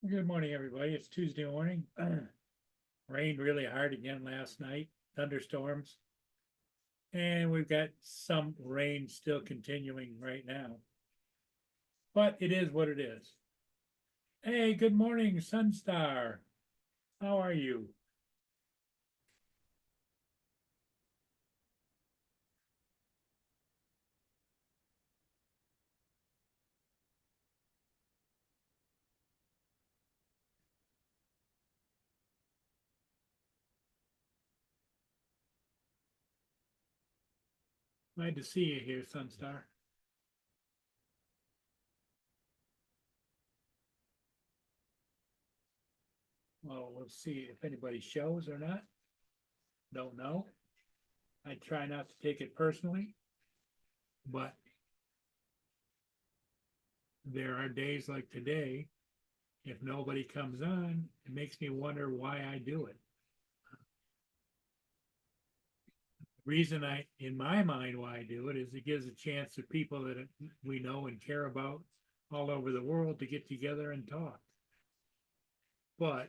Good morning, everybody. It's Tuesday morning. Rained really hard again last night, thunderstorms, and we've got some rain still continuing right now. But it is what it is. Hey, good morning, Sunstar. How are you? Glad to see you here, Sunstar. Well, we'll see if anybody shows or not. Don't know. I try not to take it personally, but there are days like today. If nobody comes on, it makes me wonder why I do it. Reason in my mind, why I do it is it gives a chance to people that we know and care about all over the world to get together and talk. But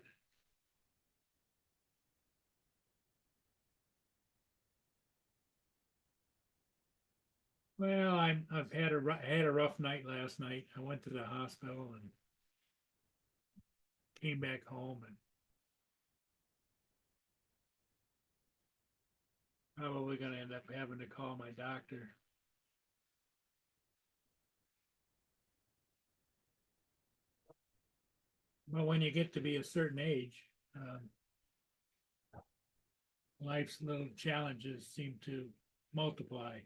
well, I've had a rough night last night. I went to the hospital and came back home and probably going to end up having to call my doctor. But when you get to be a certain age, life's little challenges seem to multiply.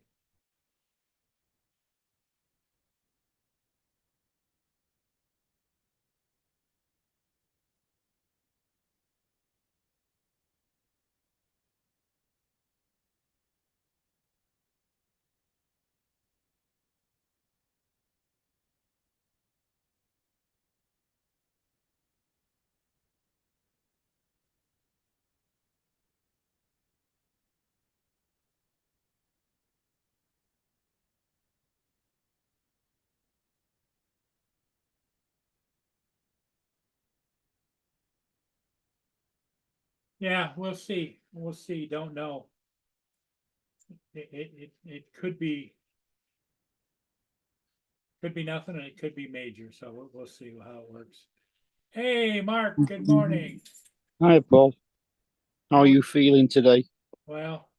Yeah, we'll see. We'll see. Don't know. It could be nothing and it could be major. So we'll see how it works. Hey, Mark, good morning. Hi, Paul. How are How, you feeling today? well,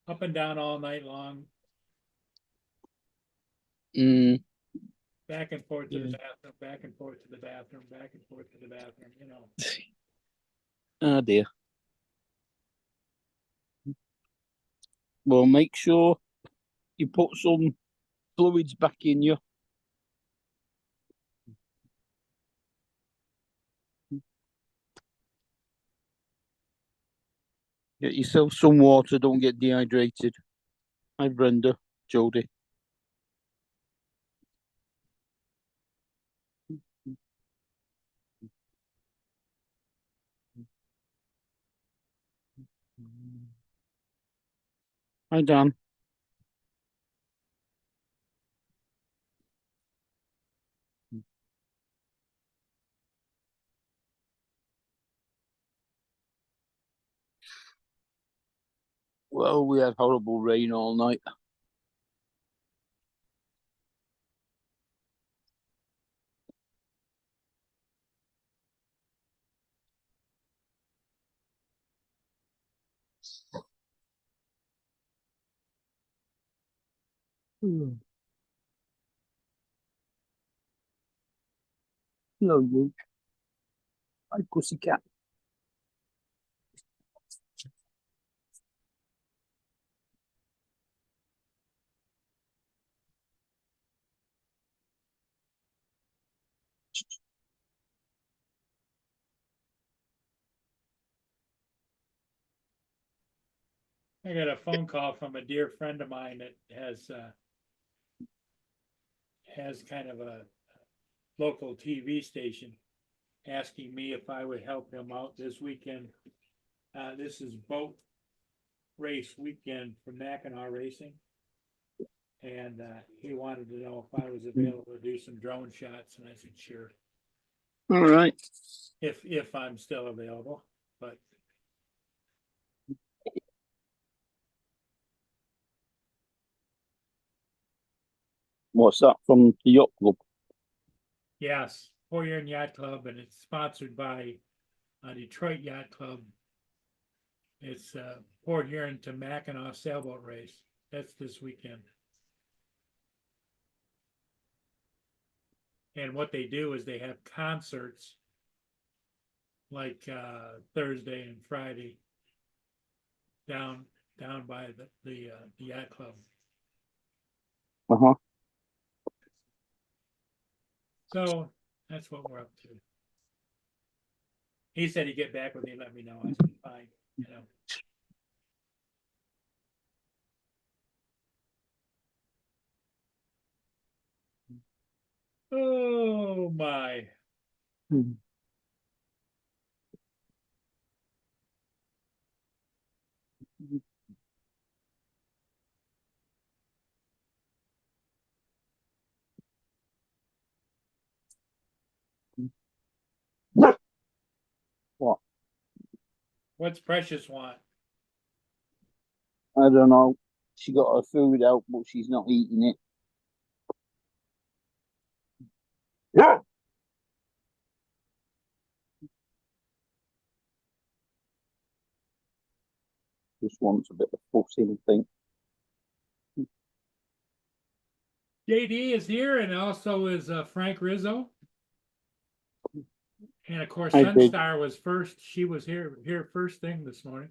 up and down all night long, Mm, back and forth to the yeah. bathroom, back and forth to the bathroom, back and forth to the bathroom. Oh dear. Well, make sure you put some fluids back in you. Get yourself some water. Don't get dehydrated. Hi, Brenda, Jody. Hi, Dan. Well, we had horrible rain all night. Hmm. Hello, you. Hi, pussycat. I got a phone call from a dear friend of mine that has kind of a local TV station asking me if I would help him out this weekend. This is boat race weekend for Mackinac Racing, and he wanted to know if I was available to do some drone shots, and I said sure. All right. if I'm still available, but What's that from the yacht club? yes, Four Year Yacht Club, and it's sponsored by Detroit Yacht Club. It's Port Huron to Mackinac sailboat race. That's this weekend. And what they do is they have concerts like Thursday and Friday down by the yacht club. Uh-huh. So that's what we're up to. He said he'd get back with me, let me know. I said fine, you know. Oh my. Mhm. What? What's Precious want? I don't know. She got her food out, but she's not eating it. Yeah. Just wants a bit of fussing, I think. JD is here, and also is Frank Rizzo. And of course, I did. Sunstar was first. She was here first thing this morning.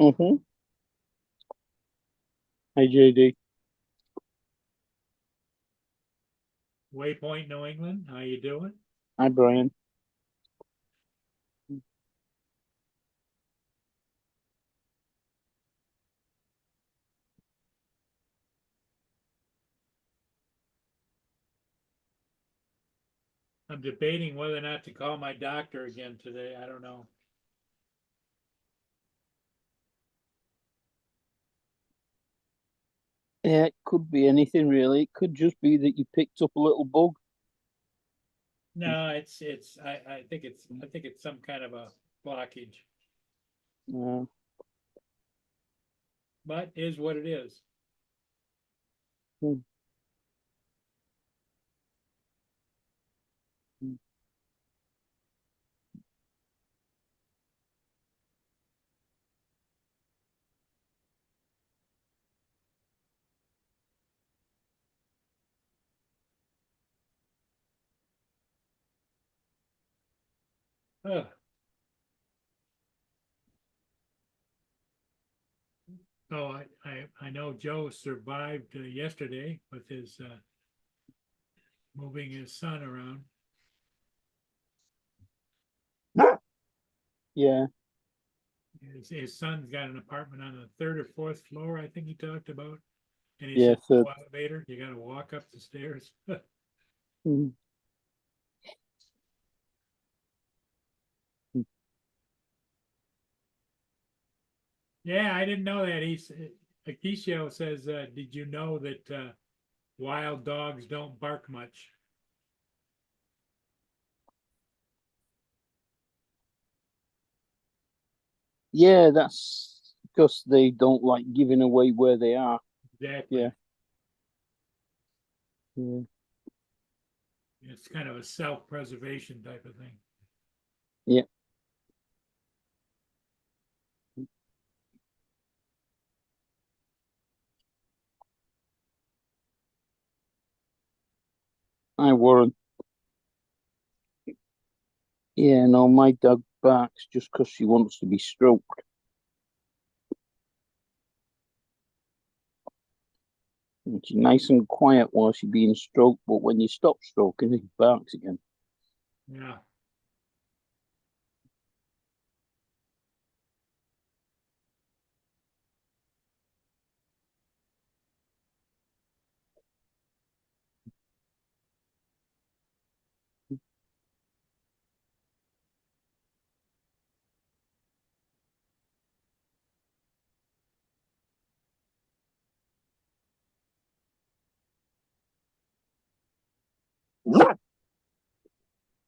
Mm-hmm. Hey, JD. Waypoint, New England. How you doing? Hi, Brian. I'm debating whether or not to call my doctor again today. I don't know. Yeah, it could be anything really. It could just be that you picked up a little bug. No, I think it's some kind of a blockage, Uh, but is what it is. hmm, hmm. Ugh. So I know Joe survived yesterday with his moving his son around. Yeah, His son's got an apartment on the third or fourth floor, I think he talked about. And he yeah. said, So, no elevator, you got to walk up the stairs. mm, mm. Yeah, I didn't know that. Akishio says, did you know that wild dogs don't bark much? Yeah, that's because they don't like giving away where they are. Exactly. Yeah, yeah. It's kind of a self-preservation type of thing. Yeah. Hi, Warren. Yeah, no, my dog barks just because she wants to be stroked. And she's nice and quiet while she's being stroked, but when you stop stroking, it barks again. Yeah.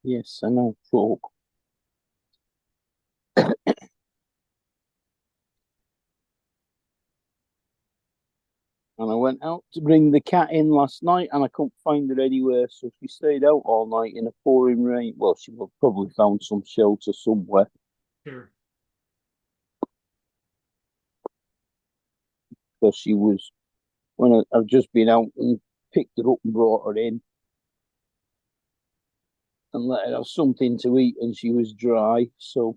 Yes, I know. Folk. And I went out to bring the cat in last night and I couldn't find her anywhere. So she stayed out all night in a pouring rain. Well, she will probably found some shelter somewhere. Sure. Because she was, I've just been out and picked her up and brought her in and let her have something to eat and she was dry. So,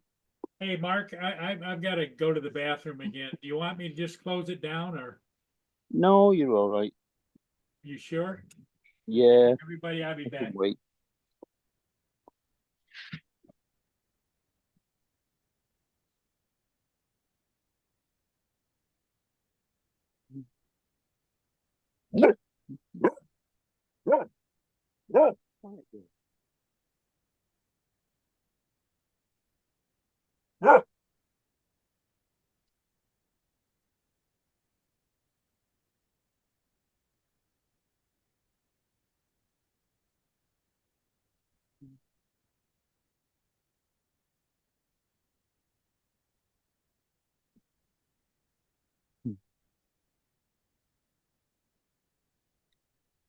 Hey, Mark, I've got to go to the bathroom again. Do you want me to just close it down, or no, you're all right. you sure? Yeah, Everybody, I'll be I can back. wait.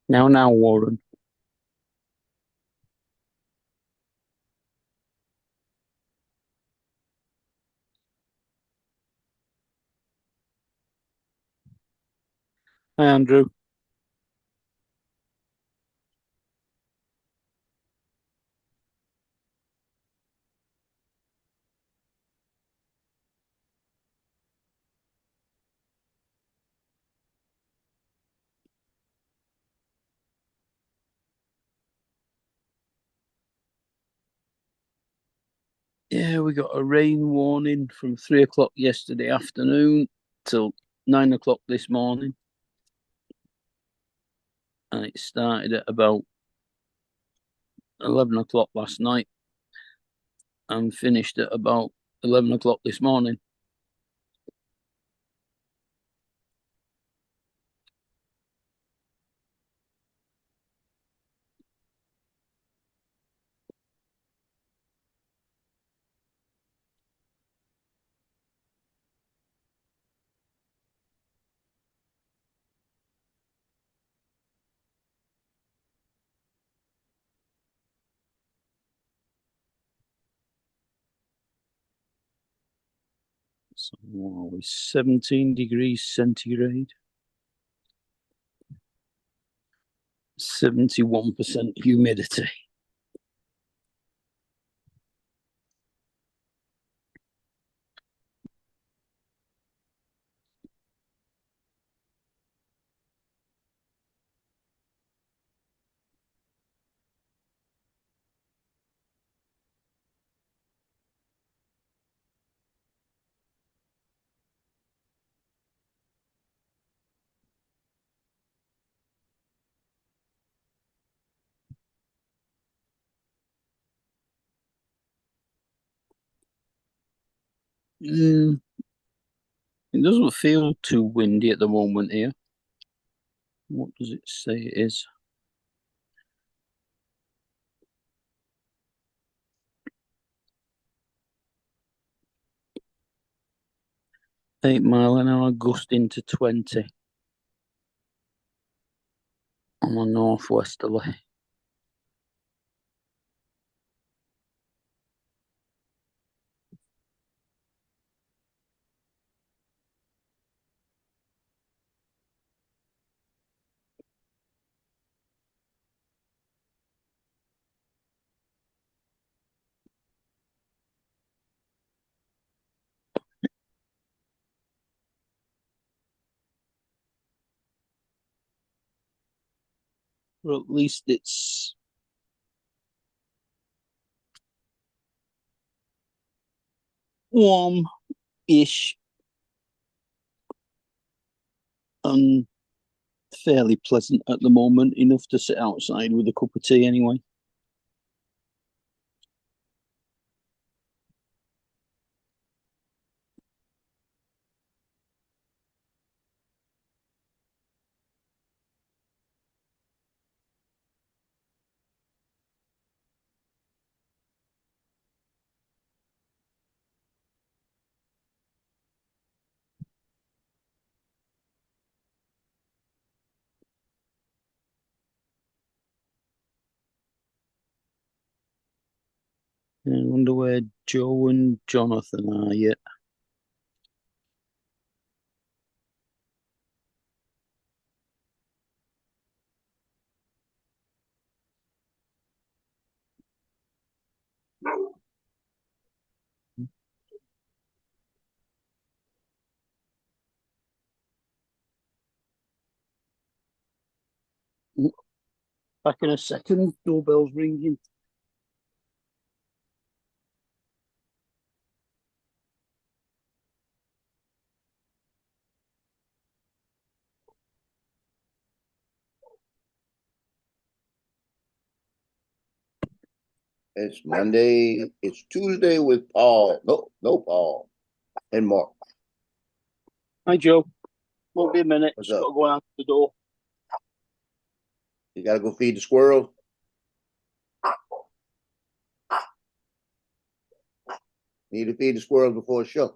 Now, Warren. Hi, Andrew. Yeah, we got a rain warning from 3 o'clock yesterday afternoon till 9 o'clock this morning. And it started at about 11 o'clock last night and finished at about 11 o'clock this morning. So, what are we, 17 degrees centigrade, 71% humidity. Mm, it doesn't feel too windy at the moment here. What does it say it is? 8 mile an hour gusting to 20 on a northwesterly. Or at least it's warm-ish and fairly pleasant at the moment, enough to sit outside with a cup of tea anyway. I wonder where Joe and Jonathan are yet. Back in a second, doorbell's ringing. It's Monday. It's Tuesday with Paul. No Paul. And Mark. Hi, Joe. Won't be a minute. What's Just up? got to go out the door. You gotta go feed the squirrels. Need to feed the squirrels before the show.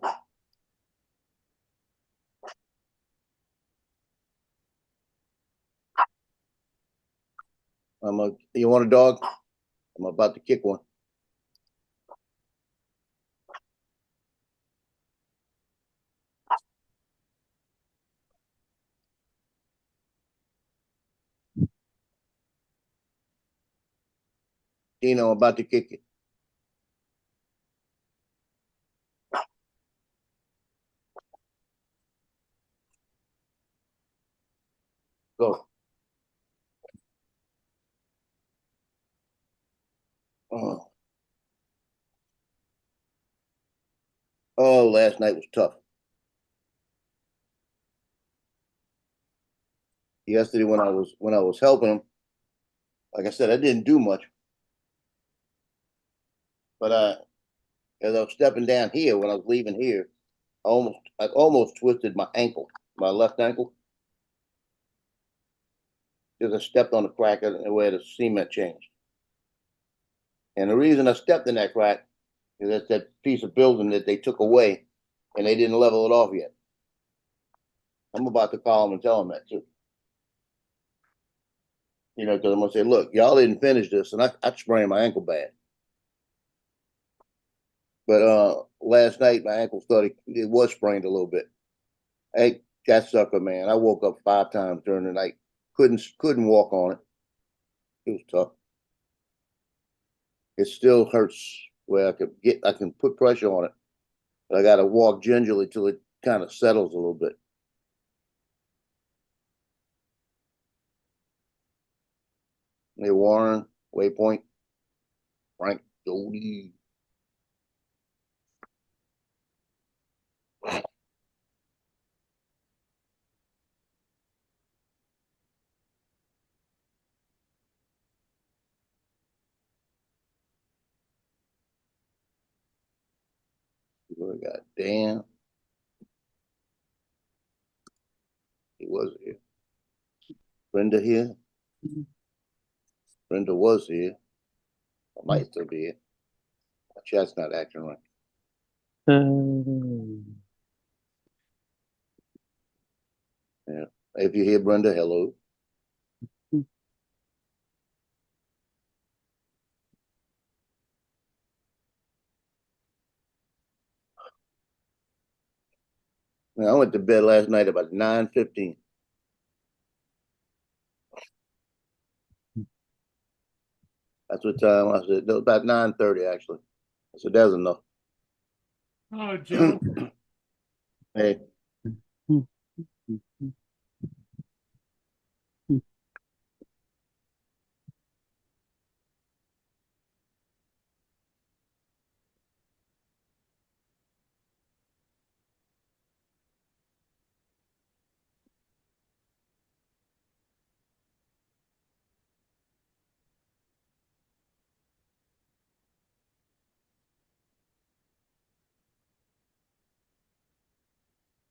You want a dog? I'm about to kick one. Dino, I'm about to kick you. Go. Oh. Oh, last night was tough. Yesterday when I was helping him, like I said, I didn't do much. But as I was stepping down here when I was leaving here, I almost twisted my ankle, my left ankle. Because I stepped on the crack where the cement changed. And the reason I stepped in that crack is that's that piece of building that they took away and they didn't level it off yet. I'm about to call them and tell them that too. You know, because I'm gonna say, look, y'all didn't finish this, and I sprained my ankle bad. But last night my ankle it was sprained a little bit. Hey, that sucker, man. I woke up 5 times during the night. Couldn't walk on it. It was tough. It still hurts where I can put pressure on it. But I gotta walk gingerly till it kind of settles a little bit. Hey, Warren, Waypoint, Frank, Jody. We got Dan. He was here. Brenda here. Brenda was here. I might still be here. My chat's not acting right. Yeah. If you hear Brenda, hello. I went to bed last night about 9:15. That's what time I said. No, about 9:30 actually. I said that's enough. Oh, Joe, Hey,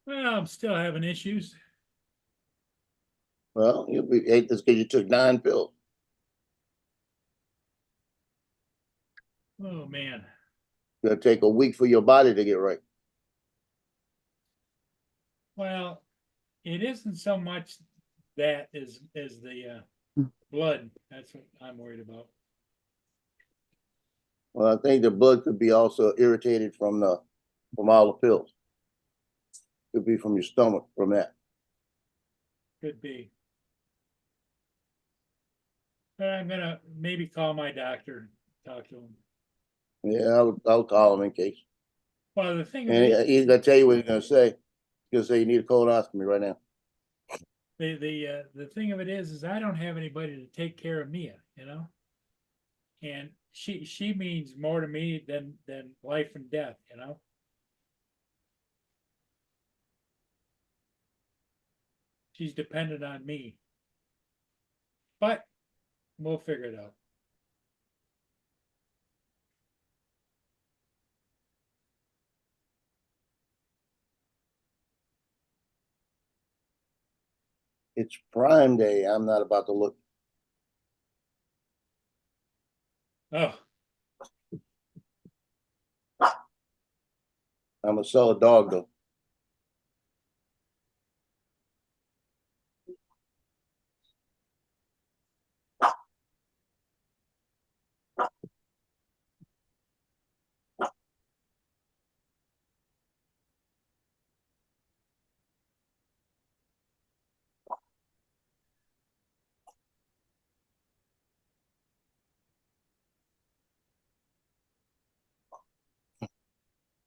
well, I'm still having issues. well, you ate this because you took 9 pills. Oh, man. It's gonna take a week for your body to get right. Well, it isn't so much that as the blood. That's what I'm worried about. Well, I think the blood could be also irritated from all the pills. Could be from your stomach from that. Could be. But I'm gonna maybe call my doctor, talk to him. Yeah, I'll call him in case. Well, the thing And is, he's gonna tell you what he's gonna say. He's gonna say you need a colonoscopy right now. the thing of it is I don't have anybody to take care of Mia, you know? And she means more to me than life and death, you know? She's dependent on me. But we'll figure it out. It's Prime Day. I'm not about to look. Oh, I'm gonna sell a dog though.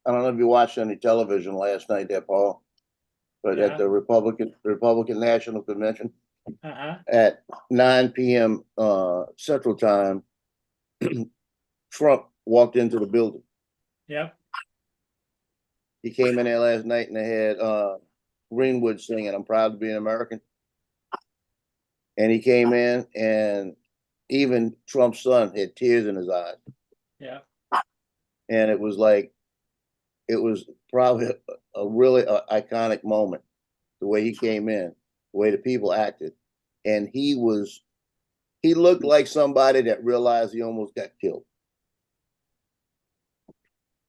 I don't know if you watched any television last night there, Paul, but Yeah. at the Republican National Convention uh-huh. at 9 p.m. Central Time, Trump walked into the building. Yep. He came in there last night and they had Greenwood singing "I'm Proud to Be an American." And he came in and even Trump's son had tears in his eyes. Yeah. And it was like, it was probably a really iconic moment, the way he came in, the way the people acted. And he looked like somebody that realized he almost got killed.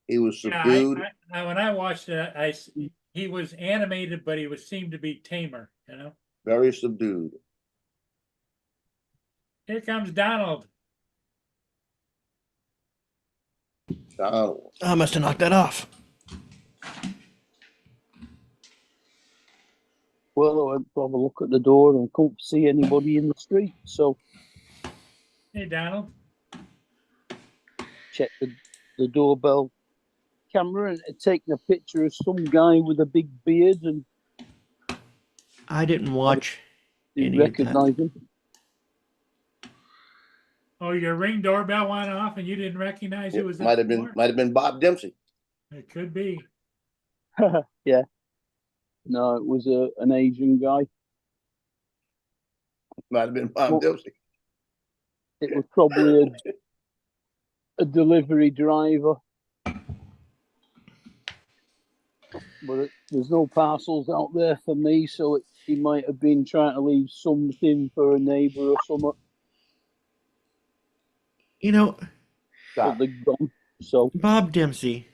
He was subdued. Yeah, when I watched it, he was animated, but he seemed to be tamer, you know? Very subdued. Here comes Donald. Donald. I must have knocked that off. Well, I went to have a look at the door and couldn't see anybody in the street, so Hey, Donald. checked the doorbell camera and had taken a picture of some guy with a big beard and I didn't watch didn't any of that. recognize him. Oh, your Ring doorbell went off and you didn't recognize who was at Might the have door? been Bob Dempsey. It could be. Yeah. No, it was an Asian guy. Might have been Bob Well- Dempsey. It was probably a delivery driver. But there's no parcels out there for me, so he might have been trying to leave something for a neighbour or something. You know, But they're gone. So Bob Dempsey,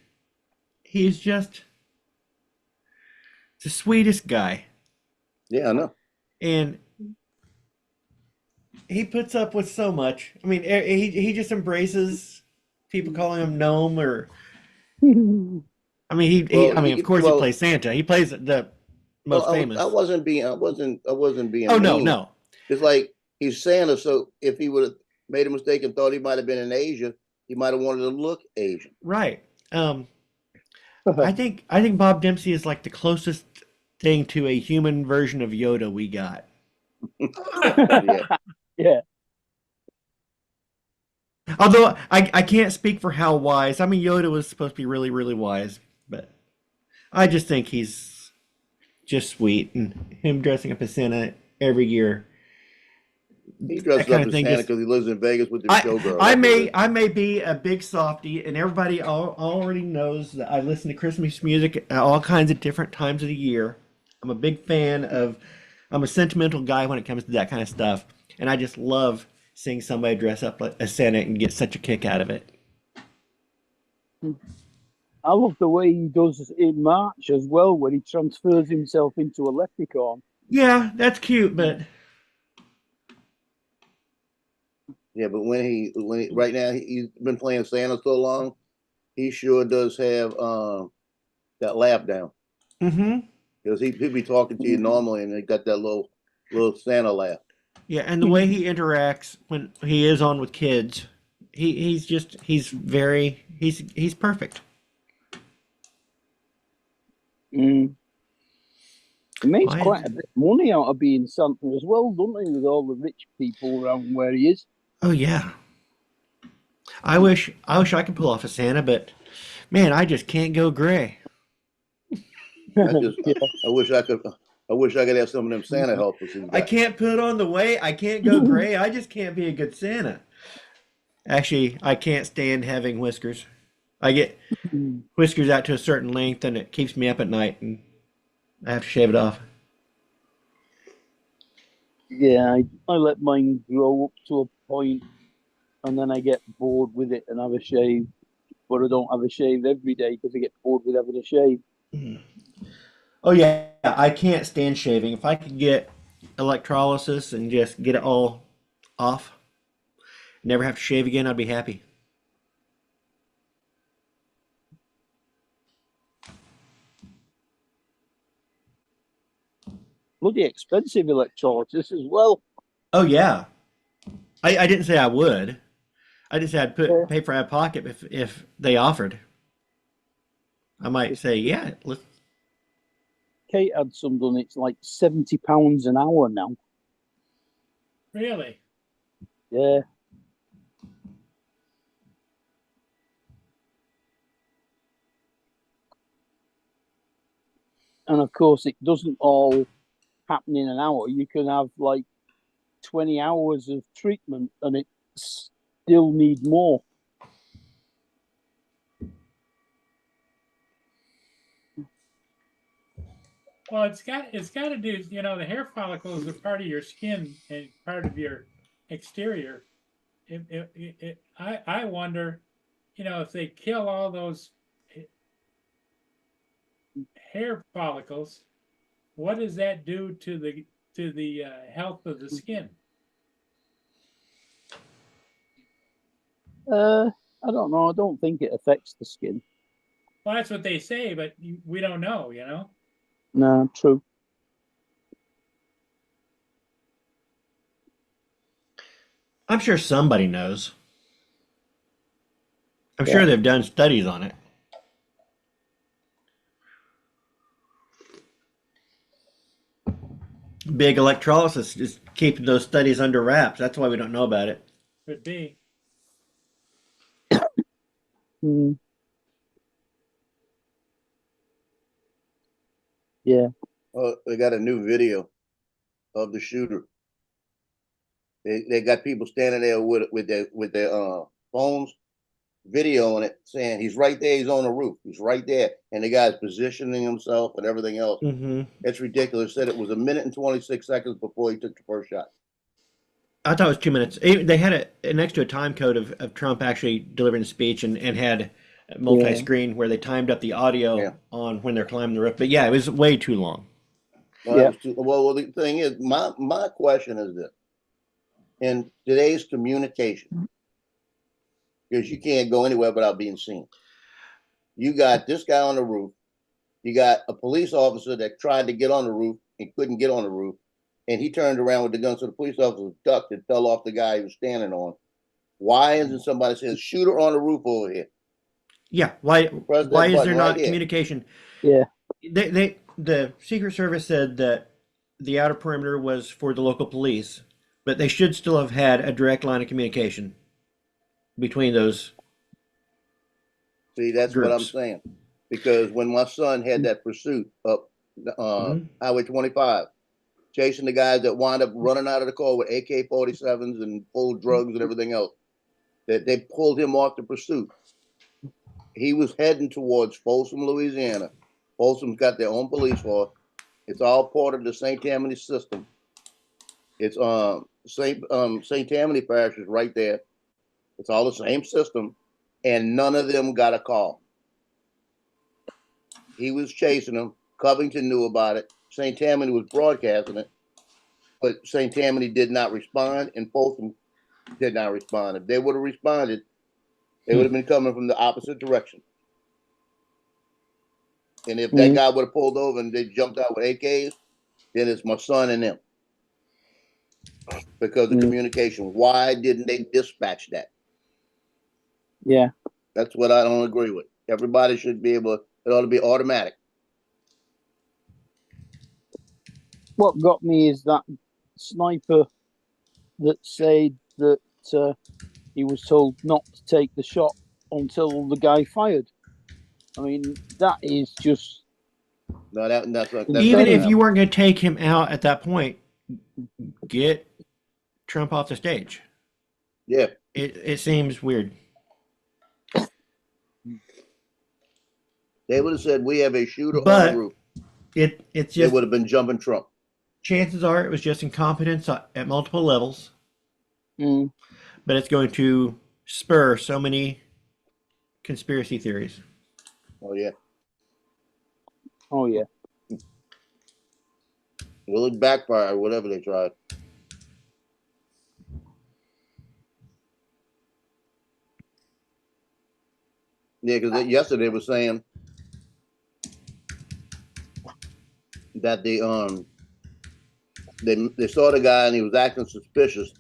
he's just the sweetest guy. Yeah, I know. And he puts up with so much. I mean, he just embraces people calling him gnome or. I mean, of course, he plays Santa. He plays the most famous. I wasn't being Oh no, mean. no. It's like he's Santa, so if he would have made a mistake and thought he might have been in Asia, he might have wanted to look Asian. Right. I think Bob Dempsey is like the closest thing to a human version of Yoda we got. Yeah. yeah, Although I can't speak for how wise. I mean, Yoda was supposed to be really, really wise, but I just think he's just sweet, and him dressing up as Santa every year. He dresses That kind up of as thing Santa just- because he lives in Vegas with the showgirl. I That's may be a big softie, and everybody already knows that I listen to Christmas music at all kinds of different times of the year. I'm a big fan of. I'm a sentimental guy when it comes to that kind of stuff, and I just love seeing somebody dress up like as Santa and get such a kick out of it. I love the way he does in March as well, when he transfers himself into a leprechaun. Yeah, that's cute, but Yeah, but right now he's been playing Santa so long, he sure does have that laugh down. Mm-hmm. Because he'll be talking to you normally, and he got that little Santa laugh. Yeah, and the way he interacts when he is on with kids, he's perfect. Mm. He makes Why? quite a bit of money out of being Santa as well, doesn't he? With all the rich people around where he is. Oh yeah. I wish I could pull off a Santa, but man, I just can't go gray. I just, I wish I could. I wish I could have some of them Santa helpers he's I got. can't put on the weight. I can't go gray. I just can't be a good Santa. Actually, I can't stand having whiskers. I get whiskers out to a certain length, and it keeps me up at night, and I have to shave it off. Yeah, I let mine grow up to a point, and then I get bored with it and have a shave. But I don't have a shave every day because I get bored with having a shave. Oh yeah, I can't stand shaving. If I could get electrolysis and just get it all off, never have to shave again, I'd be happy. Bloody expensive electrolysis as well. Oh yeah, I didn't say I would. I just said I'd Yeah. pay for out of pocket if they offered. I might say yeah. Kate had some done. It's like £70 an hour now. Really? Yeah. And of course, it doesn't all happen in an hour. You can have like 20 hours of treatment and it still need more. Well, it's got to do. You know, the hair follicles are part of your skin and part of your exterior. I wonder, you know, if they kill all those hair follicles, what does that do to the health of the skin? I don't know. I don't think it affects the skin. Well, that's what they say, but we don't know. You know. No, true. I'm sure somebody knows. I'm Yeah. sure they've done studies on it. Big electrolysis is keeping those studies under wraps. That's why we don't know about it. Could be. Mm. Yeah. They got a new video of the shooter. They got people standing there with their phones, videoing it, saying he's right there. He's on the roof. He's right there, and the guy's positioning himself and everything else. Mm-hmm. It's ridiculous. Said it was 1 minute and 26 seconds before he took the first shot. I thought it was 2 minutes. They had next to a time code of Trump actually delivering the speech and had a multi-screen where they timed up the audio on when they're climbing the roof. But yeah, it was way too long. Well, the thing is, my question is this: in today's communication, because you can't go anywhere without being seen. You got this guy on the roof. You got a police officer that tried to get on the roof and couldn't get on the roof. And he turned around with the gun. So the police officer ducked and fell off the guy he was standing on. Why isn't somebody says shooter on the roof over here? Yeah. Why is there not communication? Yeah. The Secret Service said that the outer perimeter was for the local police, but they should still have had a direct line of communication between those. See, that's groups. what I'm saying. Because when my son had that pursuit up Highway 25, chasing the guys that wound up running out of the car with AK-47s and full of drugs and everything else, that they pulled him off the pursuit. He was heading towards Folsom, Louisiana. Folsom's got their own police force. It's all part of the St. Tammany system. It's St. Tammany Parish is right there. It's all the same system, and none of them got a call. He was chasing them. Covington knew about it. St. Tammany was broadcasting it, but St. Tammany did not respond, and Folsom did not respond. If they would have responded, they would have been coming from the opposite direction. And if that guy would have pulled over and they jumped out with AKs, then it's my son and them. Because of communication. Why didn't they dispatch that? Yeah. That's what I don't agree with. Everybody should be able, it ought to be automatic. What got me is that sniper that said that he was told not to take the shot until the guy fired. I mean, that is just. No, that's Even if not you weren't going to take him out at that point, get Trump off the stage. Yeah. It seems weird. They would have said we have a shooter on But the roof. it's They just would have been jumping Trump. chances are it was just incompetence at multiple levels, Mm. but it's going to spur so many conspiracy theories. Oh yeah. Oh yeah. Will it backfire? Whatever they tried. Yeah, because yesterday was saying that they saw the guy and he was acting suspicious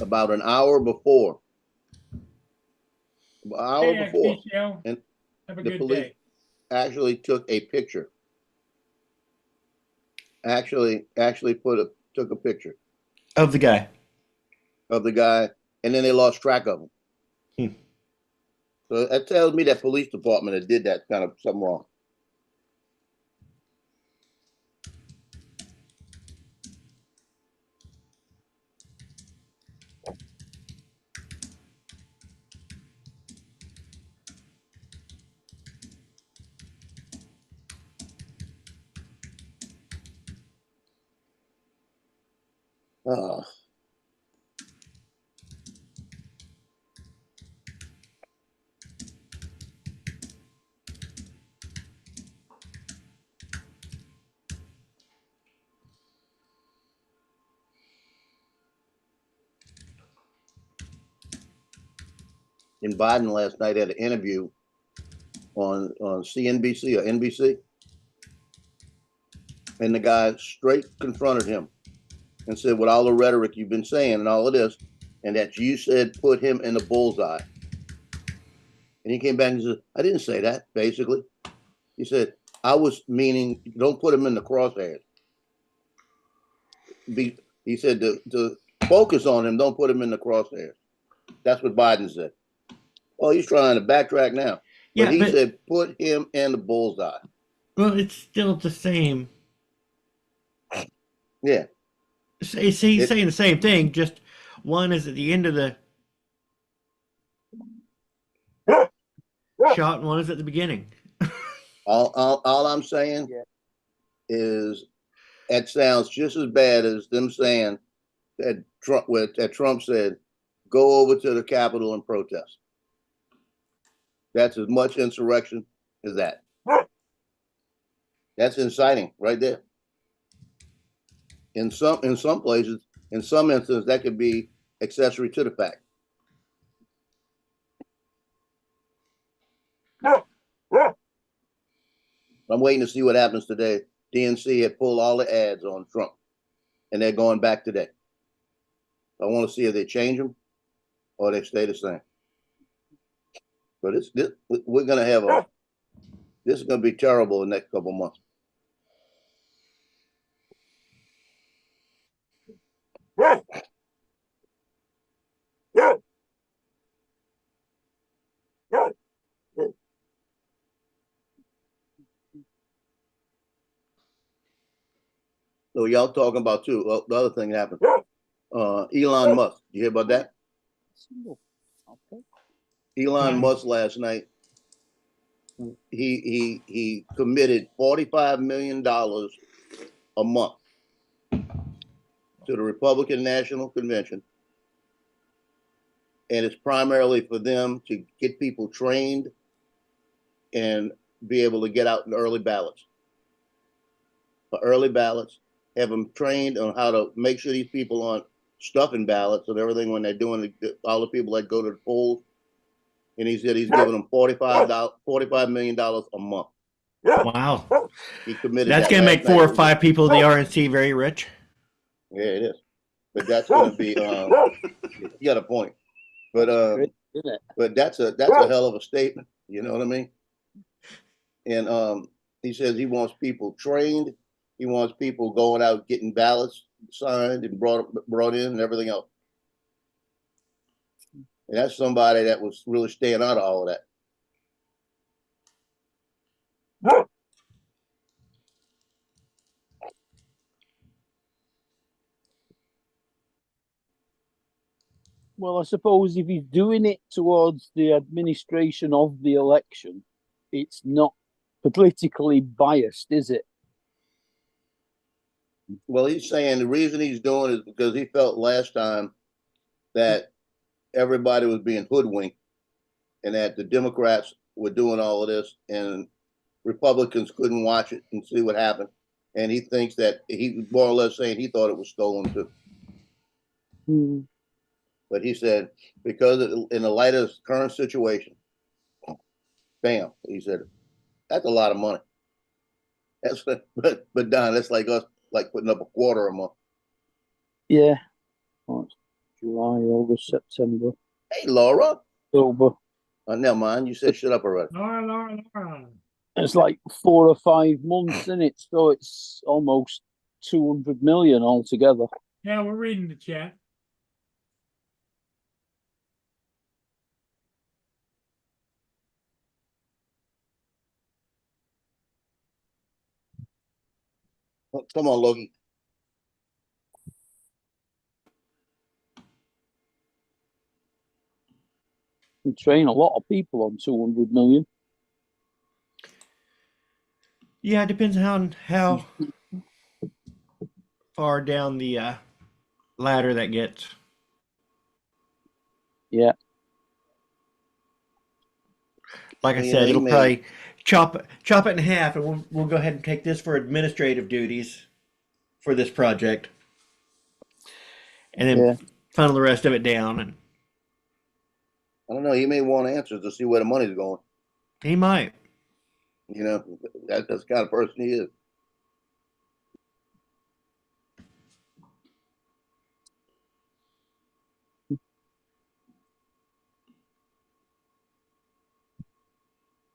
about an hour before. An hour Hey, before, Patricio. and Have a the good police day. actually took a picture. Actually took a picture Of the guy. of the guy, and then they lost track of him. So that tells me that police department that did that kind of something wrong. Uh, and Biden last night had an interview on CNBC or NBC, and the guy straight confronted him and said, with all the rhetoric you've been saying and all of this, and that you said put him in the bullseye. And he came back and said, I didn't say that, basically. He said, I was meaning don't put him in the crosshairs. He said to focus on him, don't put him in the crosshairs. That's what Biden said. Oh, he's trying to backtrack now. Yeah, but he said put him in the bullseye. Well, it's still the same. Yeah. He's saying the same thing, just one is at the end of the shot and one is at the beginning. All I'm saying is it sounds just as bad as them saying that Trump said, go over to the Capitol and protest. That's as much insurrection as that. That's inciting right there. In some places, in some instances, that could be accessory to the fact. I'm waiting to see what happens today. DNC had pulled all the ads on Trump, and they're going back today. I want to see if they change them or they stay the same. But we're going to have this is going to be terrible in the next couple of months. So y'all talking about too. Well, the other thing happened. Elon Musk. You hear about that? Okay. Elon Musk last night. He committed $45 million a month to the Republican National Convention, and it's primarily for them to get people trained and be able to get out in early ballots. For early ballots, have them trained on how to make sure these people aren't stuffing ballots and everything when they're doing all the people that go to the polls. And he said he's giving them $45 million a month. Wow. He committed That's that going to last make 4 or night. 5 people in the RNC very rich. Yeah, it is. But that's going to be. You got a point. But Great, isn't it? but that's a hell of a statement. You know what I mean? And he says he wants people trained. He wants people going out getting ballots signed and brought in and everything else. And that's somebody that was really staying out of all of that. Well, I suppose if he's doing it towards the administration of the election, it's not politically biased, is it? Well, he's saying the reason he's doing it is because he felt last time that everybody was being hoodwinked and that the Democrats were doing all of this and Republicans couldn't watch it and see what happened. And he thinks that he was more or less saying he thought it was stolen too. Hmm. But he said, because in the light of the current situation, bam, he said, that's a lot of money. That's but Don, that's like us like putting up a quarter a month. Yeah. March, July, August, September, Hey, Laura. October. Never mind. You said shut up already. Laura. It's like 4 or 5 months in it, so it's almost 200 million altogether. Yeah, we're reading the chat. Oh, come on, Logie. You train a lot of people on 200 million. Yeah, it depends on how far down the ladder that gets. Yeah. Like I Yeah, said, he it'll may- probably chop it in half, and we'll go ahead and take this for administrative duties for this project, and then Yeah. funnel the rest of it down. And I don't know. He may want answers to see where the money's going. he might. You know, that's the kind of person he is.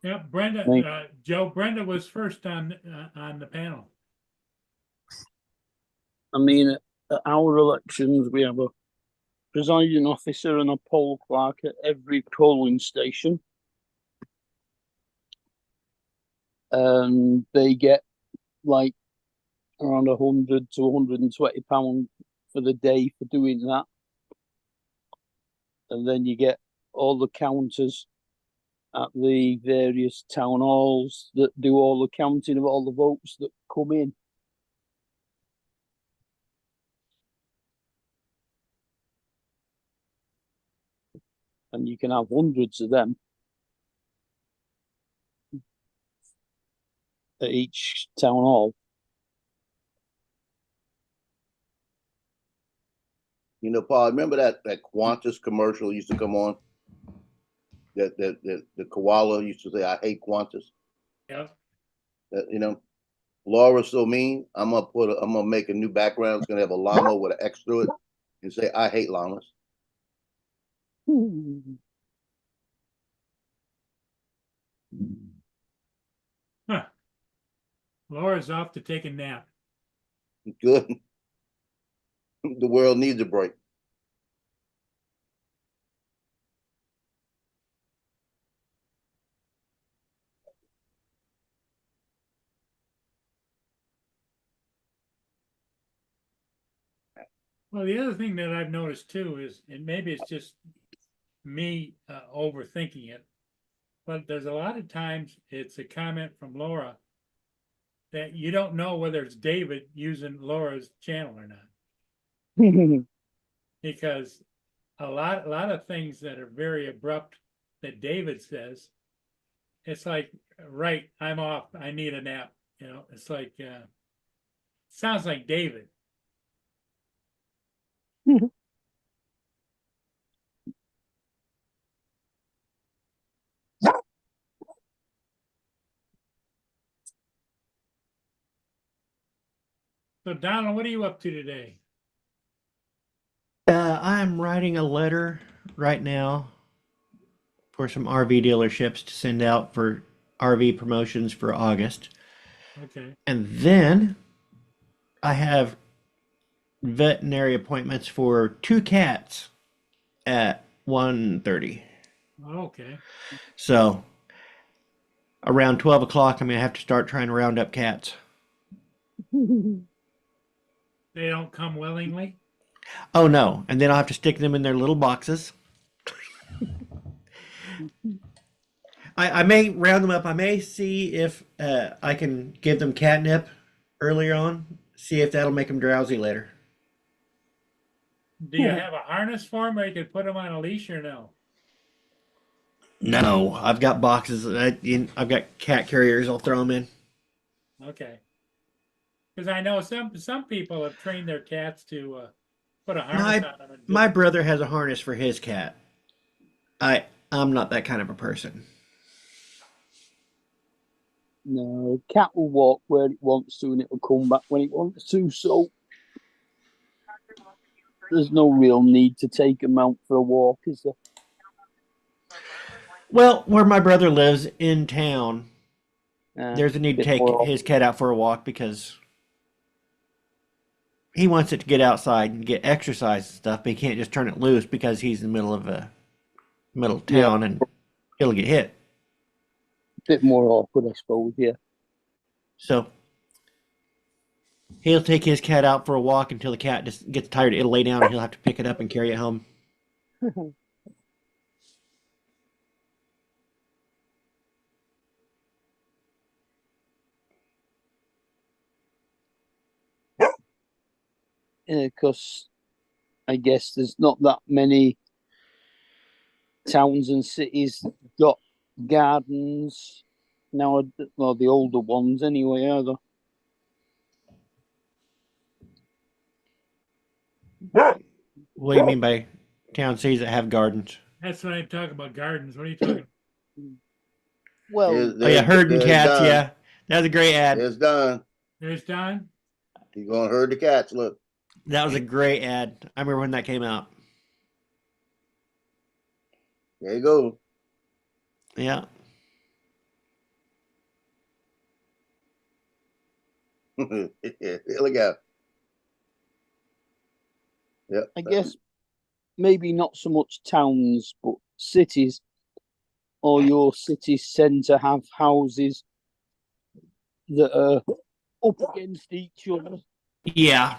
Yeah, Brenda, Right. Joe, Brenda was first on the panel. I mean, at our elections, we have a presiding officer and a poll clerk at every polling station. And they get like around 100 to 120 pounds for the day for doing that. And then you get all the counters at the various town halls that do all the counting of all the votes that come in. And you can have hundreds of them at each town hall. You know, Paul, remember that Qantas commercial used to come on? That the koala used to say, "I hate Qantas." Yeah. You know, Laura's so mean. I'm gonna make a new background. It's gonna have a llama with an X through it, and say, "I hate llamas." Huh. Laura's off to take a nap. Good. The world needs a break. Well, the other thing that I've noticed too is, and maybe it's just me overthinking it, but there's a lot of times it's a comment from Laura that you don't know whether it's David using Laura's channel or not, because a lot of things that are very abrupt that David says, it's like, right, I'm off, I need a nap. You know, it's like sounds like David. So Donald, what are you up to today? I'm writing a letter right now for some RV dealerships to send out for RV promotions for August. Okay, And then I have veterinary appointments for 2 cats at 1:30. okay. So around 12 o'clock, I'm going to have to start trying to round up cats. They don't come willingly? Oh no. And then I'll have to stick them in their little boxes. I may round them up. I may see if I can give them catnip earlier on. See if that'll make them drowsy later. Do you have a harness for them or you could put them on a leash or no? No, I've got boxes. I've got cat carriers. I'll throw them in. Okay. Because I know some people have trained their cats to put a harness My on them and my brother has a harness for his cat. I'm not that kind of a person. No, cat will walk where it wants to and it will come back when it wants to. So there's no real need to take him out for a walk, is there? Well, where my brother lives in town, there's a need to Bit take more. his cat out for a walk because he wants it to get outside and get exercise and stuff, but he can't just turn it loose because he's in the middle of Yeah, town and he'll get hit. bit more awkward, I suppose. Yeah. So he'll take his cat out for a walk until the cat just gets tired. It'll lay down and he'll have to pick it up and carry it home. Because I guess there's not that many towns and cities got gardens now. Well, the older ones anyway, are there? What do you mean by town cities that have gardens? that's what I'm talking about, gardens. What are you talking? Well, Oh yeah, herding There's cats. Don. Yeah, that was a great ad. There's Don. There's Don? He's gonna herd the cats. Look. That was a great ad. I remember when that came out. There you go. Yeah. Look out. Yep. I guess maybe not so much towns, but cities. All your cities tend to have houses that are up against each other. Yeah.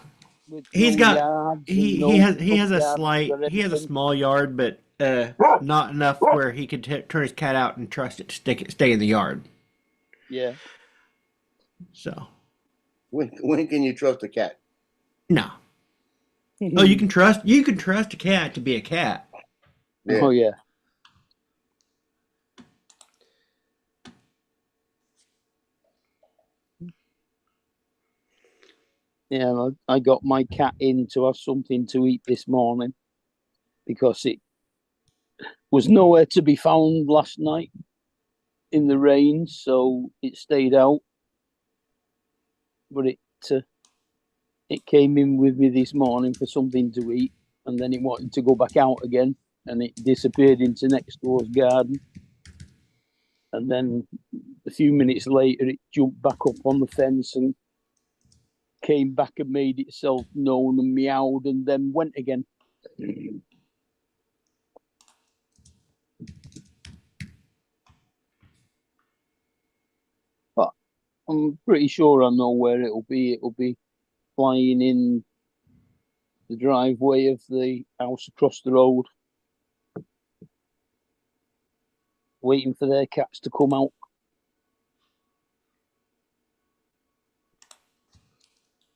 With He's no got yards and he no he has a gardens slight or he has a anything. small yard, but not enough where he could turn his cat out and trust it to stay in the yard. Yeah. So When can you trust a cat? no. Oh, you can trust a cat to be a cat. Yeah. Oh yeah. Yeah, I got my cat in to have something to eat this morning because it was nowhere to be found last night in the rain, so it stayed out. But it came in with me this morning for something to eat, and then it wanted to go back out again, and it disappeared into next door's garden. And then a few minutes later, it jumped back up on the fence and came back and made itself known and meowed and then went again. But I'm pretty sure I know where it'll be. It'll be flying in the driveway of the house across the road, waiting for their cats to come out.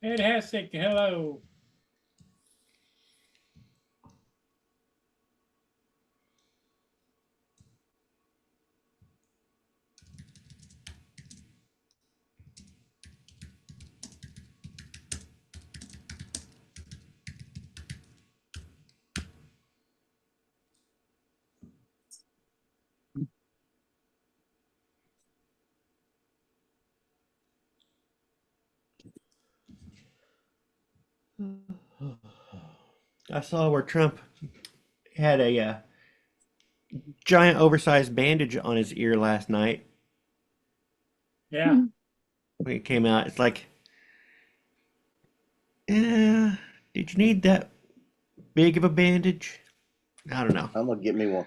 Ed Hessick, hello. I saw where Trump had a giant oversized bandage on his ear last night Yeah, when it came out. It's like, did you need that big of a bandage? I don't know. I'm gonna get me one.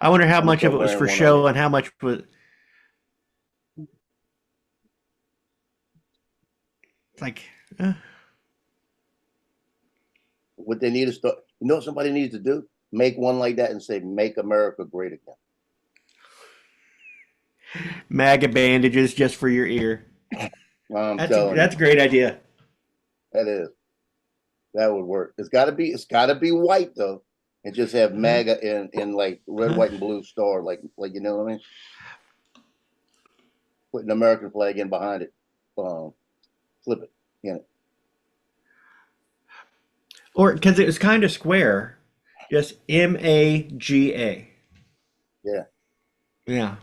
I wonder how I'm gonna much of start it was wearing for one show already. and how much was like, What they need to start, you know what somebody needs to do? Make one like that and say, "Make America Great Again." MAGA bandages just for your ear. I'm That's telling that's you, a great idea. that is. That would work. It's gotta be white though. And just have Uh-huh. MAGA in like red, Uh-huh. white, and blue star, like you know what I mean? Put an American flag in behind it. Flip it. You know. Or because it was kind of square, just MAGA. Yeah. Yeah.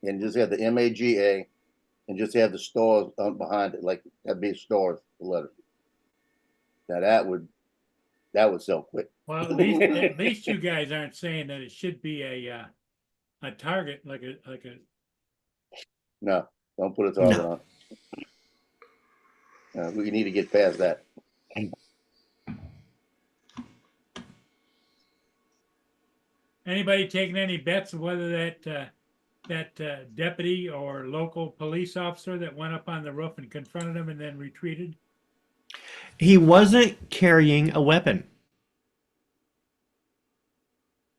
And just have the MAGA and just have the stars behind it, like that'd be stars, the letter. Now that would sell quick. well, at least you guys aren't saying that it should be a target like a. No, don't put a target No. on it. We need to get past that. Anybody taking any bets of whether that deputy or local police officer that went up on the roof and confronted him and then retreated? He wasn't carrying a weapon.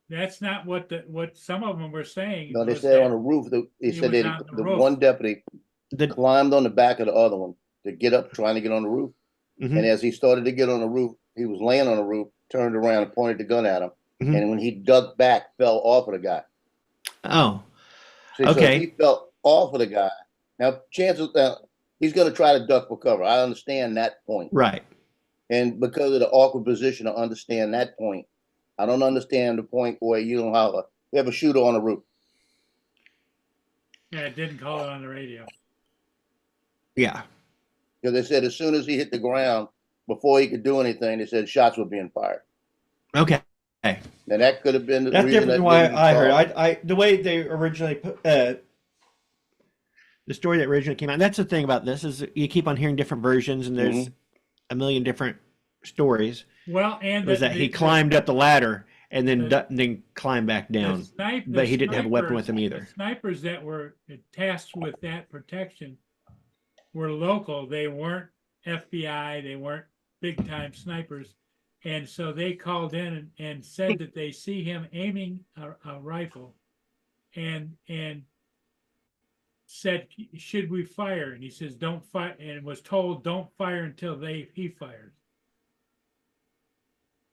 That's not what some of them were saying. No, they was said that on the roof. They he said was that on the the roof. one deputy The climbed on the back of the other one to get up, trying to get on the roof. Mhm, And as he started to get on the roof, he was laying on the roof, turned around and pointed the gun at him. mhm. And when he ducked back, fell off of the guy. Oh, See, so if okay. he fell off of the guy, now chances he's going to try to duck for cover. I understand that point. Right. And because of the awkward position, I understand that point. I don't understand the point where you don't have a shooter on the roof. Yeah, it didn't call it on the radio. Yeah. Because they said as soon as he hit the ground, before he could do anything, they said shots were being fired. Okay. And that could have been the That's reason different that than why didn't I heard. solve. I the way they originally put the story that originally came out. That's the thing about this is you keep on hearing different versions, and there's a million different stories. Well, and It was that he climbed up the ladder and then then climbed back down, but he didn't have a weapon with him either. The snipers that were tasked with that protection were local. They weren't FBI. They weren't big time snipers. And so they called in and said that they see him aiming a rifle and said, should we fire? And he says, don't fire, and was told, don't fire until he fires.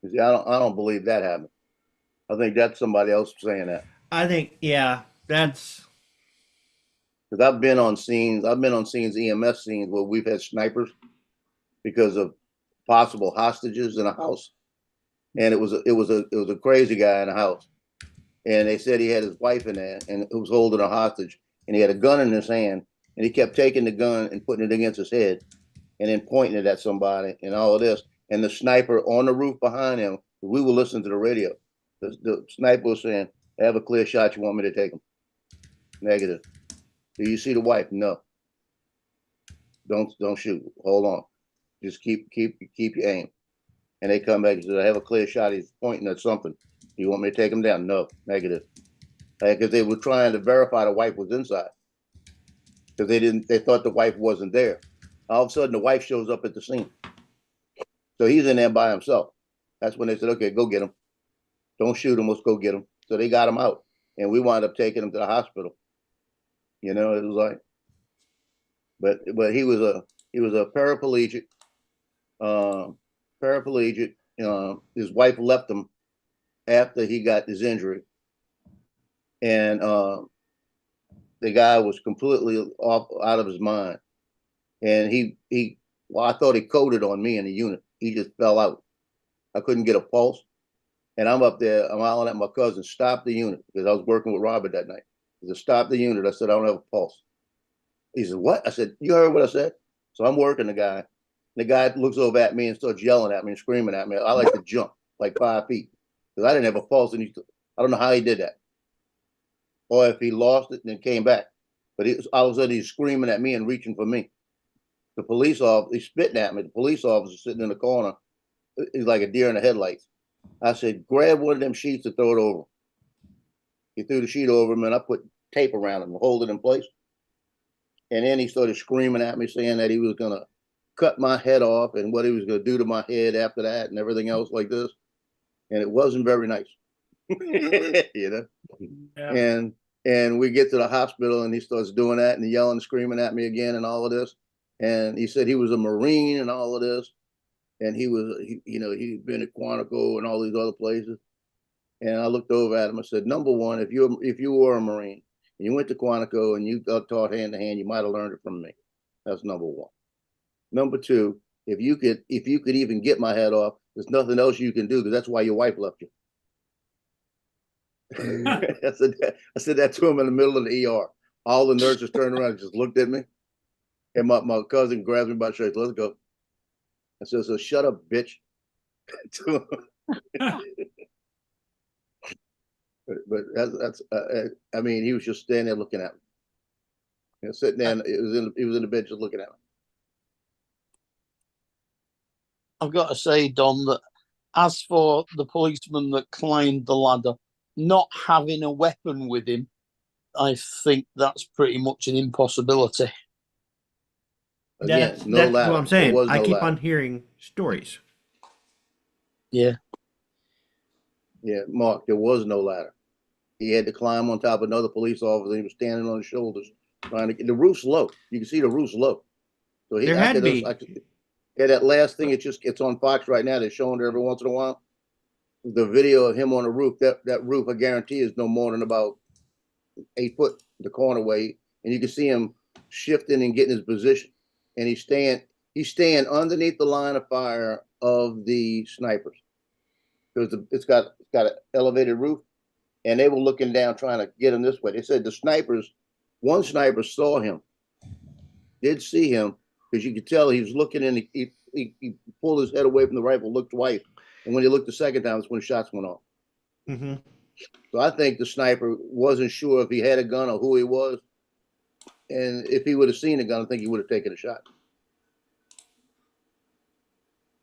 See, I don't believe that happened. I think that's somebody else saying that. I think, yeah, that's Because I've been on scenes, EMS scenes where we've had snipers because of possible hostages in a house. And it was a crazy guy in a house. And they said he had his wife in there and who was holding a hostage, and he had a gun in his hand, and he kept taking the gun and putting it against his head and then pointing it at somebody and all of this. And the sniper on the roof behind him, we were listening to the radio. The sniper was saying, I have a clear shot, you want me to take him? Negative. Do you see the wife? No. Don't shoot. Hold on. Just keep your aim. And they come back and say, I have a clear shot. He's pointing at something. Do you want me to take him down? No. Negative. Because they were trying to verify the wife was inside. Because they thought the wife wasn't there. All of a sudden the wife shows up at the scene. So he's in there by himself. That's when they said, okay, go get him. Don't shoot him, let's go get him. So they got him out. And we wound up taking him to the hospital. You know, it was like, but he was a paraplegic. His wife left him after he got his injury, and the guy was completely off out of his mind. And I thought he coded on me in the unit. He just fell out. I couldn't get a pulse, and I'm up there. I'm yelling at my cousin, stop the unit, because I was working with Robert that night. He said, stop the unit. I said, I don't have a pulse. He said, what? I said, you heard what I said? So I'm working the guy, The guy looks over at me and starts yelling at me and screaming at me. I like to jump like 5 feet because I didn't have a pulse, and I don't know how he did that, or if he lost it and then came back. But all of a sudden he's screaming at me and reaching for me. The police officer, he's spitting at me. The police officer sitting in the corner, he's like a deer in the headlights. I said, grab one of them sheets and throw it over. He threw the sheet over him, and I put tape around him and hold it in place. And then he started screaming at me, saying that he was going to cut my head off and what he was going to do to my head after that and everything else like this. And it wasn't very nice, you know? Yeah. And we get to the hospital, and he starts doing that and yelling and screaming at me again and all of this. And he said he was a Marine and all of this. And he'd been at Quantico and all these other places. And I looked over at him. I said, number one, if you were a Marine and you went to Quantico and you got taught hand to hand, you might have learned it from me. That's number one. Number two, if you could even get my head off, there's nothing else you can do, because that's why your wife left you. I said that to him in the middle of the ER. All the nurses turned around and just looked at me. And my cousin grabs me by the shirt. Let's go. I said, so shut up, bitch. but that's I mean, he was just standing there looking at me. Sitting there, he was in the bed just looking at me. I've got to say, Don, that as for the policeman that climbed the ladder, not having a weapon with him, I think that's pretty much an impossibility. Again, That's no what ladder. I'm saying. There was I no keep ladder. on hearing stories. Yeah. Yeah, Mark, there was no ladder. He had to climb on top of another police officer. He was standing on his shoulders trying to get the roof's low. You can see the roof's low. So There had to be. Yeah, that last thing, it's on Fox right now. They're showing it every once in a while. The video of him on the roof, that roof, I guarantee, is no more than about 8 foot the corner way, and you can see him shifting and getting his position. And he's staying underneath the line of fire of the snipers, because it's got an elevated roof, and they were looking down trying to get him this way. They said one sniper saw him, did see him, because you could tell he was looking, and he pulled his head away from the rifle, looked twice, and when he looked the second time, that's when the shots went off. Mm-hmm. So I think the sniper wasn't sure if he had a gun or who he was, and if he would have seen a gun, I think he would have taken a shot.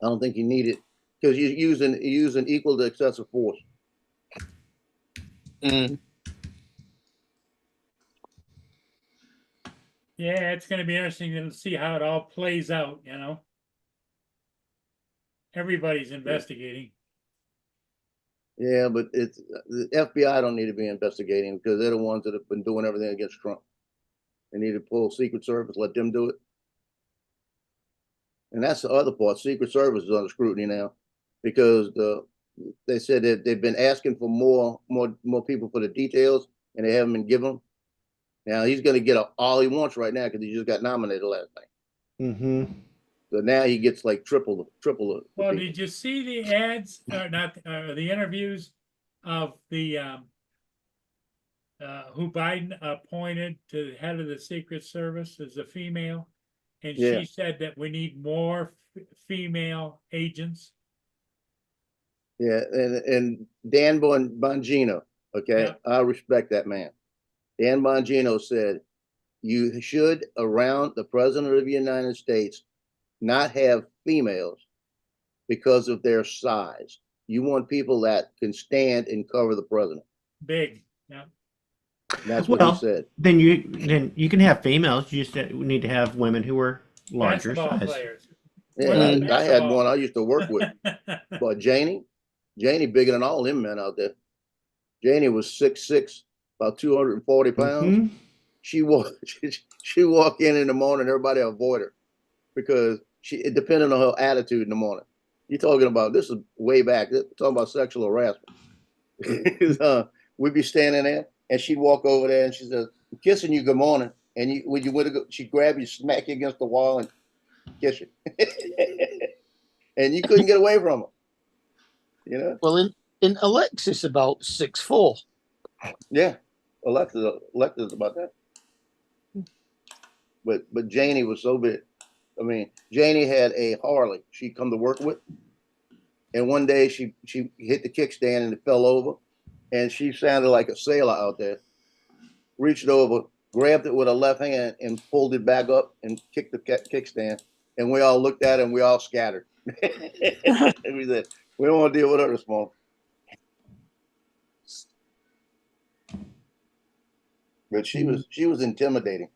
I don't think he needed, because you're using equal to excessive force. Mm. Yeah, it's going to be interesting to see how it all plays out, you know. Everybody's investigating. Yeah, but the FBI don't need to be investigating, because they're the ones that have been doing everything against Trump. They need to pull Secret Service, let them do it. And that's the other part. Secret Service is under scrutiny now, because they said that they've been asking for more people for the details, and they haven't been given them. Now he's going to get all he wants right now, because he just got nominated last night. Mm-hmm. So now he gets like triple. Well, did you see the ads, the interviews of the who Biden appointed to the head of the Secret Service as a female? And Yeah. she said that we need more female agents. Yeah, and Dan Bongino, okay, Yeah. I respect that man. Dan Bongino said, you should, around the President of the United States, not have females because of their size. You want people that can stand and cover the president. Big, yeah. That's what he said. Then you can have females. You just need to have women who are larger Basketball size. players. Yeah, What about I had basketball? one I used to work with, but Janie bigger than all them men out there. Janie was 6'6", about 240 pounds. Mm-hmm. She walk in the morning, everybody avoid her, because it depended on her attitude in the morning. You're talking about, this is way back, talking about sexual harassment. We'd be standing there, and she'd walk over there, and she says, I'm kissing you, good morning. And when you would go, she'd grab you, smack you against the wall, and kiss you. And you couldn't get away from her. You know? Well, in Alexis about 6'4". Yeah, Alexa's about that. But Janie was so big. I mean, Janie had a Harley she'd come to work with. And one day she hit the kickstand and it fell over. And she sounded like a sailor out there. Reached over, grabbed it with her left hand and pulled it back up and kicked the kickstand. And we all looked at it and we all scattered. And we said, we don't want to deal with her this morning. But she was intimidating.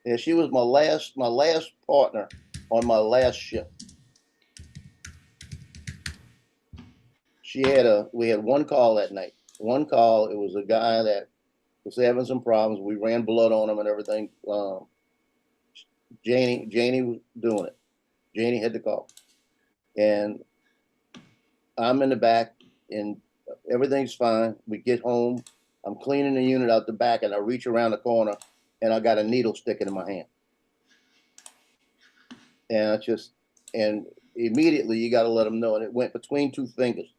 And she was my last partner on my last ship. We had one call that night. One call, it was a guy that was having some problems. We ran blood on him and everything. Janie was doing it. Janie had the call. And I'm in the back and everything's fine. We get home. I'm cleaning the unit out the back and I reach around the corner and I got a needle sticking in my hand. And immediately you got to let them know. And it went between two fingers.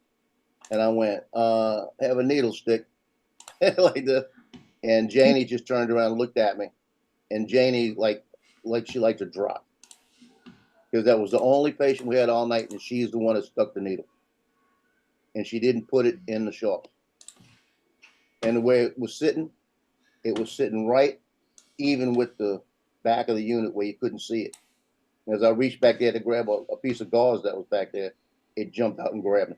And I went, have a needle stick like this. And Janie just turned around and looked at me. And Janie, like she liked to drop. Because that was the only patient we had all night. And she's the one that stuck the needle. And she didn't put it in the shop. And the way it was sitting right even with the back of the unit where you couldn't see it. As I reached back there to grab a piece of gauze that was back there, it jumped out and grabbed me.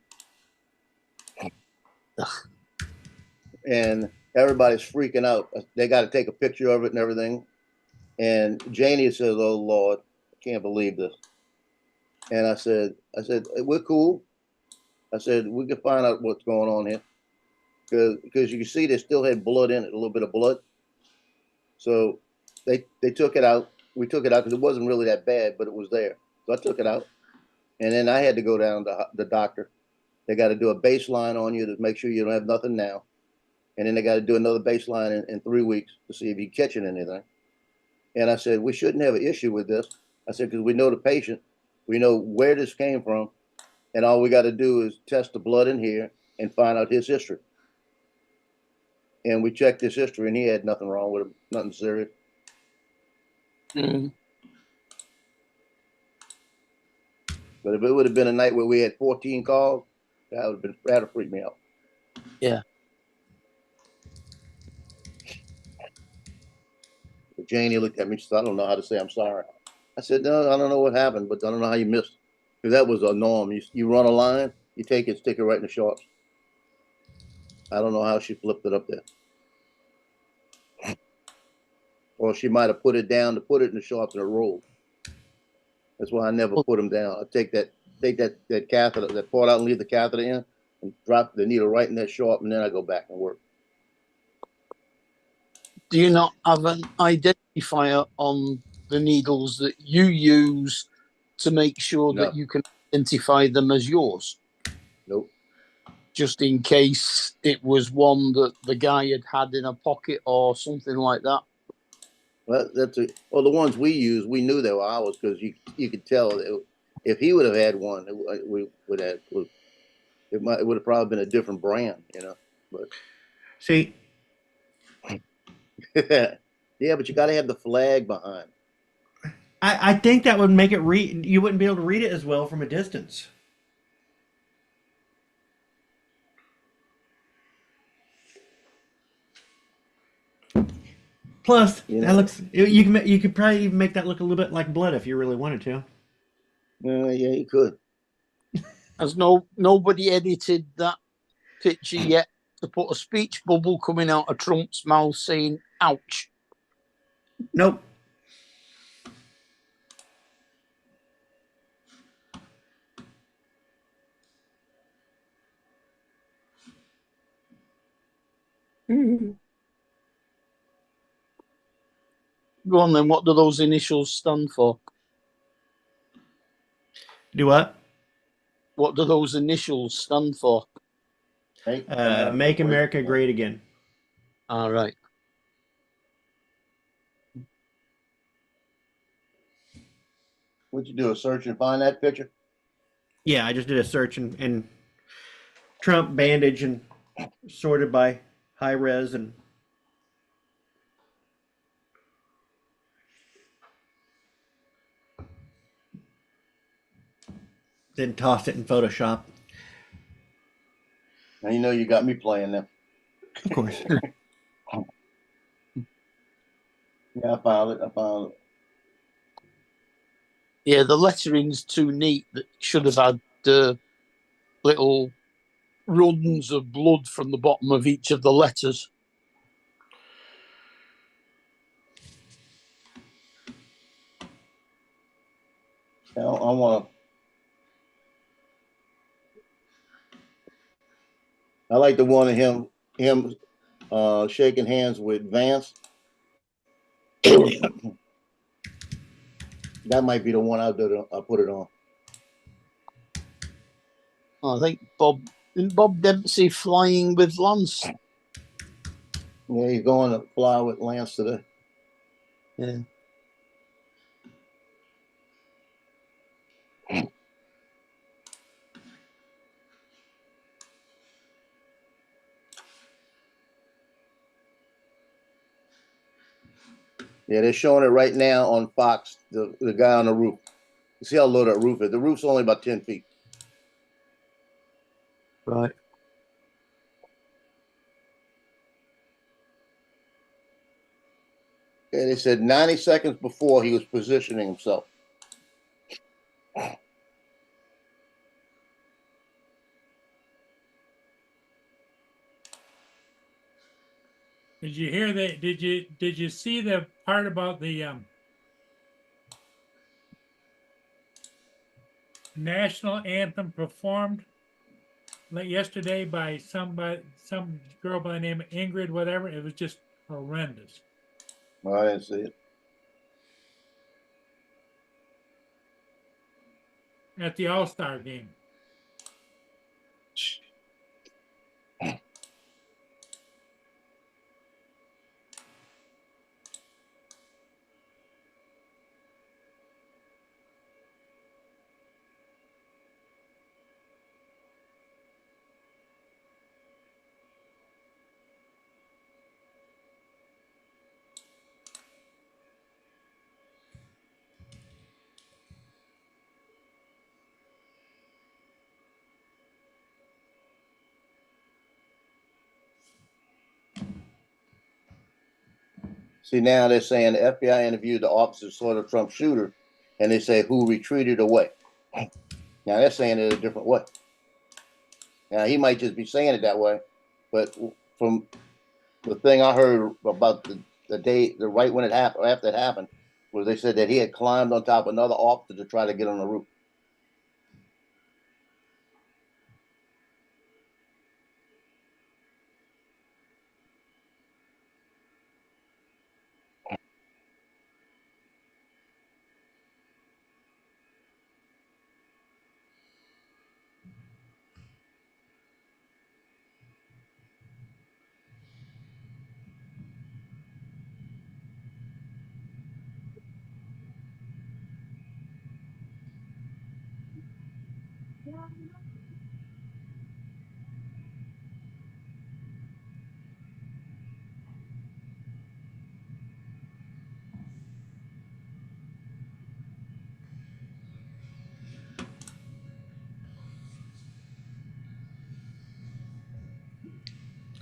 And everybody's freaking out. They got to take a picture of it and everything. And Janie says, "Oh Lord, I can't believe this." And I said, "We're cool." I said, "We can find out what's going on here." Because you can see they still had blood in it, a little bit of blood. So they took it out. We took it out because it wasn't really that bad, but it was there. So I took it out. And then I had to go down to the doctor. They got to do a baseline on you to make sure you don't have nothing now. And then they got to do another baseline in 3 weeks to see if you're catching anything. And I said, we shouldn't have an issue with this. I said, because we know the patient. We know where this came from. And all we got to do is test the blood in here and find out his history. And we checked his history, and he had nothing wrong with him, nothing serious. Mm. But if it would have been a night where we had 14 calls, that'd have freaked me out. Yeah. But Janie looked at me. She said, "I don't know how to say I'm sorry." I said, "No, I don't know what happened, but I don't know how you missed." Because that was a norm. You run a line, you take it, stick it right in the shorts. I don't know how she flipped it up there. Or she might have put it down to put it in the shorts and it rolled. That's why I never put them down. I take that catheter, that part out and leave the catheter in and drop the needle right in that short, and then I go back and work. Do you not have an identifier on the needles that you use to make sure No. that you can identify them as yours? Nope. Just in case it was one that the guy had in a pocket or something like that. Well, the ones we use, we knew they were ours because you could tell if he would have had one, it would have probably been a different brand, you know. But See, yeah, but you got to have the flag behind. I think that would make it you wouldn't be able to read it as well from a distance. Plus, You that know. looks you could probably even make that look a little bit like blood if you really wanted to. Yeah, you could. Has nobody edited that picture yet to put a speech bubble coming out of Trump's mouth saying "ouch"? Nope. Go on then. What do those initials stand for? Do what? What do those initials stand for? Make America great again. All right. Would you do a search and find that picture? Yeah, I just did a search and Trump bandage and sorted by high res and then tossed it in Photoshop. Now you know you got me playing them. Of course. Yeah, I found it. I found it. Yeah, the lettering's too neat. That should have had little runs of blood from the bottom of each of the letters. I want to. I like the one of him shaking hands with Vance. That might be the one I'll put it on. I think Bob Dempsey flying with Lance. Yeah, he's going to fly with Lance today. Yeah. Yeah, they're showing it right now on Fox. The guy on the roof. You see how low that roof is? The roof's only about 10 feet. Right. And they said 90 seconds before he was positioning himself. Did you hear that? Did you see the part about the national anthem performed yesterday by some girl by the name of Ingrid, whatever? It was just horrendous. Oh, I didn't see it. At the All-Star game. See, now they're saying the FBI interviewed the officers for the Trump shooter, and they say who retreated away. Now they're saying it a different way. Now he might just be saying it that way, but from the thing I heard about the day, the right when it happened, after it happened, was they said that he had climbed on top of another officer to try to get on the roof.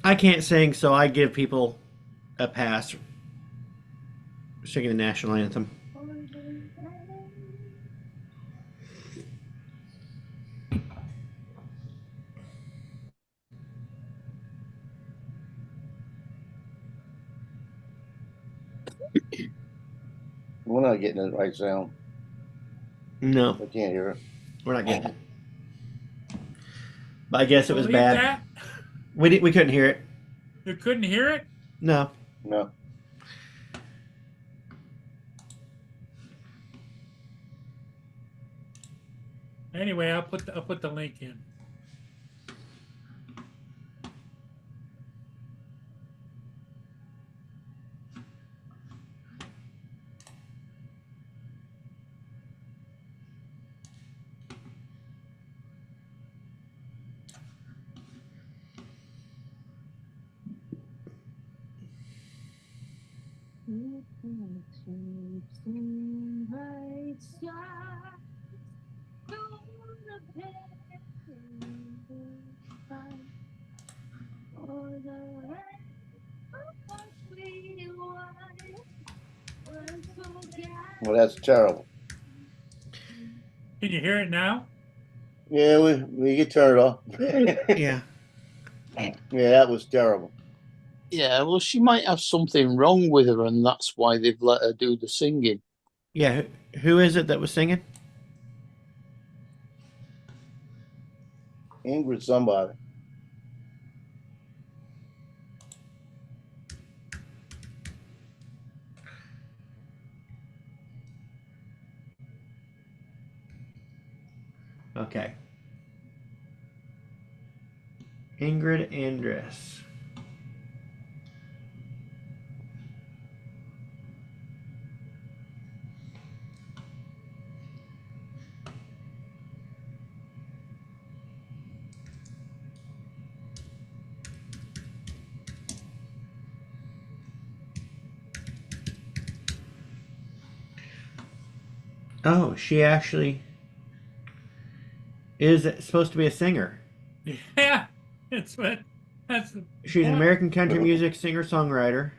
I can't sing, so I give people a pass singing the national anthem. We're not getting the right sound. No, I can't hear it. we're not getting it. But I guess it was Believe bad. that? We couldn't hear it. You couldn't hear it? No. No. Anyway, I'll put the link in. Well, that's terrible. Can you hear it now? Yeah, we can turn it off. Yeah. Yeah, that was terrible. Yeah, well, she might have something wrong with her, and that's why they've let her do the singing. Yeah. Who is it that was singing? Ingrid somebody. Okay. Ingrid Andress. Oh, she actually is supposed to be a singer. Yeah, that's what. That's the She's an point. American country music singer-songwriter.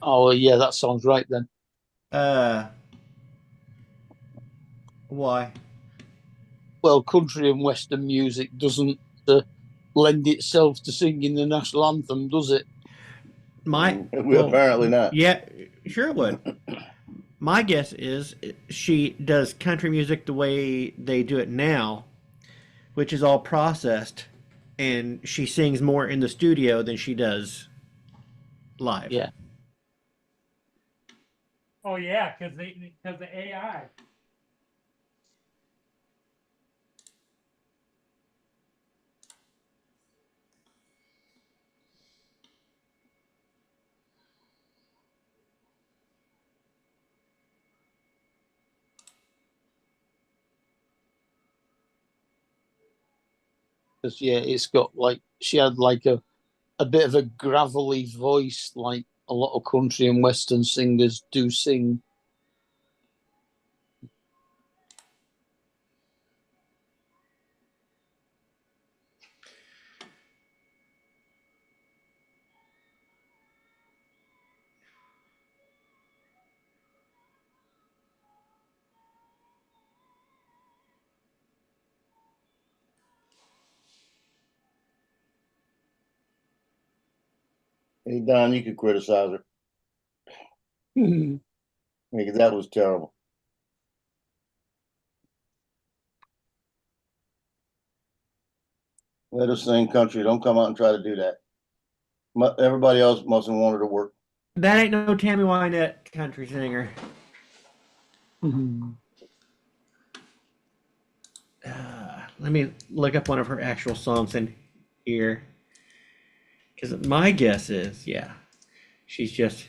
Oh, yeah, that sounds right then. Uh, why? Well, country and western music doesn't lend itself to singing the national anthem, does it? We Well, apparently not. yeah, sure it would. My guess is she does country music the way they do it now, which is all processed, and she sings more in the studio than she does live. Yeah. Oh yeah, because the AI. Because, yeah, it's got like, she had like a bit of a gravelly voice, like a lot of country and western singers do sing. Hey, Don, you could criticize her because that was terrible. Let her sing country. Don't come out and try to do that. Everybody else mustn't want her to work. That ain't no Tammy Wynette country singer. Let me look up one of her actual songs in here. Because my guess is, yeah, she's just.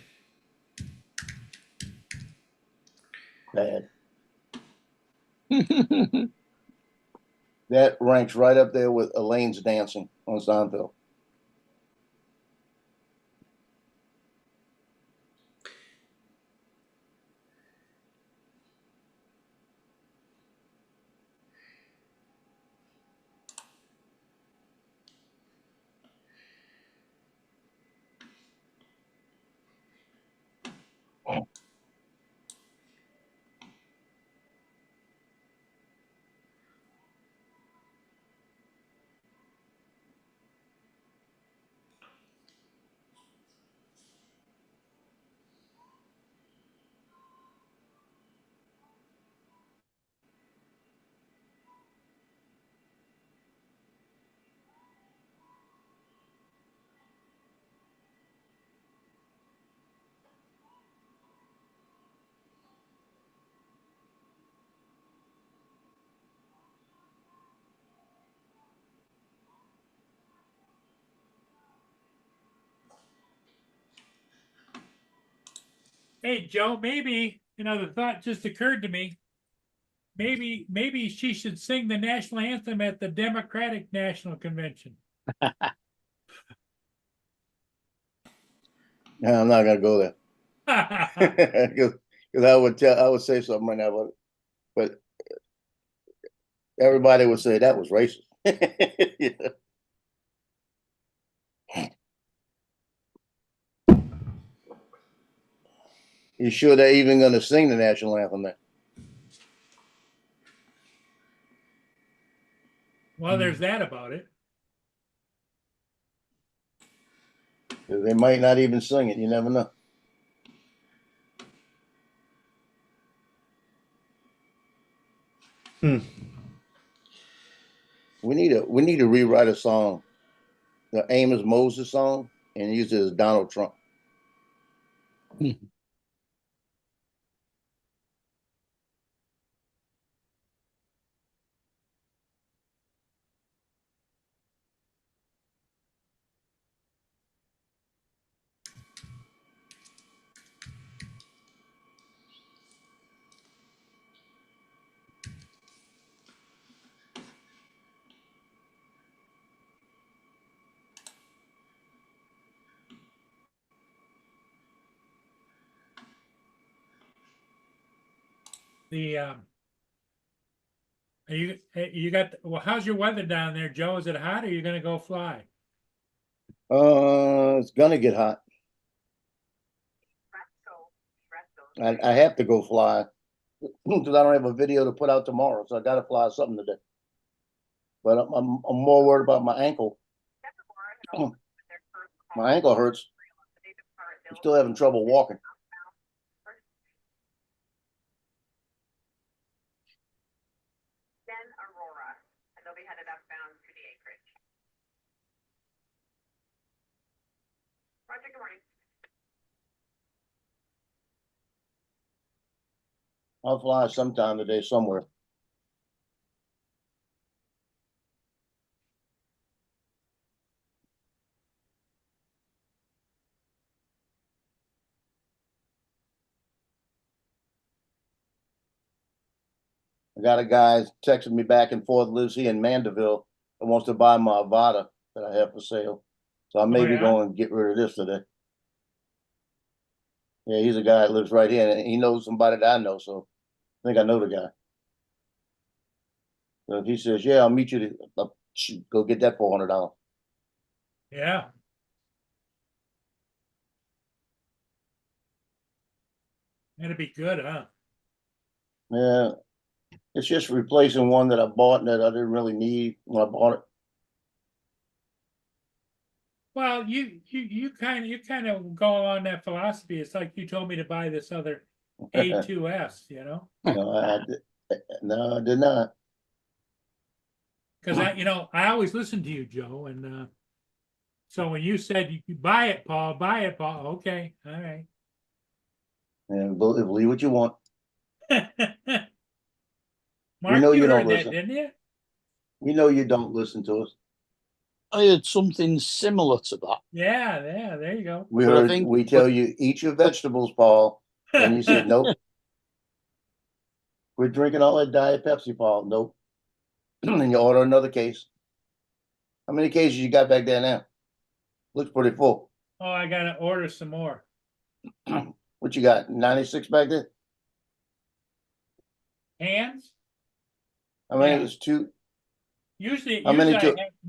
Bad. That ranks right up there with Elaine's dancing on Seinfeld. Hey Joe, maybe the thought just occurred to me. Maybe she should sing the national anthem at the Democratic National Convention. No, I'm not gonna go there because I would say something right now, but everybody would say that was racist. Yeah. You sure they're even going to sing the national anthem there? Well, there's that about it. 'Cause they might not even sing it. You never know. Hmm. We need to rewrite a song, the Amos Moses song, and use it as Donald Trump. The you got well, how's your weather down there, Joe? Is it hot or are you gonna go fly? It's gonna get hot. I have to go fly because I don't have a video to put out tomorrow, so I got to fly something today. But I'm more worried about my ankle. My ankle hurts. I'm still having trouble walking. I'll fly sometime today somewhere. I got a guy texting me back and forth, lives here in Mandeville, and wants to buy my Avata that I have for sale. So I may be yeah? going to get rid of this today. Yeah, he's a guy that lives right here, and he knows somebody that I know, so I think I know the guy. So if he says, "Yeah, I'll meet you to go get that $400." Yeah. That'd be good, huh? Yeah, it's just replacing one that I bought that I didn't really need when I bought Well, you kind of go along that philosophy. It's like you told me to buy this other it. A2S, you know? No, I did not. Because I always listen to you, Joe, and so when you said you could buy it, Paul, okay, all right. And believe what you want. We Mark, know you you don't heard that, listen. didn't you? We know you don't listen to us. I heard something similar to that. Yeah, yeah, there you go. We But I heard think we tell you eat your vegetables, Paul, and you said nope. We're drinking all that Diet Pepsi, Paul. Nope. And you order another case. How many cases you got back there now? Looks pretty full. Oh, I gotta order some more. What you got? 96 back there? Hands? I mean, Yeah. it was two. Usually, How many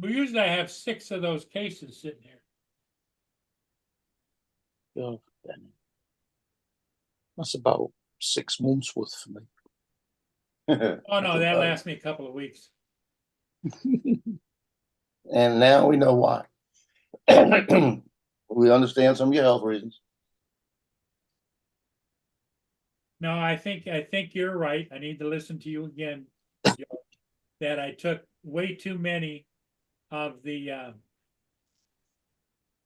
usually I have 6 of those cases sitting here. Oh, that's about 6 months worth for me. Oh no, that lasts me a couple of weeks. And now we know why. We understand some of your health reasons. No, I think you're right. I need to listen to you again, Joe, that I took way too many of the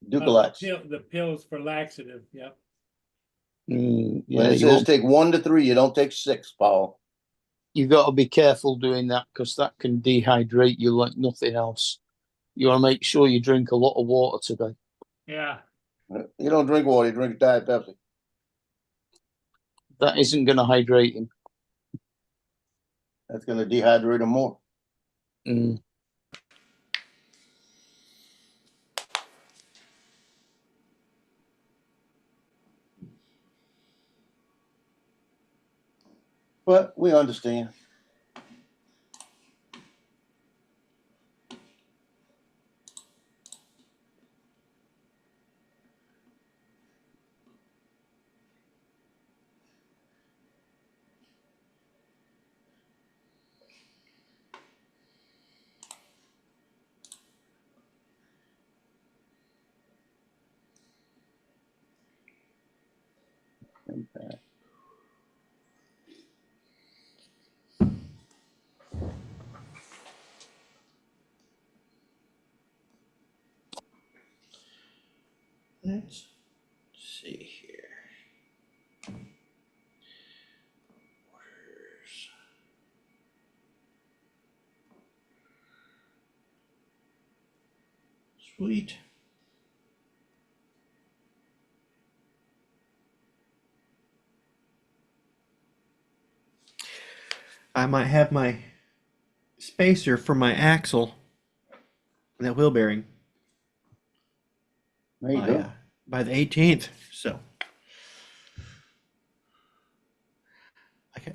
Dukalex. the pills for laxative. Yep. Yeah, When it says take 1 to 3, you don't take 6, Paul. you got to be careful doing that because that can dehydrate you like nothing else. You want to make sure you drink a lot of water today. Yeah. You don't drink water, you drink Diet Pepsi. That isn't going to hydrate him. That's going to dehydrate him more. Mm. But we understand. impact. Let's see here. Orders. Sweet. I might have my spacer for my axle, that wheel bearing, There you by, go. by the 18th. So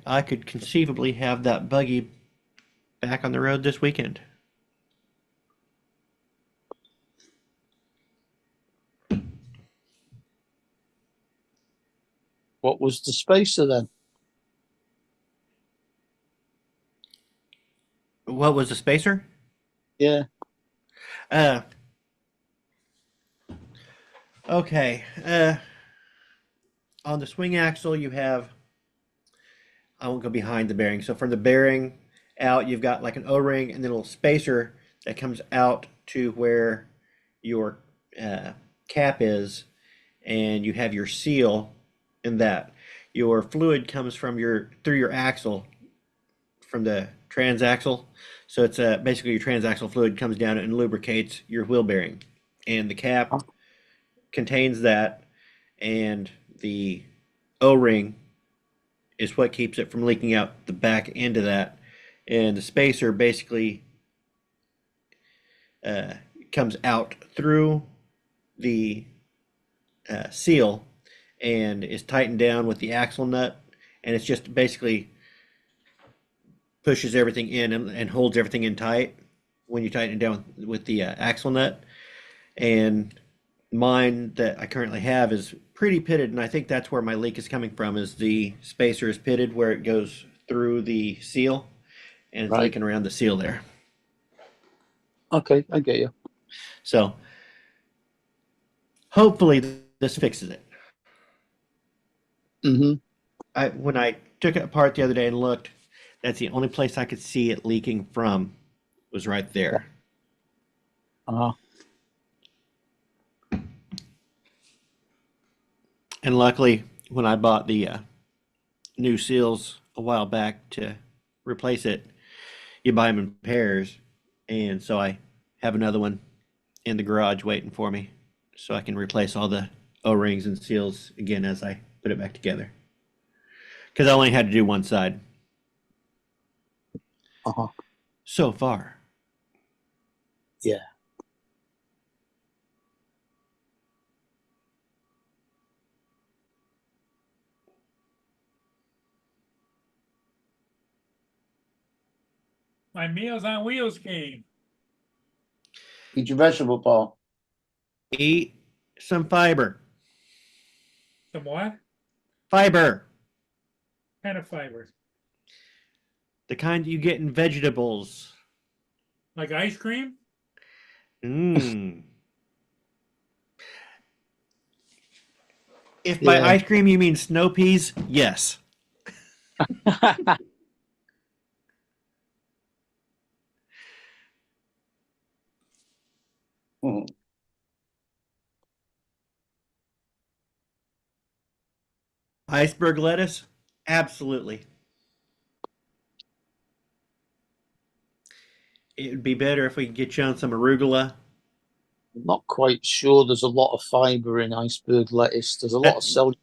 I could conceivably have that buggy back on the road this weekend. What was the spacer then? What was the spacer? Yeah. Uh, okay. On the swing axle, you have, I won't go behind the bearing. So from the bearing out, you've got like an O-ring and then a little spacer that comes out to where your cap is, and you have your seal in that. Your fluid comes from through your axle, from the transaxle. So it's basically your transaxle fluid comes down and lubricates your wheel bearing, and the cap contains that, and the O-ring is what keeps it from leaking out the back end of that, and the spacer basically comes out through the seal and is tightened down with the axle nut, and it's just basically pushes everything in and holds everything in tight when you tighten it down with the axle nut. And mine that I currently have is pretty pitted, and I think that's where my leak is coming from. Is the spacer is pitted where it goes through the seal, and it's Right. leaking around the seal there. Okay, I get you. So hopefully this fixes it. Mm-hmm. When I took it apart the other day and looked, that's the only place I could see it leaking from, was right there. Uh-huh. And luckily, when I bought the new seals a while back to replace it, you buy them in pairs, and so I have another one in the garage waiting for me, so I can replace all the O-rings and seals again as I put it back together. Because I only had to do one side Uh-huh. so far. Yeah. My Meals on Wheels came. Eat your vegetable, Paul. Eat some fiber. Some what? Fiber. Kind of fiber? The kind you get in vegetables. Like ice cream? Mmm. If by Yeah. ice cream you mean snow peas, yes. Mhm. Iceberg lettuce? Absolutely. It would be better if we could get you on some arugula. I'm not quite sure there's a lot of fiber in iceberg lettuce. There's a lot of cell.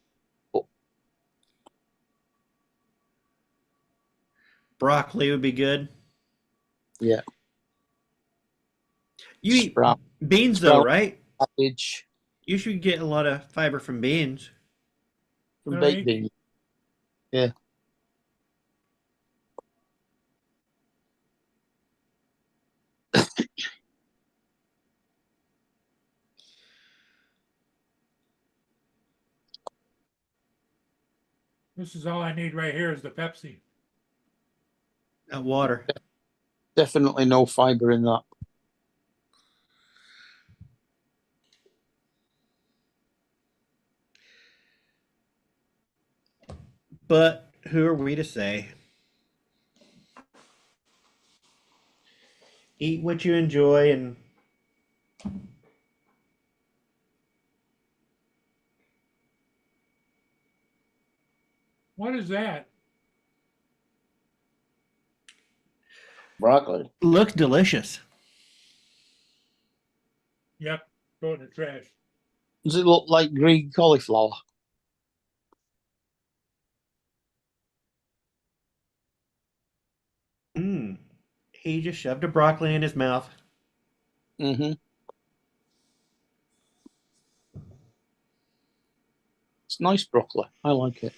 Broccoli would be good. Yeah. You eat Sprout, beans though, sprout right? cabbage You should get a lot of fiber from beans. from All baked right. beans. Yeah. This is all I need right here is the Pepsi. Water. Definitely no fiber in that. But who are we to say? Eat what you enjoy and What is that? Broccoli. looks delicious. Yep, throw it in the trash. Does it look like green cauliflower? Mm. He just shoved a broccoli in his mouth. Mm-hmm. It's nice broccoli. I like it.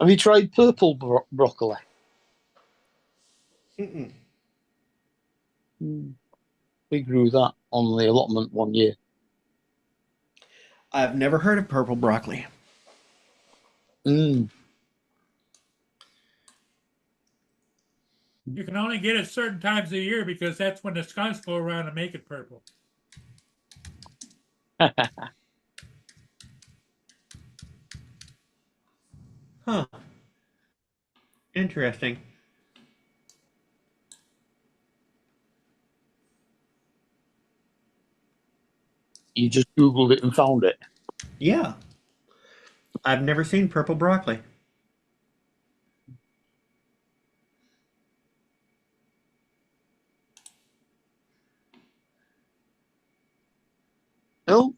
Have you tried purple broccoli? Mm-mm. We grew that on the allotment one year. I've never heard of purple broccoli. Mm. You can only get it certain times of the year because that's when the skunks go around and make it purple. Huh. Interesting. You just Googled it and found it. Yeah. I've never seen purple broccoli. No,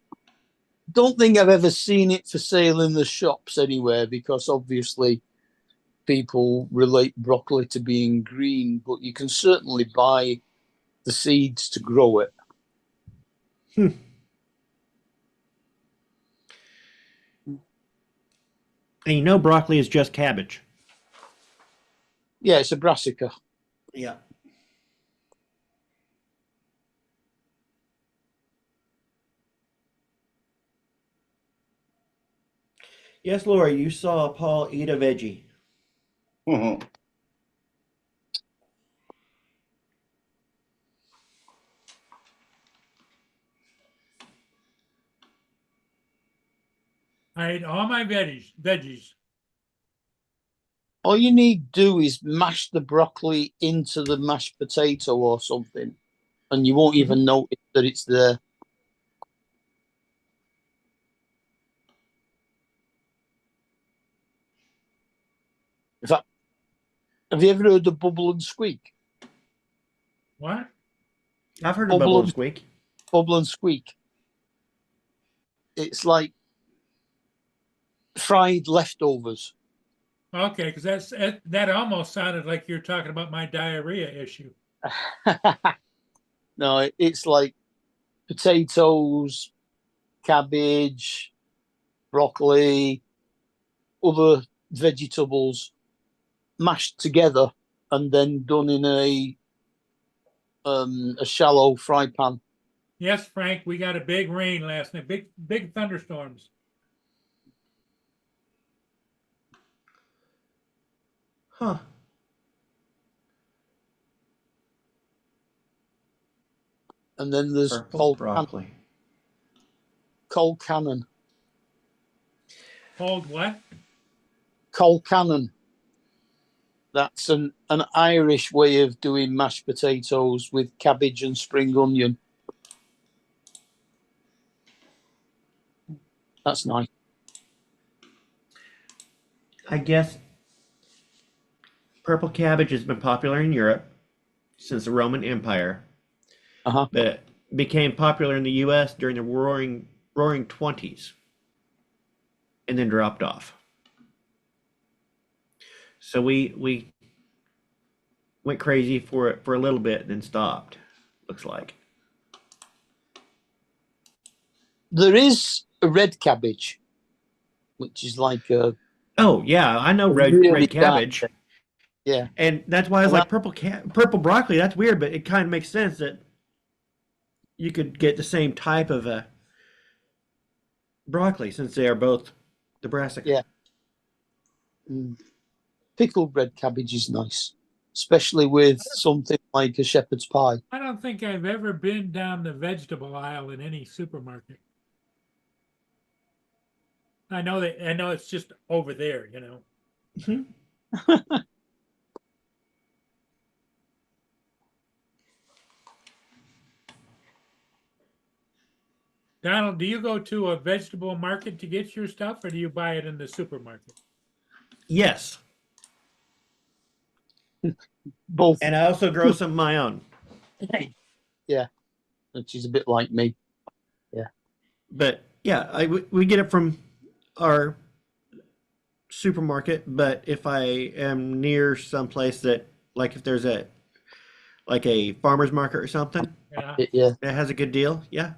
don't think I've ever seen it for sale in the shops anywhere because obviously people relate broccoli to being green, but you can certainly buy the seeds to grow it. Hmm. And you know broccoli is just cabbage. Yeah, it's a brassica. Yeah. Yes, Laura, you saw Paul eat a veggie. Mhm. I ate all my veggies. All you need to do is mash the broccoli into the mashed potato or something, and you won't even notice that it's there. In fact, have you ever heard of bubble and squeak? What? I've heard of bubble and squeak. Bubble and squeak. It's like fried leftovers. Okay, because that almost sounded like you're talking about my diarrhea issue. No, it's like potatoes, cabbage, broccoli, other vegetables mashed together and then done in a shallow fry pan. Yes, Frank, we got a big rain last night, big thunderstorms. Huh. And then there's Purple broccoli. Colcannon. Cold what? Colcannon. That's an Irish way of doing mashed potatoes with cabbage and spring onion. That's nice. I guess purple cabbage has been popular in Europe since the Roman Empire, Uh-huh. but it became popular in the U.S. during the Roaring Twenties, and then dropped off. So we went crazy for it for a little bit, and then stopped. Looks like. There is a red cabbage, which is like a Oh yeah, I know red really cabbage, dark. Yeah. and that's why I was And like purple broccoli. That's weird, but it kind of makes sense that you could get the same type of a broccoli since they are both the brassica. Yeah. Pickled red cabbage is nice, especially with something like a shepherd's pie. I don't think I've ever been down the vegetable aisle in any supermarket. I know it's just over there, Mhm. Donald, do you go to a vegetable market to get your stuff, or do you buy it in the supermarket? Yes, Both. and I also grow some of my own. Yeah, which is a bit like me. But yeah, we get it from our supermarket. But if I am near someplace that, like, if there's a farmer's market or something Yeah. Yeah, that has a good deal, yeah,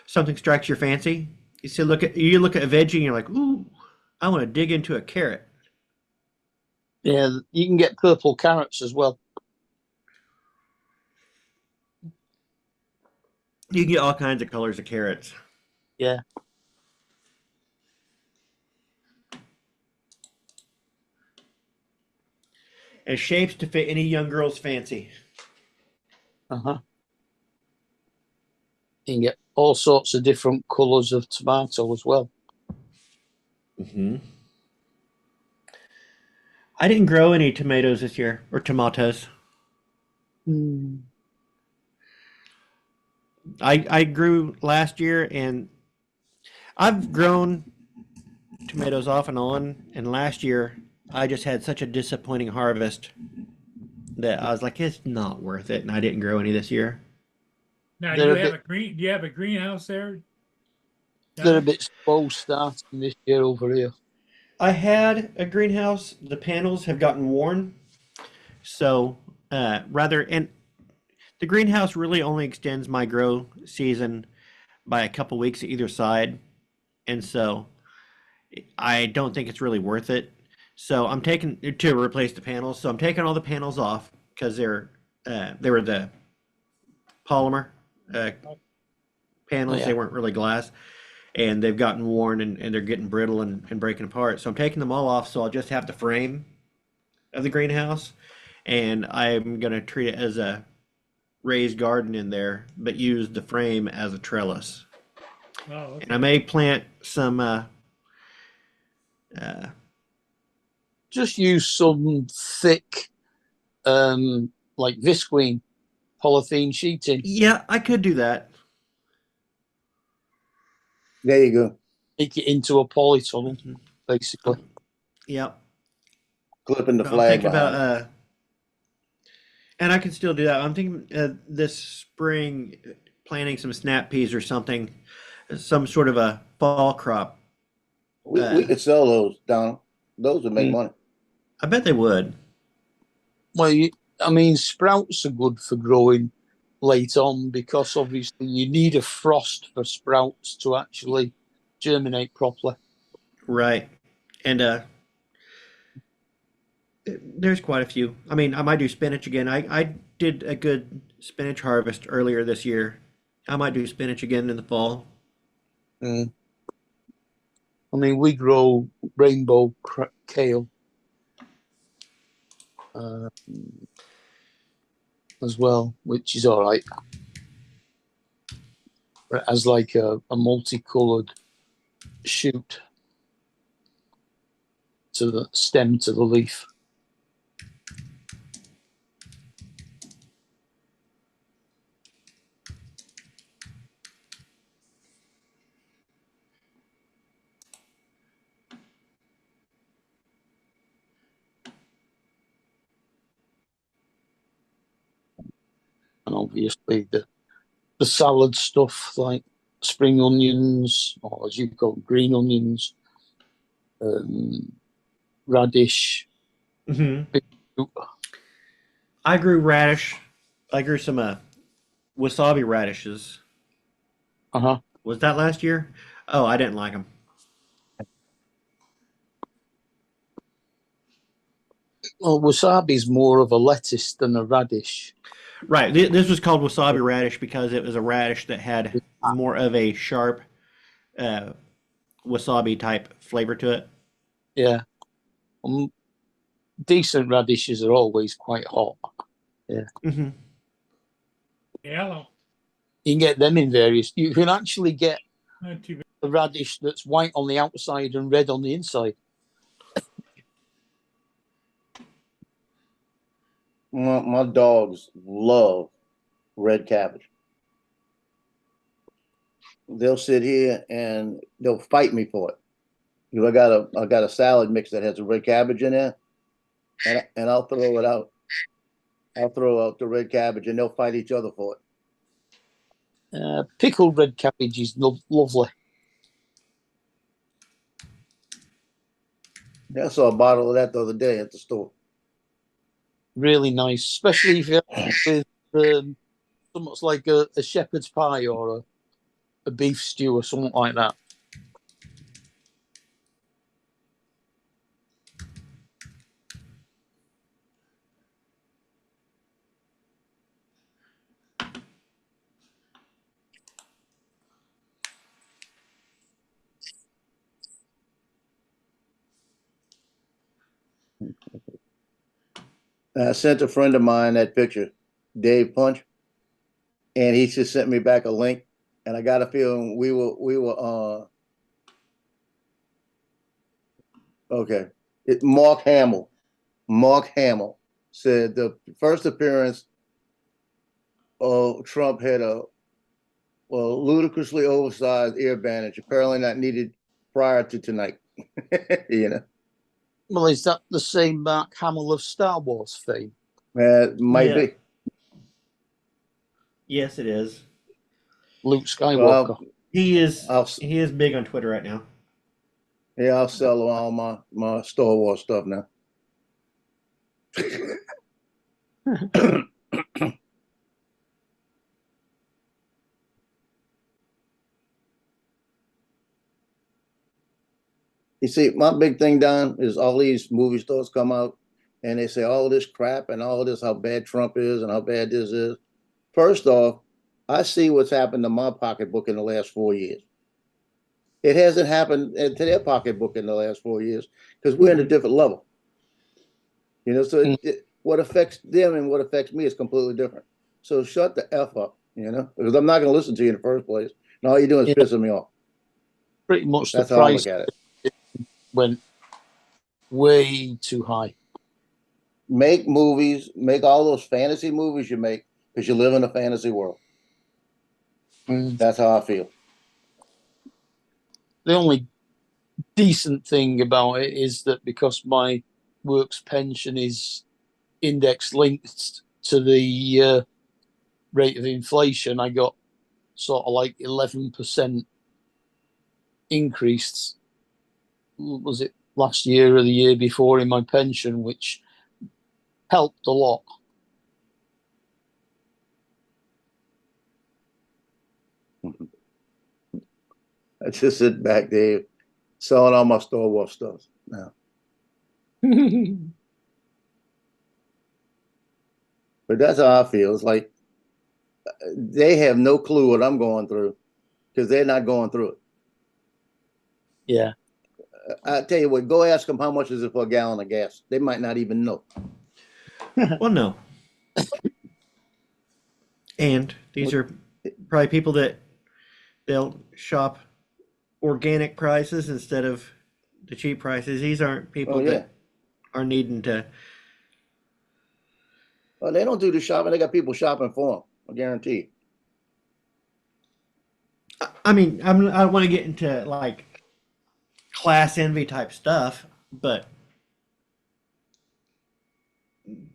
something strikes your fancy. You look at a veggie and you're like, ooh, I want to dig into a carrot. yeah. You can get purple carrots as well. You can get all kinds of colors of carrots. Yeah. And shapes to fit any young girl's fancy. Uh-huh. You can get all sorts of different colours of tomato as well. Mm-hmm. I didn't grow any tomatoes this year, or tomatoes. I grew last year, and I've grown tomatoes off and on. And last year, I just had such a disappointing harvest that I was like, it's not worth it, and I didn't grow any this year. Now, They're you a have bit- a green. Do you have a greenhouse there? They're a Don? bit slow starting this year over here. I had a greenhouse. The panels have gotten worn, so and the greenhouse really only extends my grow season by a couple weeks either side, and so I don't think it's really worth it. So I'm taking to replace the panels. So I'm taking all the panels off because they were the polymer uh, panels. Yeah. They weren't really glass, and they've gotten worn and they're getting brittle and breaking apart. So I'm taking them all off. So I'll just have the frame of the greenhouse, and I'm gonna treat it as a raised garden in there, but use the frame as a trellis. Oh, okay. And I may plant some Just use some thick, like visqueen polythene sheeting. yeah, I could do that. There you go. Make it into a polytunnel, Mhm. basically. Yeah. Clipping the I'm flag thinking about behind. and I can still do that. I'm thinking this spring planting some snap peas or something, some sort of a fall crop. We could sell those, Donald. Those would make Mm. money. I bet they would. Well, sprouts are good for growing late on because obviously you need a frost for sprouts to actually germinate properly. Right. And there's quite a few. I mean, I might do spinach again. I did a good spinach harvest earlier this year. I might do spinach again in the fall. Mm. I mean, we grow rainbow kale as well, which is all right. It has like a multicolored shoot to the stem to the leaf. And obviously the salad stuff like spring onions, or as you call them, green onions, radish. Hmm. I grew radish. I grew some wasabi radishes. Uh-huh. Was that last year? Oh, I didn't like them. Well, wasabi is more of a lettuce than a radish. Right. This was called wasabi radish because it was a radish that had more of a sharp uh, wasabi type flavor to it. Yeah. Decent radishes are always quite hot. Hmm. Yellow. You can get them in various. You can actually get Not too bad. a radish that's white on the outside and red on the inside. My dogs love red cabbage. They'll sit here and they'll fight me for it. Because I got a salad mix that has a red cabbage in there, and I'll throw it out. I'll throw out the red cabbage, and they'll fight each other for it. Pickled red cabbage is lovely. Yeah, I saw a bottle of that the other day at the store. Really nice, especially if you have it with something like a shepherd's pie or a beef stew or something like that. I sent a friend of mine that picture, Dave Punch, and he just sent me back a link. And I got a feeling we were okay. Mark Hamill said the first appearance of Trump had a ludicrously oversized ear bandage, apparently not needed prior to tonight. You know, Well, is that the same Mark Hamill of Star Wars fame? might Yeah. be. Yes, it is. Luke Skywalker. He is. I'll He is big on Twitter right now. Yeah, I'll sell all my Star Wars stuff now. You see, my big thing, Don, is all these movie stores come out and they say all this crap and all this, how bad Trump is and how bad this is. First off, I see what's happened to my pocketbook in the last 4 years. It hasn't happened to their pocketbook in the last 4 years because we're in a different level. You know, so what affects them and what affects me is completely different. So shut the F up, you know, because I'm not going to listen to you in the first place. And all you're doing is pissing me off. Pretty much That's the how I price look at it. went way too high. Make movies, make all those fantasy movies you make because you live in a fantasy world. That's how I feel. The only decent thing about it is that because my work's pension is index linked to the rate of inflation, I got sort of like 11% increase. Was it last year or the year before in my pension, which helped a lot. I just sit back there selling all my Star Wars stuff now. But that's how I feel. It's like they have no clue what I'm going through because they're not going through it. Yeah. I tell you what, go ask them how much is it for a gallon of gas. They might not even know. Well, no. And these are probably people that they'll shop organic prices instead of the cheap prices. These aren't people that are needing to. Well, they don't do the shopping. They got people shopping for them. I guarantee. I mean, I don't want to get into like class envy type stuff, but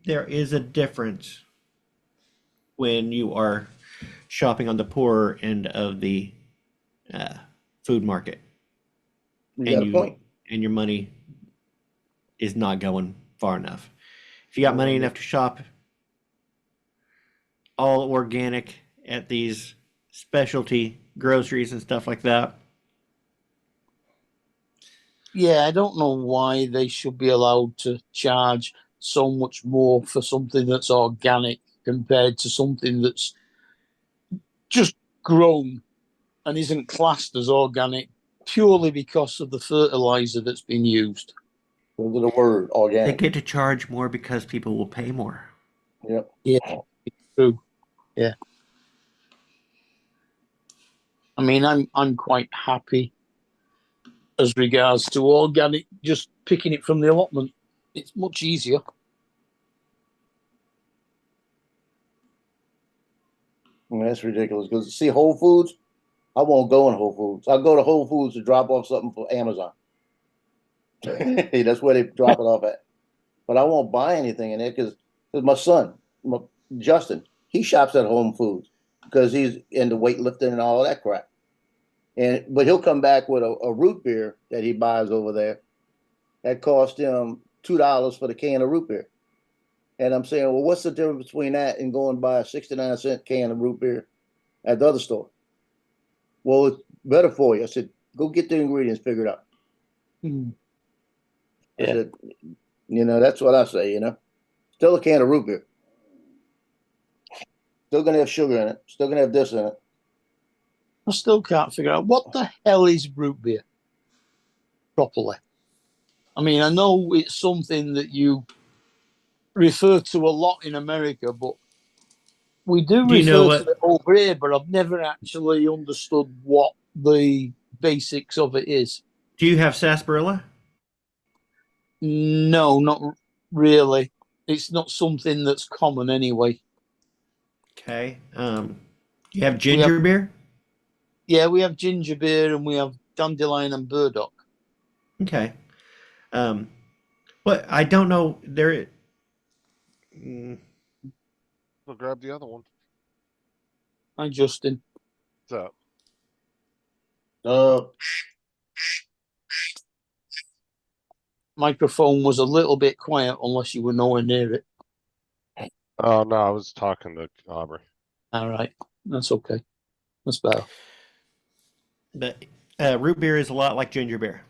there is a difference when you are shopping on the poorer end of the food market. You got a point. And your money is not going far enough. If you got money enough to shop all organic at these specialty groceries and stuff like that. Yeah, I don't know why they should be allowed to charge so much more for something that's organic compared to something that's just grown and isn't classed as organic purely because of the fertilizer that's been used. Because of the word organic. They get to charge more because people will pay more. Yep. Yeah, true. Yeah. I mean, I'm quite happy as regards to organic, just picking it from the allotment. It's much easier. That's ridiculous. Because see, Whole Foods, I won't go in Whole Foods. I'll go to Whole Foods to drop off something for Amazon. That's where they drop it off at. But I won't buy anything in there because my son, Justin, he shops at Home Foods because he's into weightlifting and all of that crap. But he'll come back with a root beer that he buys over there. That cost him $2 for the can of root beer. And I'm saying, well, what's the difference between that and going buy a 69-cent can of root beer at the other store? Well, it's better for you. I said, go get the ingredients figured out. Hmm. I said, that's what I say, Still a can of root beer. Still going to have sugar in it. Still going to have this in it. I still can't figure out what the hell is root beer properly. I mean, I know it's something that you refer to a lot in America, but we do Do you know refer to what- it over here, but I've never actually understood what the basics of it is. Do you have sarsaparilla? No, not really. It's not something that's common anyway. Okay. You have ginger beer? Yeah, we have ginger beer and we have dandelion and burdock. Okay. But I don't know. Mm, We'll grab the other one. Hi, Justin. What's up? Microphone was a little bit quiet unless you were nowhere near it. Oh no, I was talking to Aubrey. All right. That's okay. That's better. but root beer is a lot like ginger beer,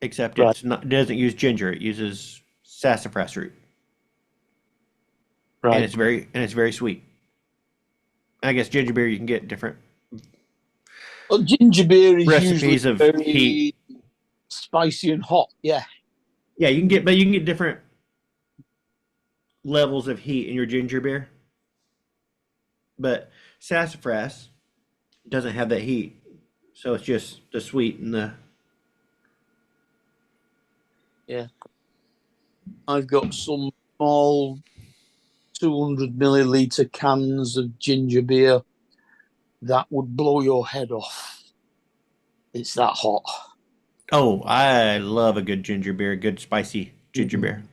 except Right. it doesn't use ginger. It uses sassafras root, and Right. it's very sweet. I guess ginger beer you can get different. Well, ginger beer is Recipes usually of very heat. spicy and hot. Yeah. Yeah, you can get different levels of heat in your ginger beer. But sassafras doesn't have that heat, so it's just the sweet and the. I've got some small 200 milliliter cans of ginger beer that would blow your head off. It's that hot. Oh, I love a good ginger beer, good spicy ginger beer.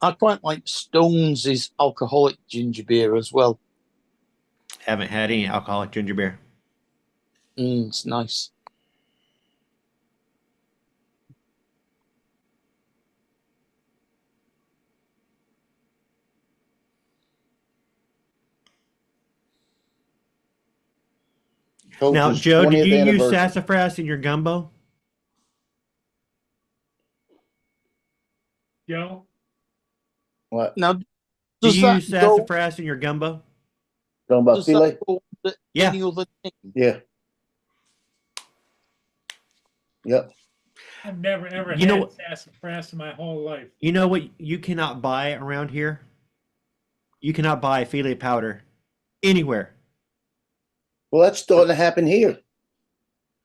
I quite like Stone's alcoholic ginger beer as well. Haven't had any alcoholic ginger beer. It's nice. Now, Coach's Joe, did 20th you use anniversary. sassafras in your gumbo? Joe, What? Now, Do does you that use go, sassafras in your gumbo? Talking about does filet? that go under Yeah. any other name? Yeah. Yep. I've never ever You know had what- sassafras in my whole life. You know what you cannot buy around here? You cannot buy filet powder anywhere. Well, that's starting to happen here.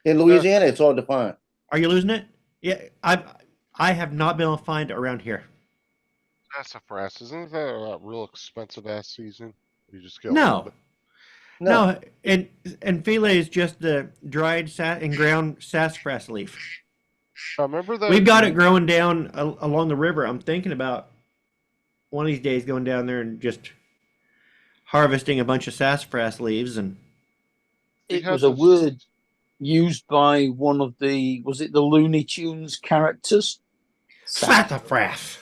In Louisiana, it's hard to find. Are you losing it? Yeah, I have not been able to find it around here. Sassafras, isn't that a real expensive ass season? You just get a No. little bit. No, and filet is just the dried and ground sassafras leaf. I remember that We've got it growing down along the river. I'm thinking about one of these days going down there and just harvesting a bunch of sassafras leaves and It had was a this- word used by one of was it the Looney Tunes characters? sassafras.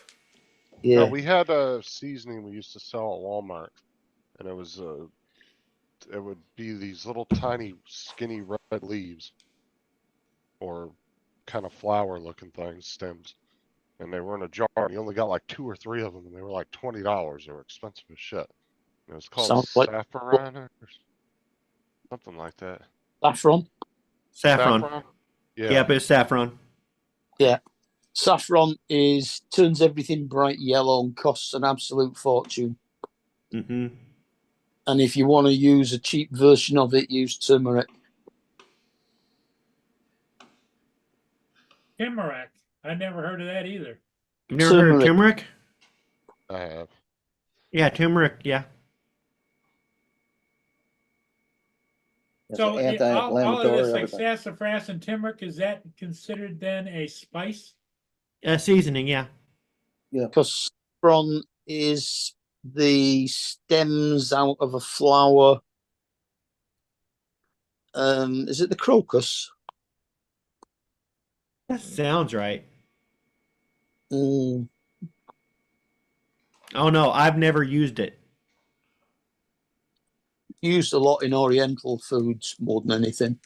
Yeah. No, we had a seasoning we used to sell at Walmart, and it would be these little tiny skinny red leaves, or kind of flower looking things, stems, and they were in a jar. You only got like 2 or 3 of them, and they were like $20. They were expensive as shit. And it was called Sounds like- saffron or something like that. Saffron. Saffron. Yeah. Yeah, but it's saffron. Saffron turns everything bright yellow and costs an absolute fortune. Hmm. And if you want to use a cheap version of it, use turmeric. Timarack. I never heard of that either. You've never heard of turmeric? I have. Yeah, turmeric. Yeah, It's So all of anti-inflammatory, this, like everything. sassafras and turmeric, is that considered then a spice? Seasoning, yeah. Because saffron is the stems out of a flower. Is it the crocus? That sounds right. Mm, Oh no, I've never used it. used a lot in Oriental foods more than anything.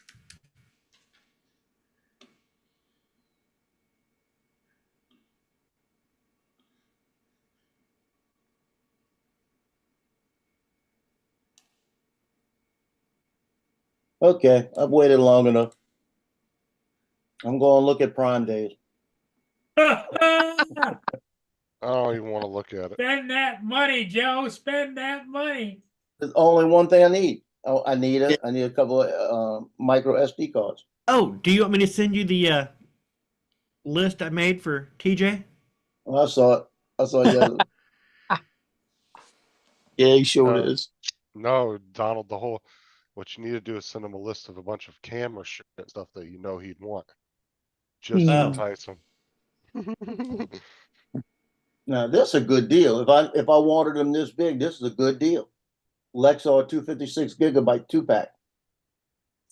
Okay, I've waited long enough. I'm going to look at Prime Days. Spend I don't even want to look at it. that money, Joe. Spend that money. There's only one thing I need. Oh, I need a couple of micro SD cards. Oh, do you want me to send you the list I made for TJ? Oh, I saw it. I saw it yesterday. Yeah, he sure is. No, Donald, what you need to do is send him a list of a bunch of camera shit stuff that you know he'd want. Just to Oh. entice him. Now, this is a good deal. If I wanted them this big, this is a good deal. Lexar 256 gigabyte 2-pack.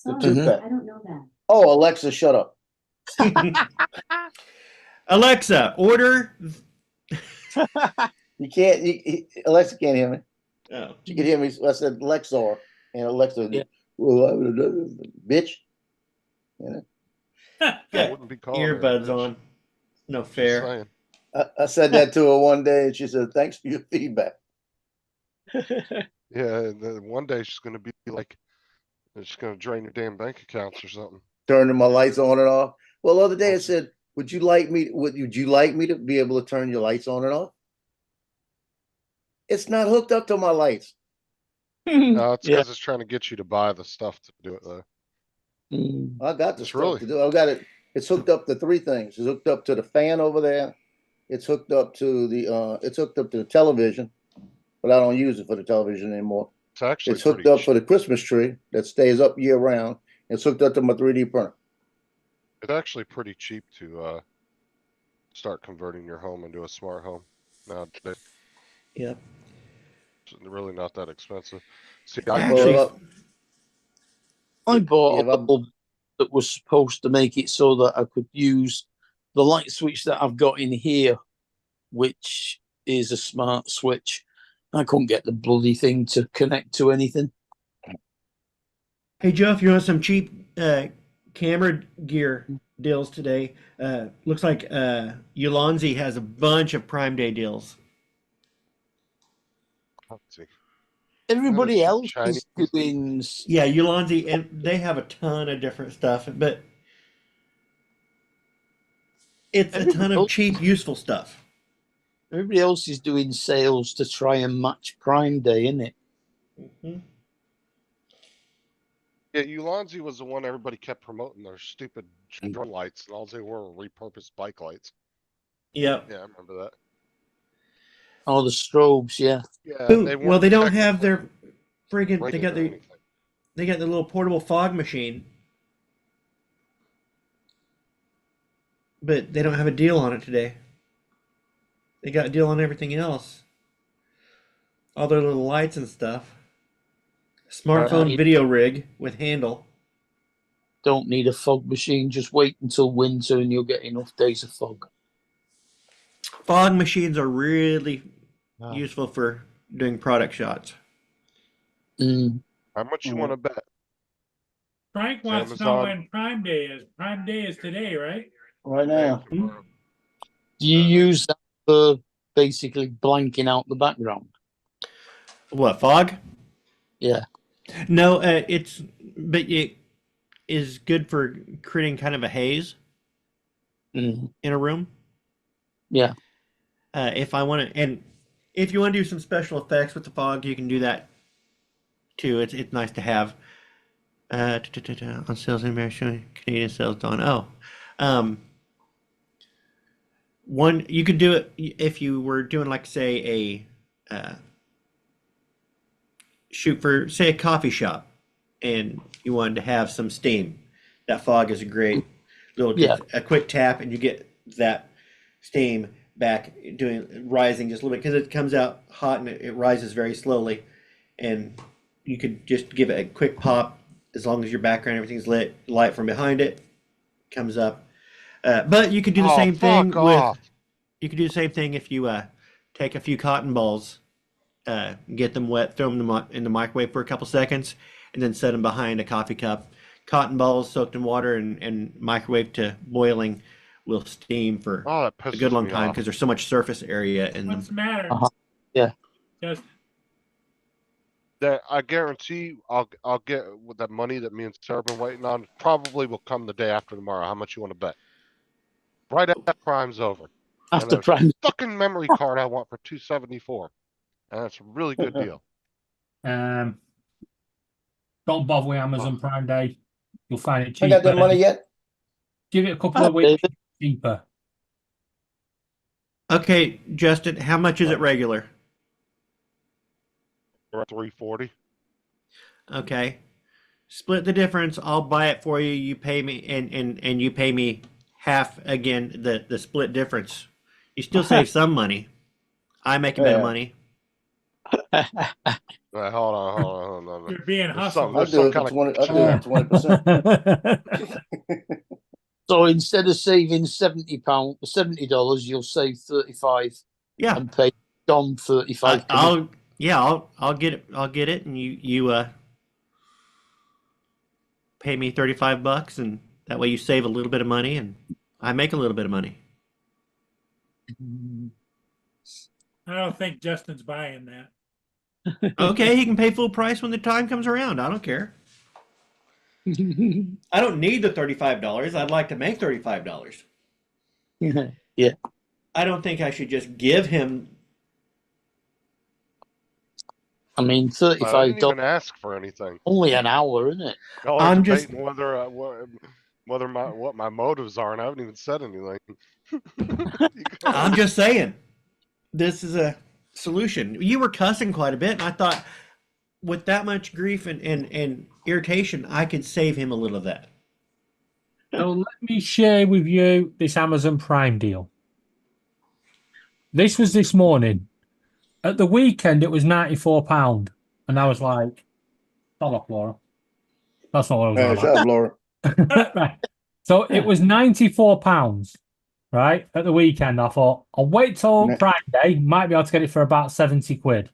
The Sorry, 2-pack. I don't know that. Oh, Alexa, shut up. Alexa, order. You can't. Alexa can't hear me. Oh. She could hear me. I said Lexar, and Alexa, Yeah. well, bitch. You know, I wouldn't be calling her a Earbuds bitch. on. No Just fair. saying. I said that to her one day, and she said, "Thanks for your feedback." Yeah, and then one day she's gonna be like, she's gonna drain your damn bank accounts or something. Turning my lights on and off. Well, the other day it said, would you like me to be able to turn your lights on and off? It's not hooked up to my lights. No, it's Yeah. because it's trying to get you to buy the stuff to do it though. Mm. I got the It's stuff really- to do. I've got it. It's hooked up to three things. It's hooked up to the fan over there. It's hooked up to the television, but I don't use it for the television anymore. It's actually It's hooked pretty up for the Christmas tree that stays up year round. It's hooked up to my 3D printer. It's actually pretty cheap to start converting your home into a smart home nowadays. Yep. It's really not that expensive. See, Actually- I bought Yeah, a but- bulb that was supposed to make it so that I could use the light switch that I've got in here, which is a smart switch. I couldn't get the bloody thing to connect to anything. Hey Joe, if you want some cheap camera gear deals today, looks like Ulanzi has a bunch of Prime Day deals. let's see. Everybody some else is Chinese- doing. Yeah, Ulanzi, and they have a ton of different stuff, but it's a ton of cheap, useful stuff. Everybody else is doing sales to try and match Prime Day, isn't it? Mhm. Yeah, Ulanzi was the one everybody kept promoting their stupid drum lights, and all they were repurposed bike lights. Yep. Yeah, I remember that. Oh, the strobes, yeah. Yeah, Ooh, they well, they weren't don't have technically their friggin' rated or anything. they got the little portable fog machine, but they don't have a deal on it today. They got a deal on everything else. All their little lights and stuff. Smartphone Right. video rig with handle. Don't need a fog machine. Just wait until winter and you'll get enough days of fog. Fog machines are really Wow. useful for doing product shots. Mm. How much you want to bet? Frank wants to know Amazon. when Prime Day is. Prime Day is today, right? Right now. Do you use that for basically blanking out the background? What, fog? Yeah. No, but it is good for creating kind of a haze Mm. in a room. Yeah. If I want to, and if you want to do some special effects with the fog, you can do that too. It's nice to have. On sales in America, Canadian sales done. One you could do it if you were doing like say a shoot for say a coffee shop. and you wanted to have some steam. That fog is a great little, Yeah. just a quick tap, and you get that steam back rising just a little bit because it comes out hot and it rises very slowly. And you could just give it a quick pop as long as your background, everything's lit, light from behind it comes up. But you could do the Oh, same thing fuck with, off. you could do the same thing if you take a few cotton balls, get them wet, throw them in the microwave for a couple seconds, and then set them behind a coffee cup. Cotton balls soaked in water and microwave to boiling will steam for Oh, that a good pisses long me time off. because there's so much surface area in them. What's the matter? Uh-huh. Yeah. Just That I guarantee I'll get with that money that me and Sarah have been waiting on. Probably will come the day after tomorrow. How much you want to bet? Right after Prime's over. And After there's Prime. a fucking memory card I want for $274, and that's a really good deal. Don't bother with Amazon Prime Day. You'll find it I cheaper. got that money yet? Give it a couple of weeks cheaper. Okay, Justin, how much is it regular? We're at 340. Okay. Split the difference. I'll buy it for you. You pay me and you pay me half again, the split difference. You still save some money. I make a bit of Yeah. money. Hold on. you're being There's hustled. I'll There's do it some for kinda- 20, I'll do it for 20%. So instead of saving $70, you'll save 35 Yeah. and pay Dom 35. I'll get it. I'll get it, and you pay me $35, and that way you save a little bit of money, and I make a little bit of money. I don't think Justin's buying that. Okay, he can pay full price when the time comes around. I don't care. I don't need the $35. I'd like to make $35. Yeah. I don't think I should just give him. I mean, I $35 didn't even ask for anything. only an hour, isn't it? Y'all are I'm just- debating whether what my motives are, and I haven't even said anything. You I'm guys- just saying, this is a solution. You were cussing quite a bit, and I thought, with that much grief and irritation, I could save him a little of that. So let me share with you this Amazon Prime deal. This was this morning. At the weekend, it was £94. And I was like, stop off, Laura. That's not what I was Hey, on shut up, Laura. Right. So it was £94, right? At the weekend, I thought, I'll wait till Ne- Prime Day, might be able to get it for about 70 quid.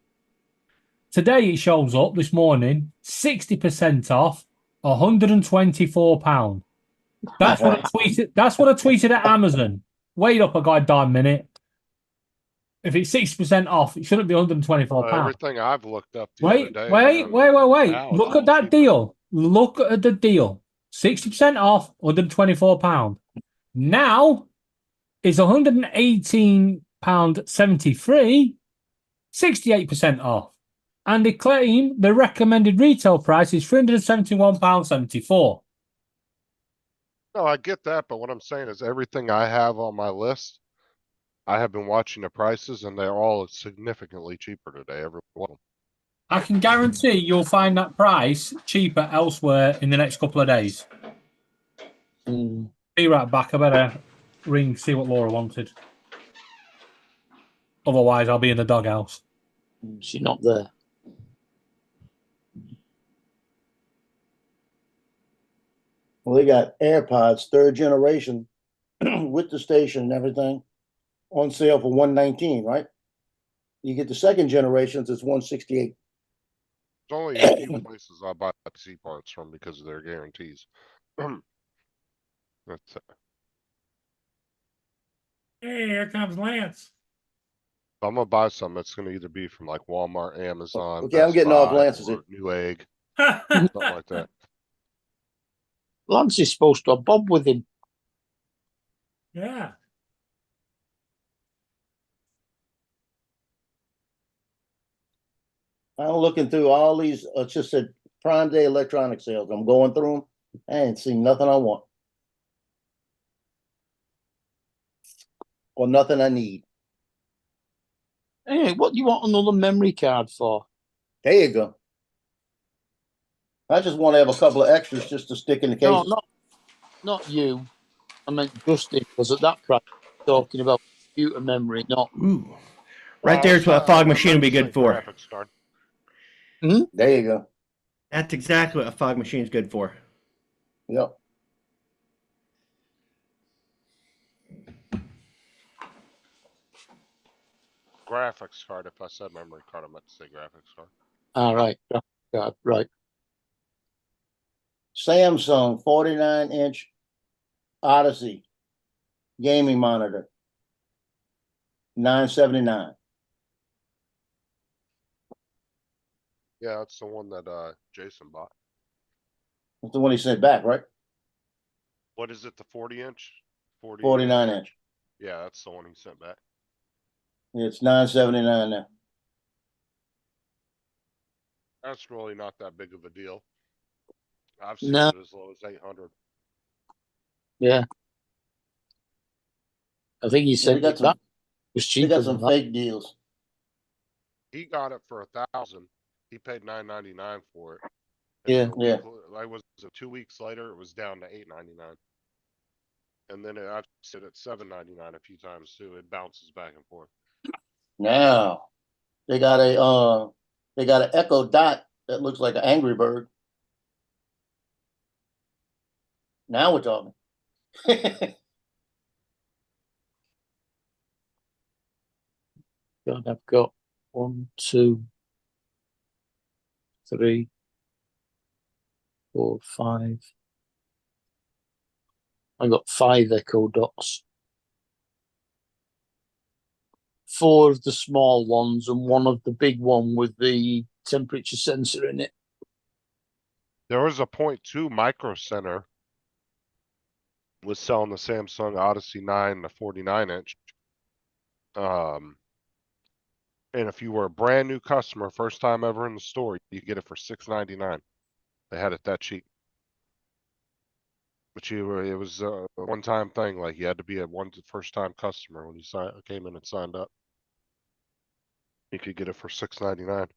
Today it shows up this morning, 60% off, £124. That's what I tweeted. That's what I tweeted at Amazon. Wait up a goddamn minute. If it's 60% off, it shouldn't be £124. Everything I've looked up the other Wait. day. Look Now at it's that cheaper. deal. Look at the deal. 60% off, £124. Now is £118.73, 68% off. And they claim the recommended retail price is £371.74. No, I get that, but what I'm saying is everything I have on my list, I have been watching the prices, and they're all significantly cheaper today. Every one of them. I can guarantee you'll find that price cheaper elsewhere in the next couple of days. Mm. Be right back. I better ring, see what Laura wanted. Otherwise, I'll be in the doghouse. She's not there. Well, they got AirPods, third generation, with the station and everything, on sale for $119, right? You get the second generations, it's $168. There's only a few places I buy PC parts from because of their guarantees. That's it. Hey, here comes Lance. If I'm gonna buy some, it's gonna either be from like Walmart, Amazon. Okay, I'm Best getting off Buy, Lance's. or Newegg, something like that. Lance is supposed to have Bob with him. Yeah. I'm looking through all these, it's just said Prime Day electronic sales. I'm going through them. I ain't seen nothing I want. Or nothing I need. Anyway, what do you want another memory card for? There you go. I just want to have a couple of extras just to stick in the No, case. not you. I meant Justin, because at that price, talking about computer memory, not. Ooh. Right there's what a fog machine would be good for. Graphics card. There you go. That's exactly what a fog machine is good for. Yep. Graphics card. If I said memory card, I meant to say graphics card. All right. Right. Samsung 49-inch Odyssey gaming monitor, $979. Yeah, that's the one that Jason bought. That's the one he sent back, right? What is it? The 40-inch? 49-inch. Yeah, that's the one he sent back. It's $979 now. That's really not that big of a deal. I've seen No. it as low as 800. Yeah. I think you said We got that some. was They cheaper got than some that. fake deals. He got it for $1,000. He paid $999 for it. Yeah. then a Yeah. week I was 2 weeks later, it was down to $899. And then I've seen it at $799 a few times too. It bounces back and forth. Now they got an Echo Dot that looks like an Angry Bird. Now we're talking. God, I've got 1, 2, 3, 4, 5. I got 5 Echo Dots. 4 of the small ones and 1 of the big one with the temperature sensor in it. There was a point two Micro Center was selling the Samsung Odyssey 9, the 49-inch. And if you were a brand new customer, first time ever in the store, you get it for $699. They had it that cheap. But it was a one-time thing. Like you had to be a first-time customer when you came in and signed up. You could get it for $699.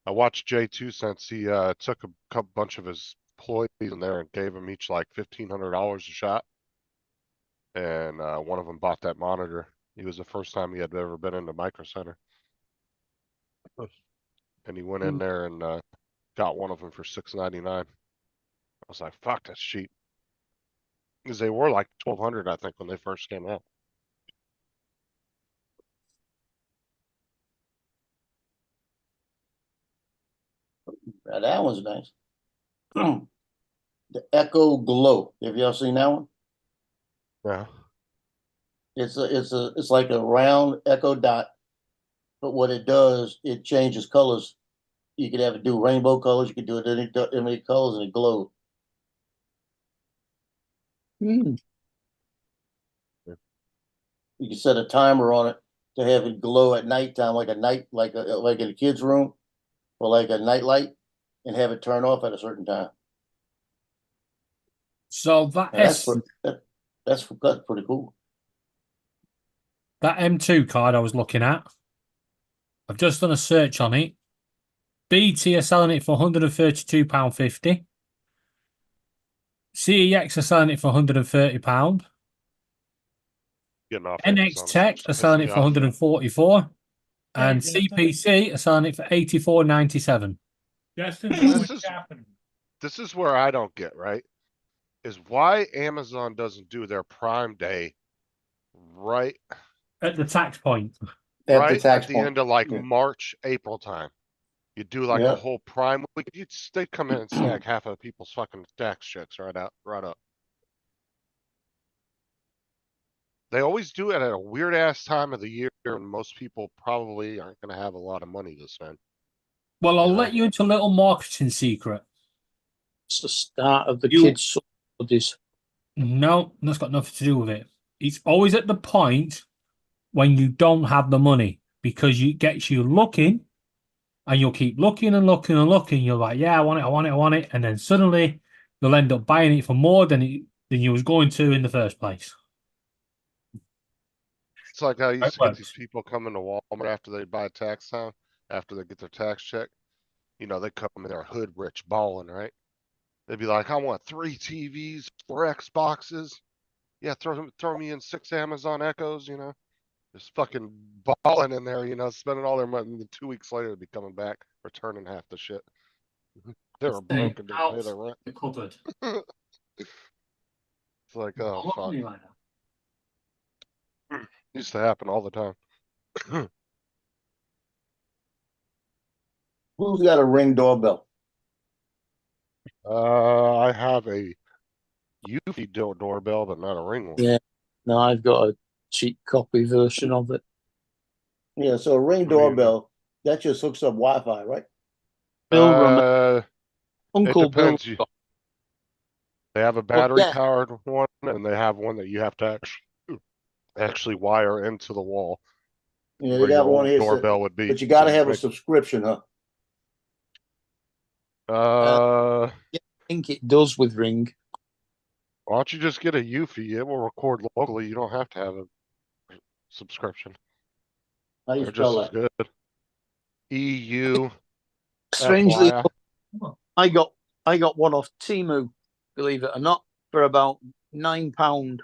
I watched Jay 2 Cents. He took a bunch of his employees in there and gave them each like $1,500 a shot. And one of them bought that monitor. He was the first time he had ever been into Micro Center. And he went in there and got one of them for $699. I was like, fuck, that's cheap. Because they were like $1,200, I think, when they first came out. Now that one's nice. The Echo Glow. Have y'all seen that one? Yeah. It's like a round Echo Dot, but what it does, it changes colors. You could have it do rainbow colors. You could do it any colors, and it glows. Hmm. You can set a timer on it to have it glow at nighttime, like in a kid's room, or like a night light, and have it turn off at a certain time. So that Now, that's pretty cool. that M2 card I was looking at, I've just done a search on it. BT are selling it for £132.50. CEX are selling it for £130. Getting off NX Amazon Tech is are selling it for pissing me off. £144. And Hey, Justin. CPC are selling it for £84.97. Justin, This what's happening? This is where I don't get, right? Is why Amazon doesn't do their Prime Day right At the tax point. At the tax at the point. end of like Yeah. March, April time. You do like Yeah. a whole Prime week. They'd come in and snag half of people's fucking tax checks right up. They always do it at a weird ass time of the year, and most people probably aren't going to have a lot of money to spend. Well, I'll Yeah. let you into a little marketing secret. It's the start of the You- kids' studies. No, that's got nothing to do with it. It's always at the point when you don't have the money because it gets you looking and you'll keep looking and looking and looking. You're like, yeah, I want it. And then suddenly you'll end up buying it for more than you was going to in the first place. It's like I used That to get these works. people coming to Walmart after they buy tax time, after they get their tax check. you know, they come in there hood rich balling, right? They'd be like, I want 3 TVs, 4 Xboxes. Yeah, throw me in 6 Amazon Echoes, you know. Just fucking balling in there, you know, spending all their money. And then 2 weeks later, they'd be coming back, returning half the shit. They were Say, broke and didn't pay out their rent. the cupboard. It's like, A oh lot of fuck. money like that. Used to happen all the time. Who's got a Ring doorbell? I have a Eufy doorbell, but not a Ring one. Yeah. No, I've got a cheap copy version of it. Yeah, so a Ring What do you mean? doorbell, that just hooks up Wi-Fi, right? Bill It Uncle Bill. depends. They have a battery yeah. powered one, and they have one that you have to actually wire into the wall. Yeah, they where your got one old here, doorbell would be. but you got to So have a make- subscription, huh? Uh, I think it does with Ring. why don't you just get a Eufy? It will record locally. You don't have to have a subscription. How you They're just spell as that? good. EU. Strangely, FYI. I got one off Timu, believe it or not, for about £9.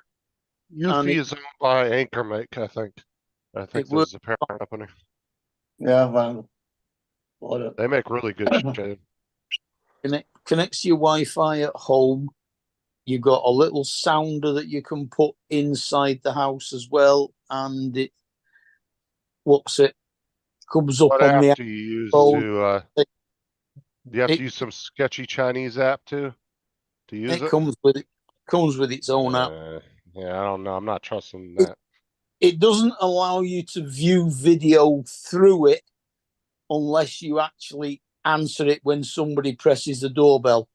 Eufy is owned by Anchormake, I think. I think It works. there's a parent company. Yeah, fine. What They make really good shit. Connects to your Wi-Fi at home. You got a little sounder that you can put inside the house as well, and it comes up What on the app do you use phone. to, do you have It- to use some sketchy Chinese app to use it? Comes with its own app. Yeah, I don't know. I'm not trusting that. It doesn't allow you to view video through it unless you actually answer it when somebody presses the doorbell.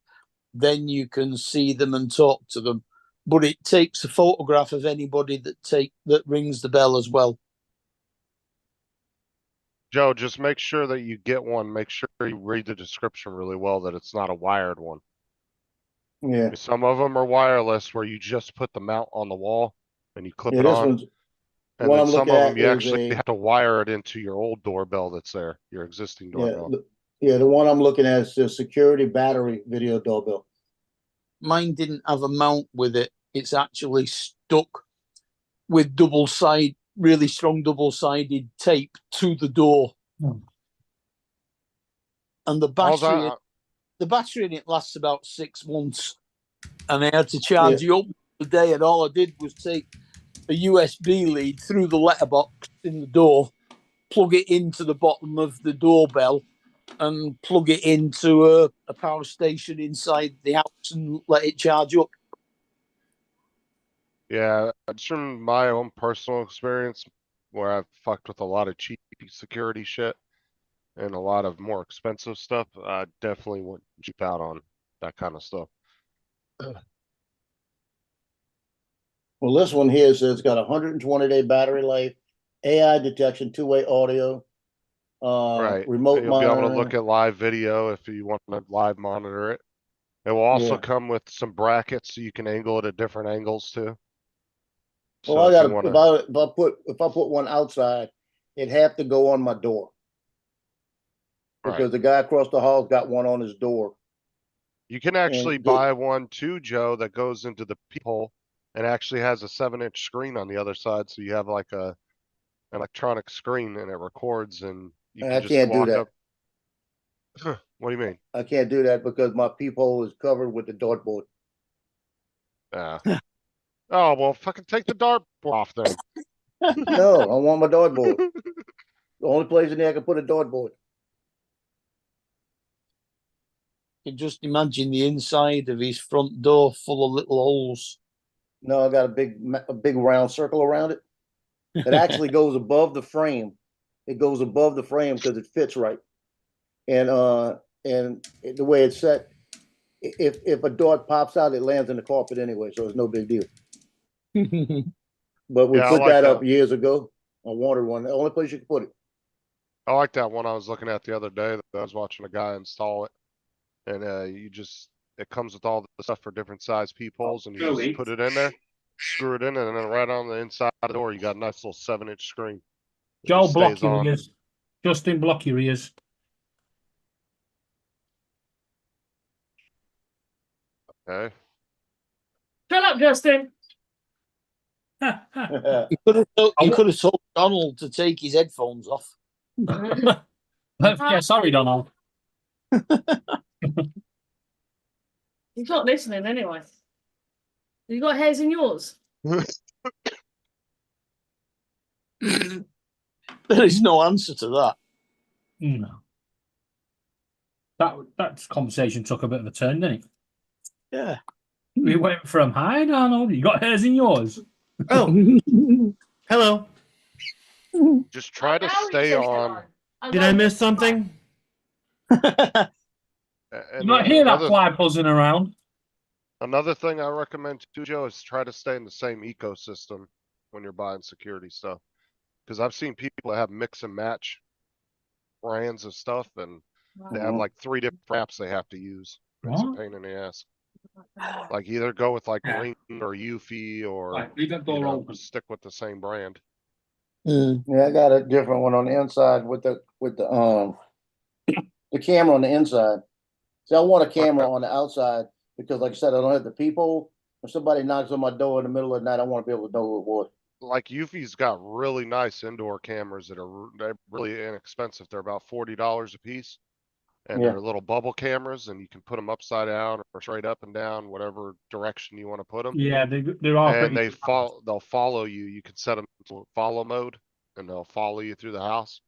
Then you can see them and talk to them. But it takes a photograph of anybody that rings the bell as well. Joe, just make sure that you get one. Make sure you read the description really well that it's not a wired one. Yeah, Some of them are wireless where you just put the mount on the wall and you clip yeah. it This on. one's And what then I'm some looking of at them you is actually a have to wire it into your old doorbell that's there, your existing doorbell. yeah. The one I'm looking at is the security battery video doorbell. Mine didn't have a mount with it. It's actually stuck with really strong double-sided tape to the door. And the battery in it lasts about 6 months. And I had to charge it up the day, and all I did was take a USB lead through the letterbox in the door, plug it into the bottom of the doorbell, and plug it into a power station inside the house and let it charge up. Yeah, just from my own personal experience where I've fucked with a lot of cheap security shit and a lot of more expensive stuff, I definitely wouldn't cheap out on that kind of stuff. Well, this one here says it's got 120-day battery life, AI detection, two-way audio, Right. remote You'll be able to monitoring. look at live video if you want to live monitor it. It will also Yeah. come with some brackets so you can angle it at different angles too. Well, So I if got you want if I put one outside, it'd have to go on my door because right. the guy across the hall's got one on his door. You can actually the- buy one too, Joe, that goes into the peephole and actually has a 7-inch screen on the other side. So you have like a electronic screen and it records and you I can just can't do walk that. up. What do you mean? I can't do that because my peephole is covered with the dartboard. Oh, well, fucking take the dart off then. No, I want my dartboard. The only place in there I can put a dartboard. You can just imagine the inside of his front door full of little holes. No, I got a big round circle around it. It actually goes above the frame. It goes above the frame because it fits right. And the way it's set, if a dart pops out, it lands in the carpet anyway, so it's no big deal. But we Yeah, I put like that that. up years ago. I wanted one. The only place you can put it. I like that one I was looking at the other day that I was watching a guy install it. And it comes with all the stuff for different size peepholes and you just Joey. put it in there, screw it in, and then right on the inside of the door, you got a nice little 7-inch screen. It Joe, just block stays your on. ears. Justin, block your ears. Okay. Shut up, Justin. He could have told Donald to take his headphones off. Yeah, sorry, Donald. He's not listening anyway. You got hairs in yours? There is no answer to that. No. That conversation took a bit of a turn, didn't it? Yeah. We went from, hi, Donald, you got hairs in yours. Oh, hello. Just try to Now he stay says on. hello. Did I miss something? You And might hear that another, fly buzzing around. another thing I recommend too, Joe, is try to stay in the same ecosystem when you're buying security stuff. Because I've seen people that have mix and match brands of stuff, and they have Mhm. like 3 different apps they have to use. It's a What? pain in the ass. Like either go with like Yeah. Ring or Eufy, or Right, leave that you door know, open. stick with the same brand. Mm. Yeah, I got a different one on the inside with the the camera on the inside. See, I want a camera on the outside because, like I said, I don't have the people. If somebody knocks on my door in the middle of the night, I want to be able to know who it was. Like Eufy's got really nice indoor cameras that are they're really inexpensive. They're about $40 a piece, and Yeah. they're little bubble cameras, and you can put them upside down or straight up and down, whatever direction you want to put them. Yeah, they are And pretty. they'll follow you. You can set them to follow mode, and they'll follow you through the house,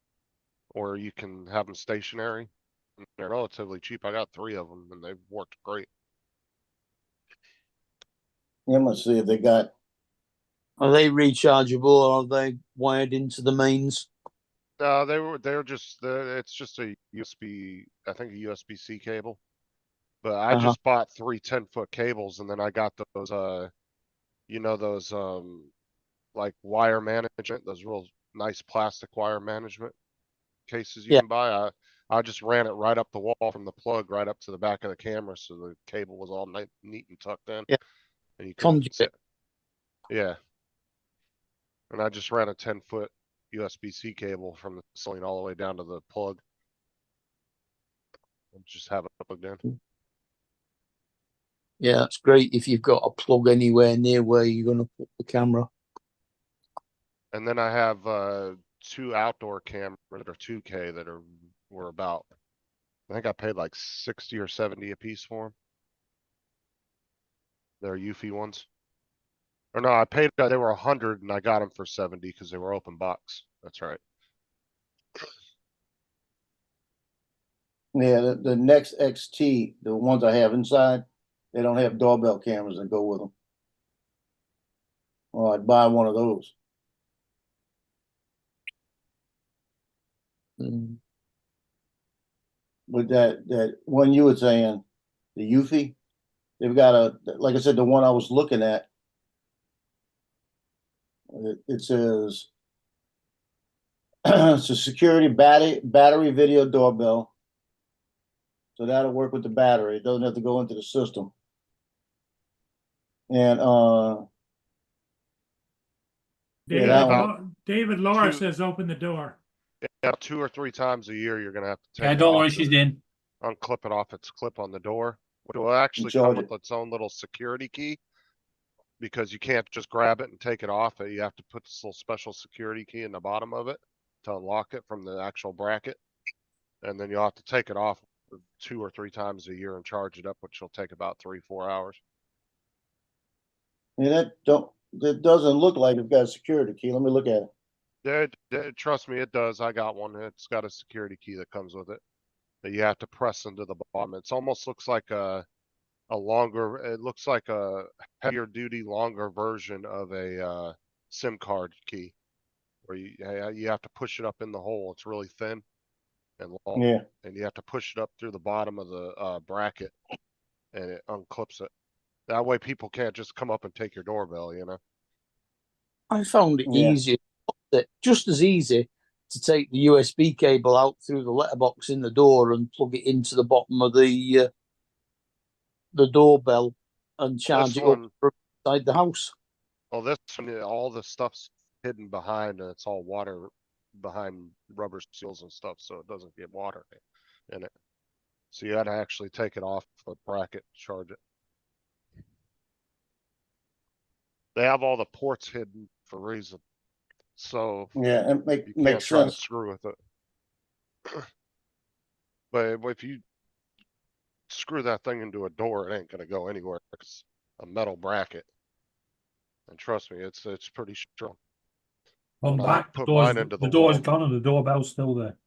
or you can have them stationary. And they're relatively cheap. I got 3 of them, and they've worked great. Yeah, I'm gonna see if they got. Are they rechargeable or are they wired into the mains? They're just it's just a USB, I think a USB-C cable. But I Uh-huh. just bought 3 10-foot cables, and then I got those you know, those like wire management, those real nice plastic wire management cases you Yeah. can buy. I just ran it right up the wall from the plug right up to the back of the camera, so the cable was all neat and tucked in. Yeah. And you could Conduit. yeah. And I just ran a 10-foot USB-C cable from the ceiling all the way down to the plug. And just have it plugged in. Yeah, that's great if you've got a plug anywhere near where you're going to put the camera. And then I have 2 outdoor cameras that are 2K that were about, I think I paid like 60 or 70 a piece for them. They're Eufy ones. Or no, I paid, they were 100 and I got them for 70 because they were open box. That's right. Yeah, the Next XT, the ones I have inside, they don't have doorbell cameras that go with them. Well, I'd buy one of those. Mm. But that one you were saying, the Eufy, they've got like I said, the one I was looking at, it says it's a security battery video doorbell. So that'll work with the battery. It doesn't have to go into the system. And David, that one. David Laura Two- says open the door. Yeah, 2 or 3 times a year, you're gonna have to take Yeah, it don't off worry, to she's in. unclip it off its clip on the door. It will actually charge come with it. its own little security key. Because you can't just grab it and take it off. You have to put this little special security key in the bottom of it to unlock it from the actual bracket. And then you'll have to take it off 2 or 3 times a year and charge it up, which will take about 3-4 hours. yeah, that doesn't look like it's got a security key. Let me look at it. Trust me, it does. I got one. It's got a security key that comes with it that you have to press into the bottom. It almost looks like it looks like a heavier duty, longer version of a SIM card key where you have to push it up in the hole. It's really thin and long, Yeah. and you have to push it up through the bottom of the bracket, and it unclips it. That way people can't just come up and take your doorbell, you know? I found it Yeah. easy, just as easy to take the USB cable out through the letterbox in the door and plug it into the bottom of the doorbell and charge This it one, up from inside the house. well, this one, all the stuff's hidden behind, and it's all water behind rubber seals and stuff, so it doesn't get water in it. So you had to actually take it off the bracket, charge it. they have all the ports hidden for a reason. So Yeah, and you can't makes try to sense. screw with it. But if you screw that thing into a door, it ain't gonna go anywhere. It's a metal bracket. And trust me, it's pretty strong. Come When I back, put mine into the the door's wall, gone and the doorbell's still there.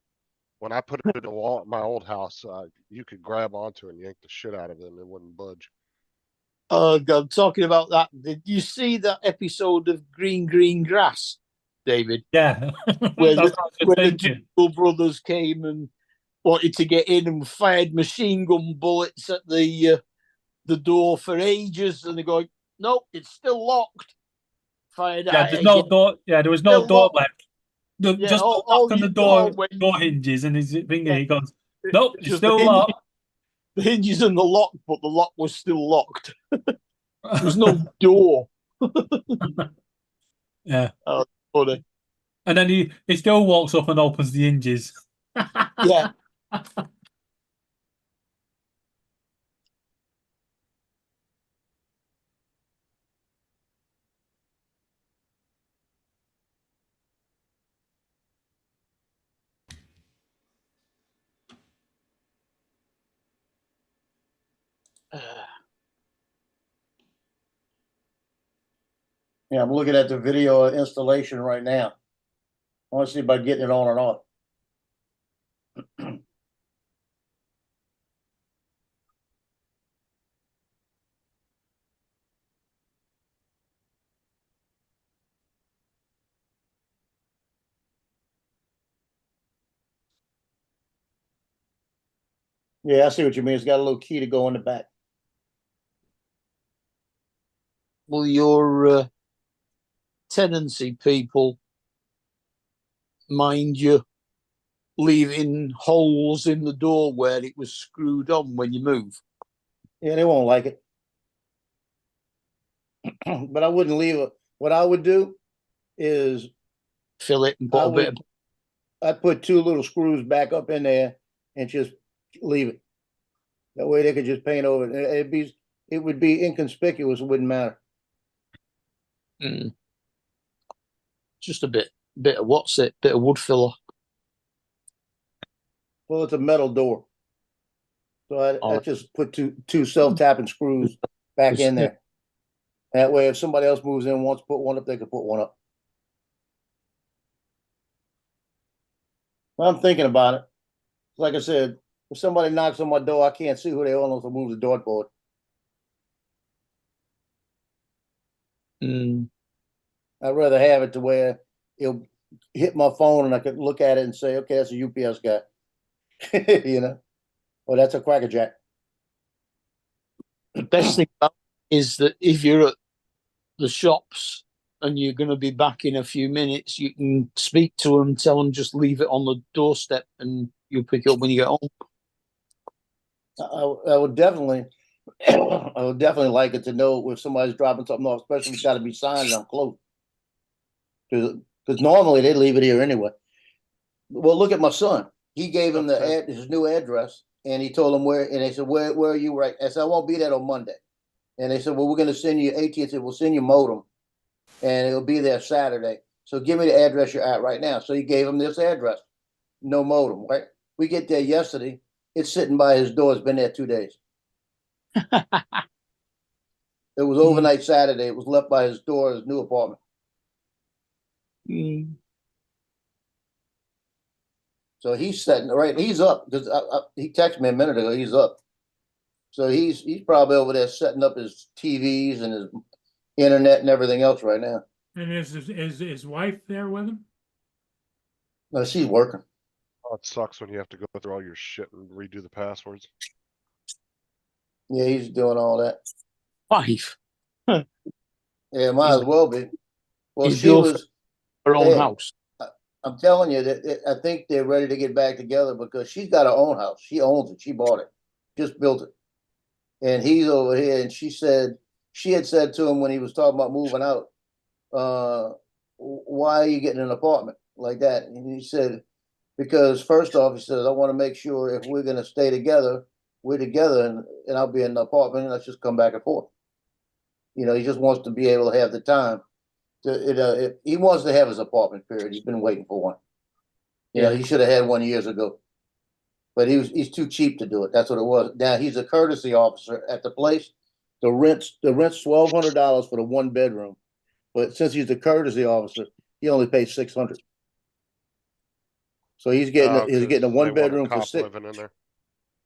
when I put it in the wall at my old house, you could grab onto it and yank the shit out of it and it wouldn't budge. Oh God, talking about that, did you see that episode of Green Grass, David? Yeah, Where that's the, what I was where the thinking. Dougal brothers came and wanted to get in and fired machine gun bullets at the door for ages, and they're going, "No, it's still locked." Fired Yeah, at there's it no again. door. Yeah, there was no Still door locked. left. Yeah, Just the all lock on you the saw door when hinges and his finger. yeah, He goes, "Nope, it's just the, still locked." the hinges and the lock, but the lock was still locked. There was no door. Yeah, Funny. and then he still walks up and opens the hinges. Yeah. Yeah, I'm looking at the video installation right now. I want to see about getting it on and off. Yeah, I see what you mean. It's got a little key to go in the back. Will your tenancy people mind you leaving holes in the door where it was screwed on when you move? Yeah, they won't like it. But I wouldn't leave it. What I would do is Fill it and put I a bit of would I'd put two little screws back up in there and just leave it. That way they could just paint over it. It would be inconspicuous. It wouldn't matter. just a bit of what's it? Bit of wood filler. Well, it's a metal door. So I Oh. just put two self-tapping screws back in there. That way, if somebody else moves in, wants to put one up, they can put one up. I'm thinking about it. Like I said, if somebody knocks on my door, I can't see who they are unless I move the door board. I'd rather have it to where it'll hit my phone and I could look at it and say, okay, that's a UPS guy. You know, or that's a Cracker Jack. The best thing about it is that if you're at the shops and you're going to be back in a few minutes, you can speak to them, tell them just leave it on the doorstep, and you'll pick it up when you get home. I would definitely, I would definitely like it to know if somebody's dropping something off, especially if it's got to be signed and I'm close. Because normally they leave it here anyway. Well, look at my son. He gave him his new address, and he told him where. And they said, "Where are you?" Right? I said, "I won't be there on Monday." And they said, "Well, we're going to send you AT&T. We'll send you modem, and it'll be there Saturday. So give me the address you're at right now." So he gave him this address. No modem. Right? We get there yesterday. It's sitting by his door. It's been there 2 days. It was overnight Saturday. It was left by his door, his new apartment. So he's setting right. He's up because he texted me a minute ago. He's up. So he's probably over there setting up his TVs and his internet and everything else right now. And is his wife there with him? No, she's working. Oh, it sucks when you have to go through all your shit and redo the passwords. Yeah, he's doing all that. Wife. Yeah, might as well be. Well, His she was her own yeah. house. I'm telling you that I think they're ready to get back together because she's got her own house. She owns it. She bought it, just built it, and he's over here. And she had said to him when he was talking about moving out, "Why are you getting an apartment like that?" And he said, "Because first off, he says I want to make sure if we're going to stay together, we're together, and I'll be in the apartment, and let's just come back and forth." You know, he just wants to be able to have the time he wants to have his apartment period. He's been waiting for one. You know, he should have had one years ago. But he's too cheap to do it. That's what it was. Now he's a courtesy officer at the place. The rent's $1,200 for the 1 bedroom. But since he's a courtesy officer, he only pays $600. So he's getting a 'cause they 1 want a bedroom for cop six. living in there.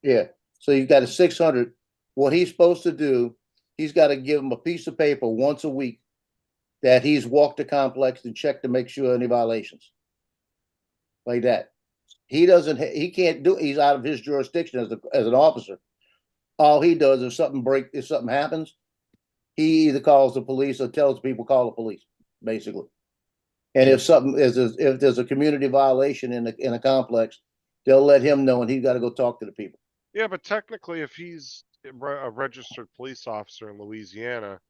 Yeah. So you've got a 600. What he's supposed to do, he's got to give him a piece of paper once a week that he's walked the complex and checked to make sure any violations. Like that. He can't do, he's out of his jurisdiction as an officer. All he does if something happens, he either calls the police or tells people call the police, basically. And if there's a community violation in a complex, they'll let him know and he's got to go talk to the people. Yeah, but technically, if he's a registered police officer in Louisiana,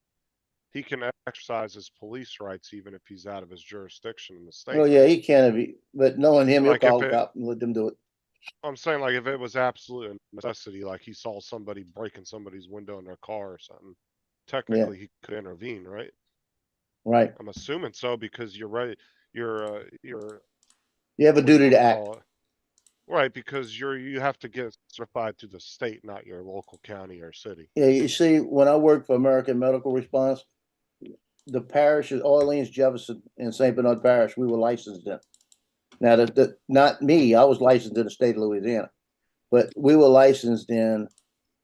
he can exercise his police rights even if he's out of his jurisdiction in the state. Oh yeah, he can be, but knowing him, he'll Like call if the cop and let them do it. I'm saying, like, if it was absolute necessity, like he saw somebody breaking somebody's window in their car or something, technically he could intervene, right? Right. I'm assuming so because you're right. You have a duty to act. Right, because you have to get certified to the state, not your local county or city. Yeah, you see, when I worked for American Medical Response, the parishes, Orleans, Jefferson, and St. Bernard Parish, we were licensed in. Now, not me, I was licensed in the state of Louisiana, but we were licensed in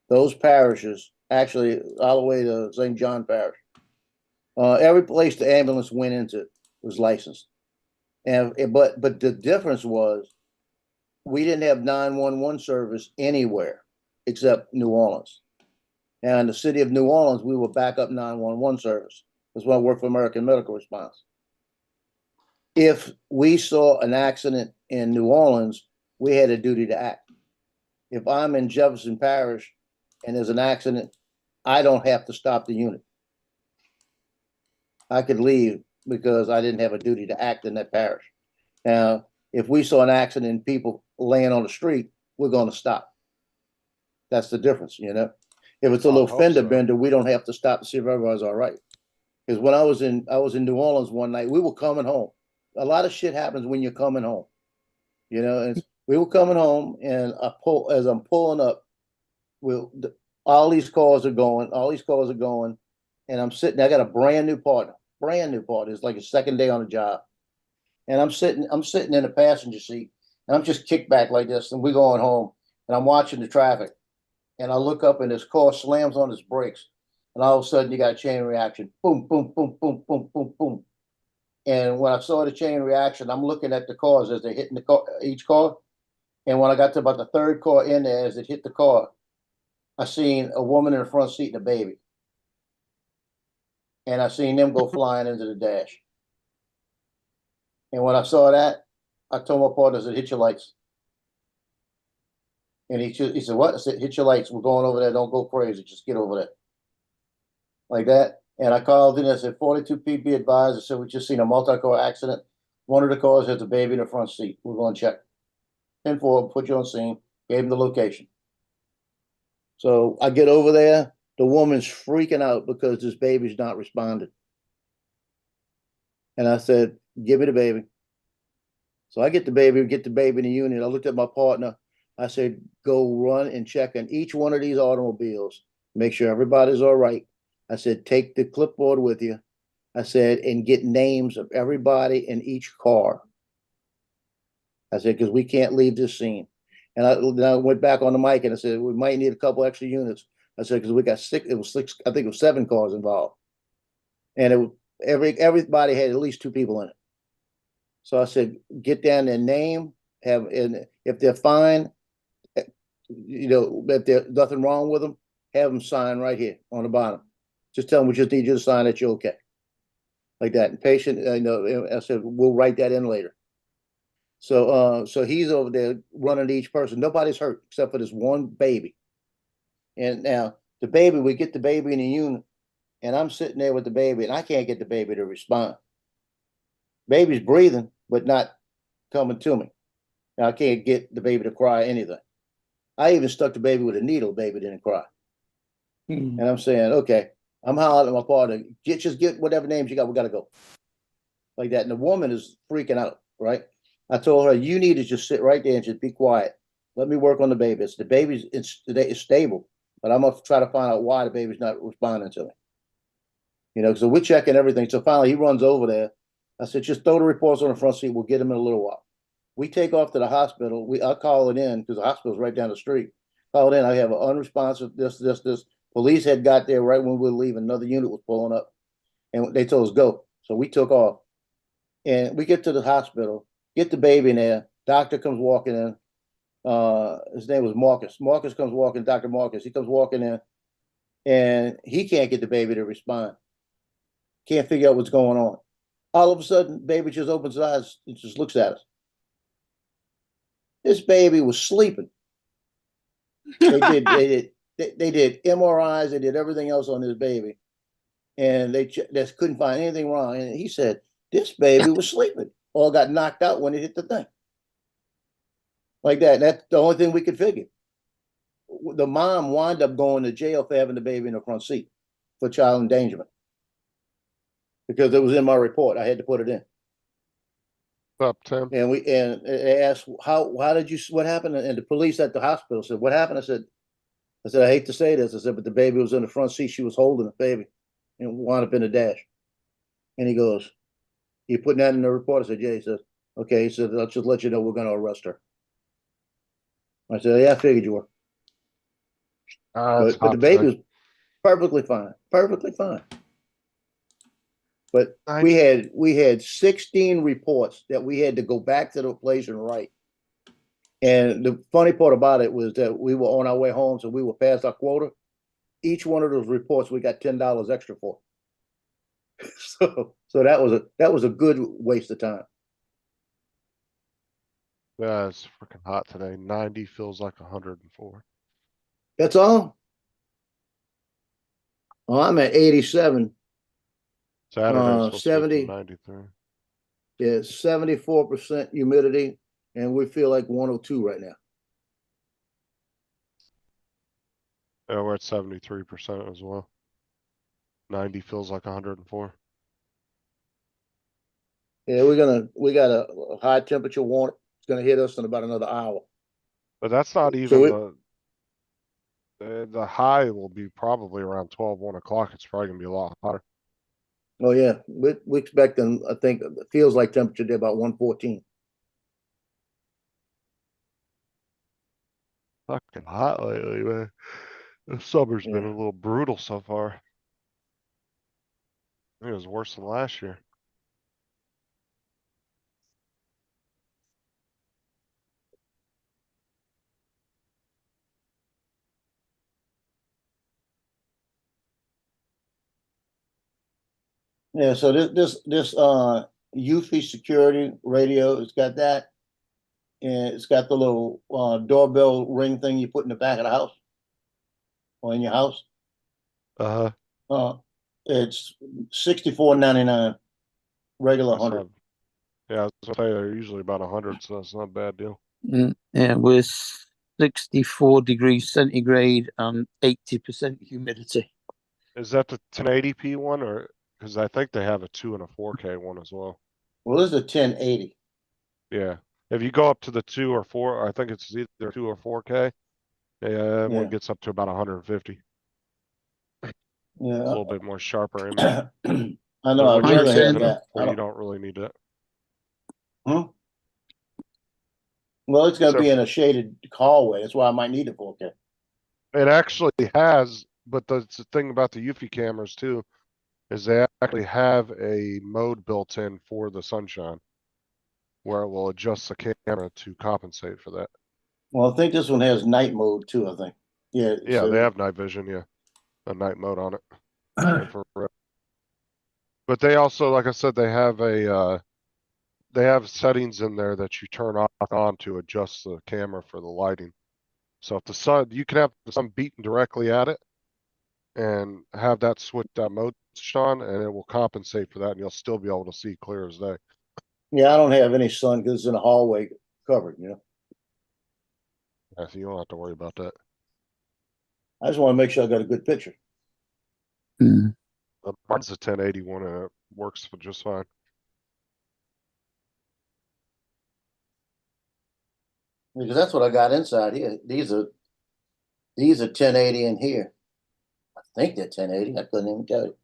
those parishes, actually all the way to St. John Parish. Every place the ambulance went into was licensed. But the difference was we didn't have 911 service anywhere except New Orleans. Now, in the city of New Orleans, we were backup 911 service. That's why I worked for American Medical Response. If we saw an accident in New Orleans, we had a duty to act. If I'm in Jefferson Parish and there's an accident, I don't have to stop the unit. I could leave because I didn't have a duty to act in that parish. Now, if we saw an accident and people laying on the street, we're going to stop. That's the difference, you know. If it's a little fender bender, we don't have to stop to see if everybody's all right. Because when I was in New Orleans one night, we were coming home. A lot of shit happens when you're coming home, you know. And we were coming home, and as I'm pulling up, all these cars are going, and I'm sitting. I got a brand new partner. It's like a second day on the job, and I'm sitting in the passenger seat, and I'm just kicked back like this, and we're going home, and I'm watching the traffic, and I look up, and this car slams on its brakes, and all of a sudden you got a chain reaction, boom, boom, boom, boom, boom, boom, boom. And when I saw the chain reaction, I'm looking at the cars as they're hitting each car. And when I got to about the third car in there, as it hit the car, I seen a woman in the front seat and a baby. And I seen them go flying into the dash. And when I saw that, I told my partner, I said, hit your lights. And he said, what? I said, hit your lights. We're going over there. Don't go crazy. Just get over there. Like that. And I called in. I said, 42 PB advised. I said, we just seen a multi-car accident. One of the cars has a baby in the front seat. We're going to check. 10-4, put you on scene. Gave him the location. So I get over there. The woman's freaking out because this baby's not responding. And I said, give me the baby. So I get the baby in the unit. I looked at my partner. I said, go run and check on each one of these automobiles. Make sure everybody's all right. I said, take the clipboard with you. I said, and get names of everybody in each car. I said, because we can't leave this scene. And I went back on the mic and I said, we might need a couple extra units. I said, because we got six, I think it was 7 cars involved. And everybody had at least 2 people in it. So I said, get down their name, and if they're fine, you know, if there's nothing wrong with them, have them sign right here on the bottom. Just tell them we just need you to sign that you're okay. Like that. And patient, you know, I said, we'll write that in later. So he's over there running to each person. Nobody's hurt except for this one baby. And now the baby, we get the baby in the unit, and I'm sitting there with the baby, and I can't get the baby to respond. Baby's breathing, but not coming to me. Now I can't get the baby to cry anything. I even stuck the baby with a needle. Baby didn't cry. And I'm saying, okay, I'm hollering at my partner, just get whatever names you got, we gotta go. Like that, and the woman is freaking out, right? I told her, you need to just sit right there and just be quiet. Let me work on the baby. The baby's it's stable, but I'm gonna try to find out why the baby's not responding to me. You know, so we're checking everything. So finally he runs over there. I said, just throw the reports on the front seat, we'll get him in a little while. We take off to the hospital. I call it in because the hospital's right down the street. Call it in. I have an unresponsive this. Police had got there right when we were leaving. Another unit was pulling up, and they told us go. So we took off, and we get to the hospital, get the baby in there. Doctor comes walking in. His name was Marcus. Marcus comes walking. Dr. Marcus. He comes walking in, and he can't get the baby to respond. Can't figure out what's going on. All of a sudden, baby just opens his eyes and just looks at us. This baby was sleeping. They did MRIs, they did everything else on this baby, and they just couldn't find anything wrong. And he said, this baby was sleeping or got knocked out when it hit the thing. Like that. That's the only thing we could figure. The mom wound up going to jail for having the baby in the front seat for child endangerment. Because it was in my report. I had to put it in. Up, Tim. And they asked, what happened? And the police at the hospital said, what happened? I said, I hate to say this. I said, but the baby was in the front seat. She was holding the baby and wound up in the dash. And he goes, you putting that in the report? I said, yeah. He said, okay. He said, I'll just let you know we're going to arrest her. I said, yeah, I figured you were. But the baby was perfectly fine. Perfectly fine. But we had 16 reports that we had to go back to the place and write. And the funny part about it was that we were on our way home, so we were past our quota. Each one of those reports we got $10 extra for. So that was a good waste of time. Yeah, it's freaking hot today. 90 feels like 104. That's all. Oh, I'm at 87. Saturday's supposed to be 70. 93. Yeah, 74% humidity, and we feel like 102 right now. Yeah, we're at 73% as well. 90 feels like 104. Yeah, we got a high temperature warning. It's gonna hit us in about another hour. But that's not even the high will be probably around 12, 1 o'clock. It's probably gonna be a lot hotter. Oh yeah, we expecting. I think it feels like temperature there about 114. Fucking hot lately, man. The summer's been Yeah. a little brutal so far. I think it was worse than last year. Yeah, so this Eufy security radio, it's got that, and it's got the little doorbell ring thing you put in the back of the house or in your house. It's $64.99, regular That's 100. not- Yeah, I was gonna say they're usually about 100, so that's not a bad deal. Yeah, we're 64 degrees centigrade and 80% humidity. Is that the 1080p one, or because I think they have a 2 and a 4K one as well? Well, this is a 1080. Yeah, if you go up to the 2 or 4, I think it's either 2 or 4K. Yeah, one gets up to about 150. Yeah, A little bit more sharper image. I know. But I'd when you're rather have using it, that. you don't really need it. Well, it's going to So- be in a shaded hallway. That's why I might need a 4K. It actually has, but the thing about the Eufy cameras too, is they actually have a mode built in for the sunshine, where it will adjust the camera to compensate for that. Well, I think this one has night mode too, I think. Yeah. Yeah, so- they have night vision, yeah. A night mode on it. Infrared. But they also, like I said, they have settings in there that you turn off on to adjust the camera for the lighting. So if the sun, you can have the sun beating directly at it and have that mode switched on, and it will compensate for that, and you'll still be able to see clear as day. Yeah, I don't have any sun because it's in a hallway covered, you know. Yeah, so you don't have to worry about that. I just want to make sure I got a good picture. Mm. Mine's a 1080 one and it works for just fine. Because that's what I got inside here. These are 1080 in here. I think they're 1080. I couldn't even tell you.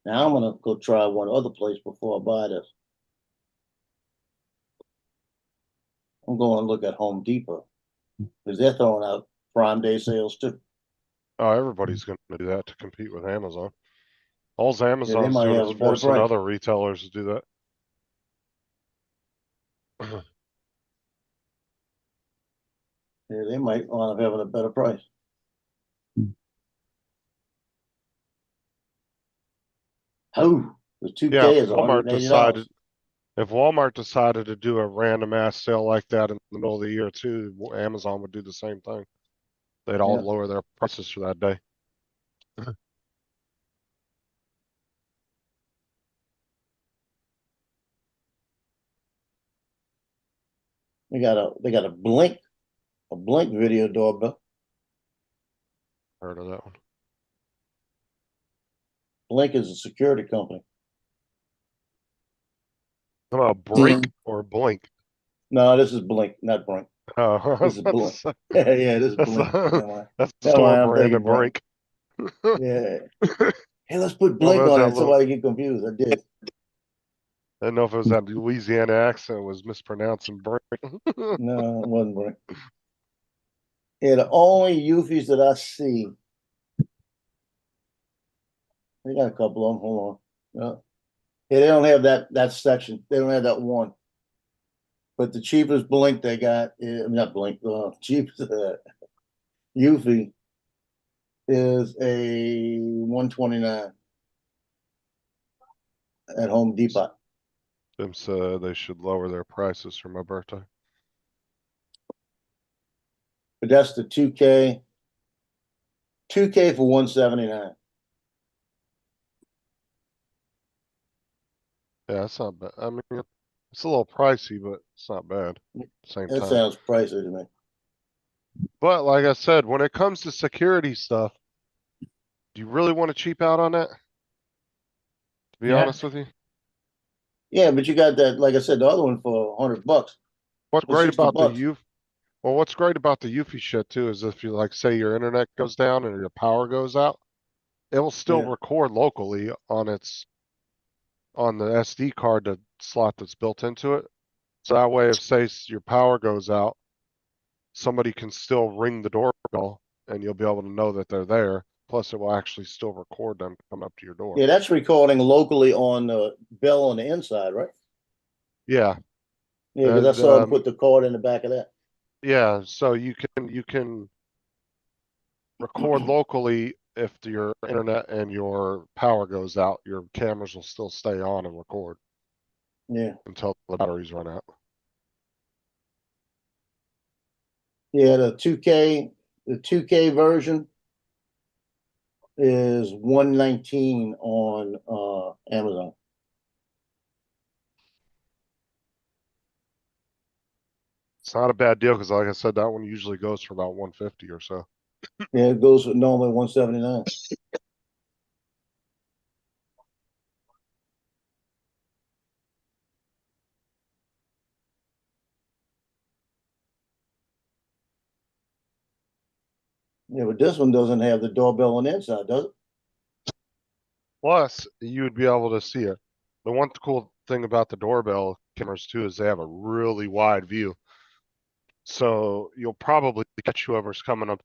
Now I'm gonna go try one other place before I buy this. I'm going to look at Home Depot because they're throwing out Prime Day sales too. Oh, everybody's going to do that to compete with Amazon. All's Amazon's might doing have is a better forcing price. other retailers to do that. Yeah, they might want to have a better price. Oh, the 2K Yeah, is $180. if Walmart decided to do a random ass sale like that in the middle of the year too, Amazon would do the same thing. They'd all Yeah. lower their prices for that day. They got a Blink video doorbell. Heard of that one. Blink is a security company. How about Brink or Blink? No, this is Blink, not Brink. Oh, This is Blink. Yeah, this is Blink. Never mind. that's the Never store mind, I'm brand thinking of Brink. Yeah. Hey, let's put Well, Blink there's on that it so I get confused. I did. I didn't know if it was that Louisiana accent was mispronouncing Brink. No, it wasn't Brink. Yeah, the only Eufys that I see, they got a couple of them. Hold on. Yeah, they don't have that section. They don't have that one. But the cheapest Blink they got is not Blink. Cheapest Eufy is a 129 at Home Depot. Tim said they should lower their prices for my birthday. But that's the 2K. 2K for 179. Yeah, that's not bad. I mean, it's a little pricey, but it's not bad. At the same That time. sounds pricey to me. But like I said, when it comes to security stuff, do you really want to cheap out on that? To be Yeah. honest with you, Yeah, but you got that, like I said, the other one for $100. what's For great 60 about the bucks. well, what's great about the Eufy shit too is if you like say your internet goes down and your power goes out, it will still Yeah. record locally on the SD card slot that's built into it. So that way, if say your power goes out, somebody can still ring the doorbell and you'll be able to know that they're there. Plus, it will actually still record them come up to your door. Yeah, that's recording locally on the bell on the inside, right? Yeah, Yeah, because I saw them put the cord in the back of that. yeah. So you can record locally if your internet and your power goes out. Your cameras will still stay on and record Yeah. until the batteries run out. Yeah, the 2K version is 119 on Amazon. It's not a bad deal because, like I said, that one usually goes for about 150 or so. Yeah, it goes for normally 179. Yeah, but this one doesn't have the doorbell on the inside, does it? Plus, you would be able to see it. The one cool thing about the doorbell cameras too is they have a really wide view. So you'll probably catch whoever's coming up.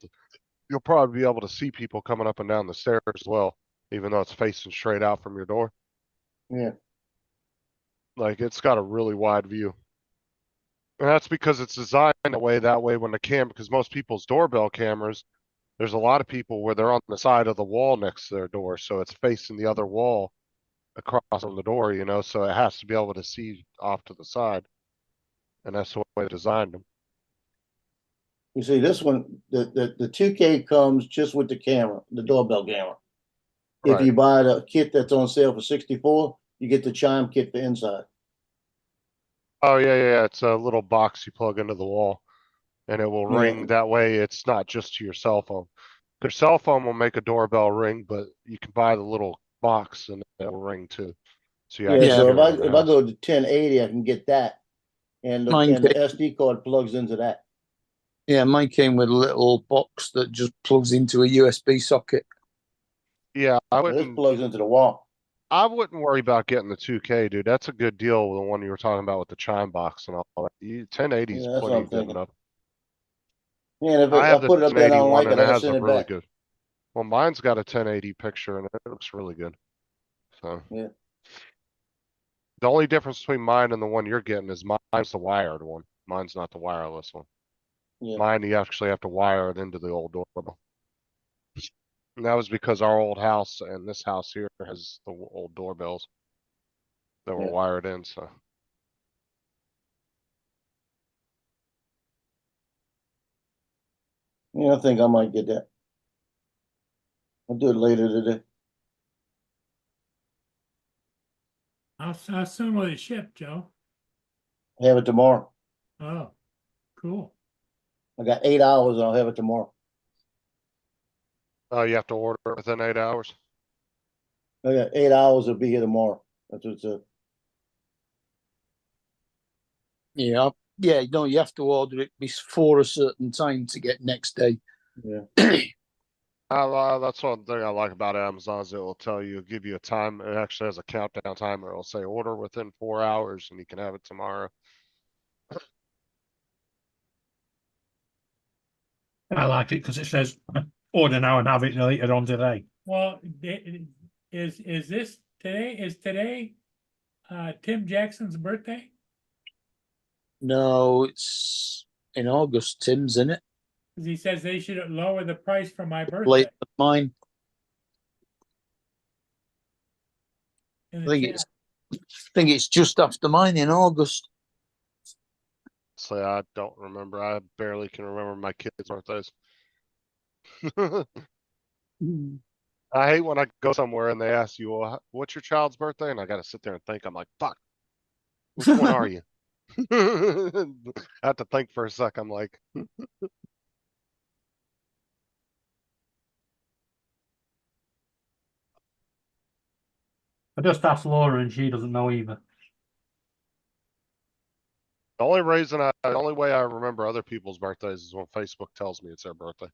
You'll probably be able to see people coming up and down the stairs as well, even though it's facing straight out from your door. Yeah. Like it's got a really wide view. And that's because it's designed that way when because most people's doorbell cameras, there's a lot of people where they're on the side of the wall next to their door. So it's facing the other wall across from the door, so it has to be able to see off to the side. And that's the way they designed them. You see, this one, the 2K comes just with the camera, the doorbell camera. If Right. you buy the kit that's on sale for 64, you get the chime kit for inside. Oh, yeah. It's a little box you plug into the wall and it will Yeah. ring. That way it's not just to your cell phone. Your cell phone will make a doorbell ring, but you can buy the little box and it will ring too. So you Yeah, actually so hear if it I, in the if I house. go to 1080, I can get that. And Mine the SD card plugs into that. Yeah, mine came with a little box that just plugs into a USB socket. Yeah, I This wouldn't. plugs into the wall. I wouldn't worry about getting the 2K, dude. That's a good deal with the one you were talking about with the chime box and all that. 1080 is Yeah, that's what plenty I'm good thinking. enough. Yeah, and if I I have the put it up there and I 1080 don't one like it, and I it gotta has send a it really back. good. Well, mine's got a 1080 picture and it looks really good. So Yeah. the only difference between mine and the one you're getting is mine's the wired one. Mine's not the wireless one. Yeah. Mine, you actually have to wire it into the old doorbell. And that was because our old house and this house here has the old doorbells that were Yeah. wired in, so. Yeah, I think I might get that. I'll do it later today. How soon will it ship, Joe? Have it tomorrow. Oh, cool. I got 8 hours and I'll have it tomorrow. Oh, you have to order it within 8 hours? I got 8 hours, it'll be here tomorrow. That's what it said. Yeah, yeah. No, you have to order it before a certain time to get next day. Yeah. That's one thing I like about Amazon is it will tell you, give you a time. It actually has a countdown timer. It'll say order within 4 hours and you can have it tomorrow. I like it because it says order now and have it later on today. Well, is this today? Is today Tim Jackson's birthday? No, it's in August. Tim's in it. 'Cause he says they should lower the price for my birthday. Later than mine. in I the think chat. think it's just after mine in August. So I don't remember. I barely can remember my kids' birthdays. I hate when I go somewhere and they ask you, well, what's your child's birthday? And I gotta sit there and think, I'm like, fuck, which one are you? I have to think for a sec. I'm like, I just asked Laura and she doesn't know either. the only way I remember other people's birthdays is when Facebook tells me it's their birthday.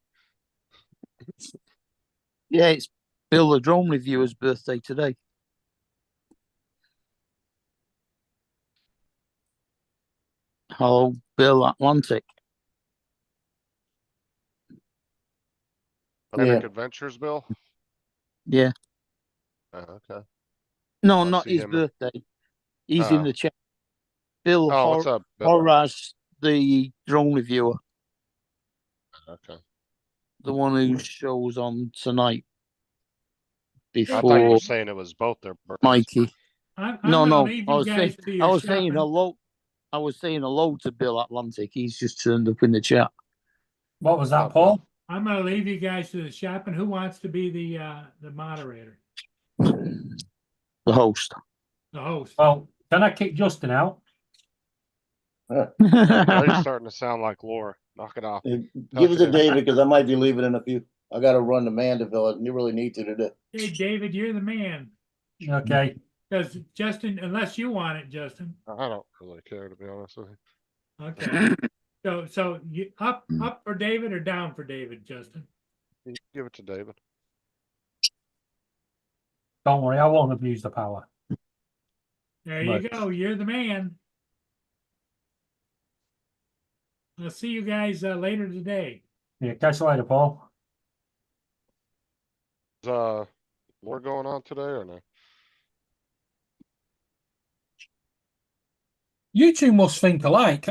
Yeah, it's Bill the Drone Reviewer's birthday today. Hello, Bill Atlantic. Atlantic Yeah. Adventures, Bill? Yeah. Okay. No, I not see his him. birthday. He's in Oh. the chat. Bill Oh, what's up, Bill? Horaz, the drone reviewer, Okay. the one who shows on tonight I thought you before were saying it was both their birthdays. Mikey. I'm No, gonna no. leave I you was guys saying, to I your was saying shopping. hello. I was saying hello to Bill Atlantic. He's just turned up in the chat. What was What's that, up, Bill? Paul? I'm gonna leave you guys to the shopping. Who wants to be the moderator, The host. the host? Well, can I kick Justin out? Now you're starting to sound like Laura. Knock it off. Give it to David because I might be leaving in a few. I gotta run to Mandeville and you really need to today. Hey, David, you're the man. Okay. Because Justin, unless you want it, Justin. I don't really care, to be honest with you. Okay. So you up for David or down for David, Justin? You give it to David. Don't worry, I won't abuse the power. There you Right. go. You're the man. I'll see you guys later today. Yeah, catch you later, Paul. Is more going on today or no? You two must think alike.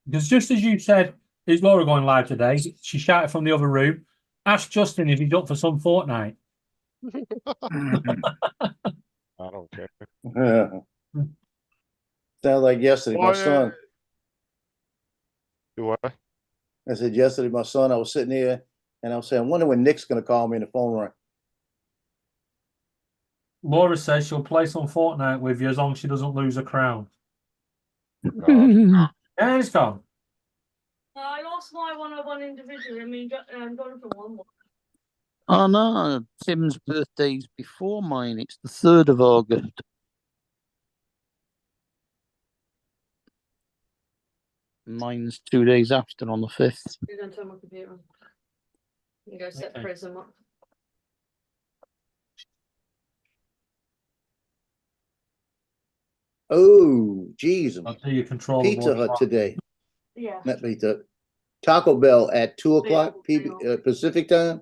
Because just as you said, is Laura going live today? She shouted from the other room. Ask Justin if he's up for some Fortnite. I don't care. Sounds like yesterday, my Well, son. Do what? I said yesterday, my son, I was sitting here and I was saying, I wonder when Nick's gonna call me and the phone rang. Laura says she'll play some Fortnite with you as long as she doesn't lose a crown. God. Yeah, it's gone. I lost my 101 individually. I mean, Jonathan won one. Oh no, Tim's birthday's before mine. It's the 3rd of August. Mine's 2 days after on the 5th. You're going to turn my computer on. You go set Okay. Prism up. Oh, geez. I'll do your control. Pizza Hut today. Yeah. Not Pizza. Taco Bell at 2 o'clock Yeah. Pacific time.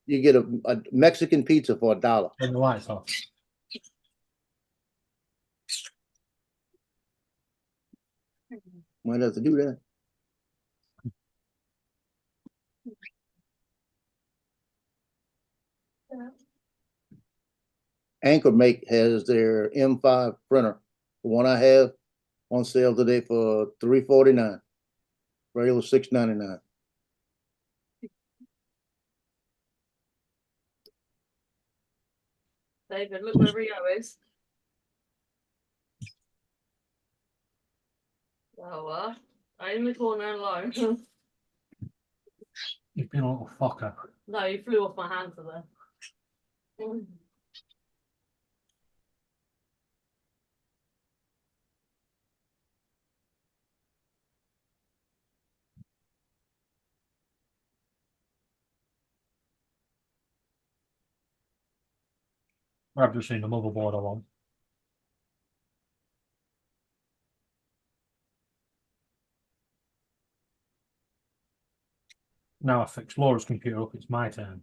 You get a Mexican pizza for $1. Turn the lights off. Might have to do that. Anchor Make has their M5 printer. The one I have on sale today for $349. Regular $6.99. David, look where Rio is. Oh, I'm in the corner alone. You've been a little fucker. No, you flew off my hand for that. I've just seen the motherboard I want. Now I fix Laura's computer up, it's my turn.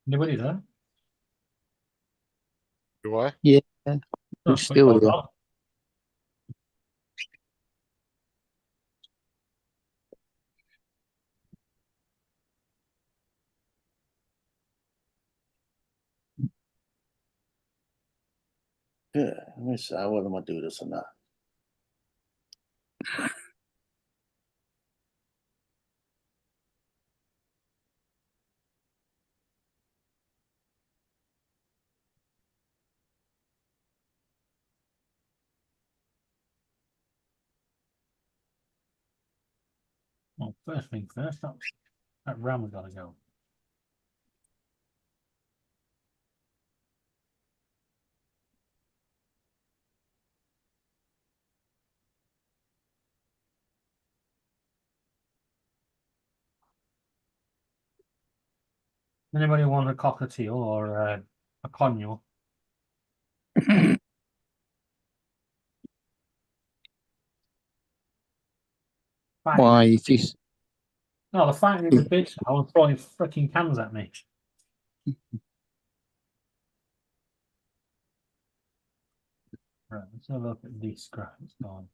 Anybody there? Do I? Yeah, Oh, we're still well here. done. Yeah, let me see whether I'm gonna do this or not. Well, first thing first, that RAM has got to go. Anybody want a cockatiel or a conure? Why it is? No, they're fighting in the bits now and throwing freaking cans at me. Right, let's have a look at this graph. It's gone.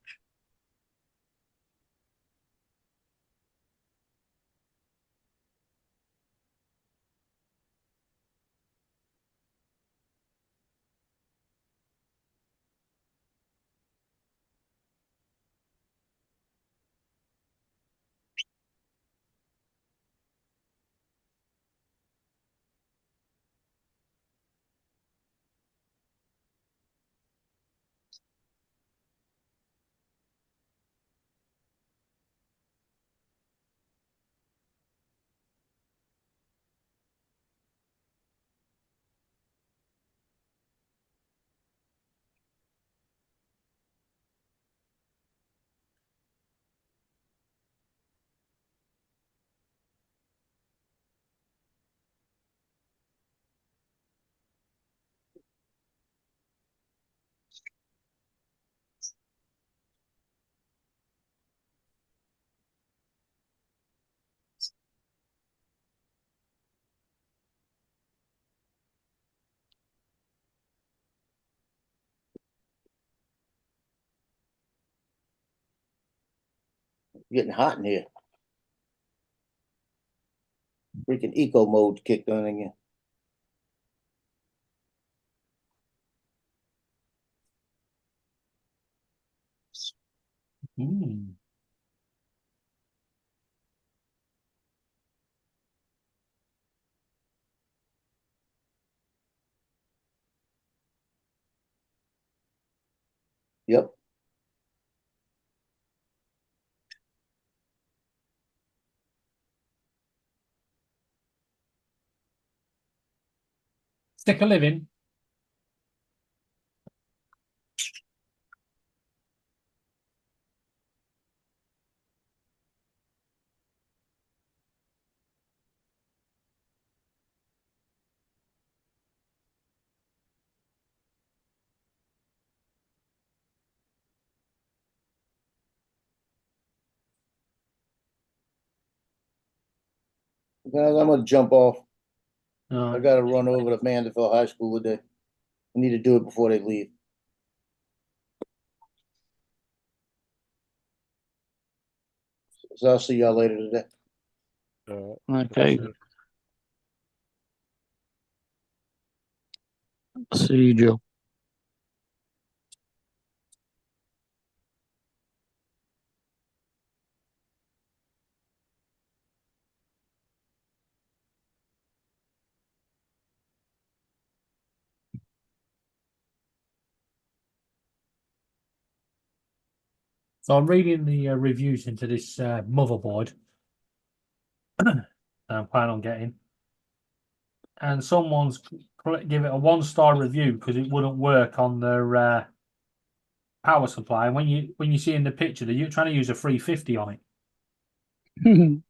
Getting hot in here. Freaking eco mode kicked on again. Hmm. Yep. Stick a living. Guys, I'm gonna jump off. No. I gotta run over to Mandeville High School today. I need to do it before they leave. So I'll see y'all later today. Okay. See you, Joe. So I'm reading the reviews into this motherboard that I'm planning on getting, and someone's give it a 1-star review because it wouldn't work on their power supply. And when you see in the picture that you're trying to use a 350 on it.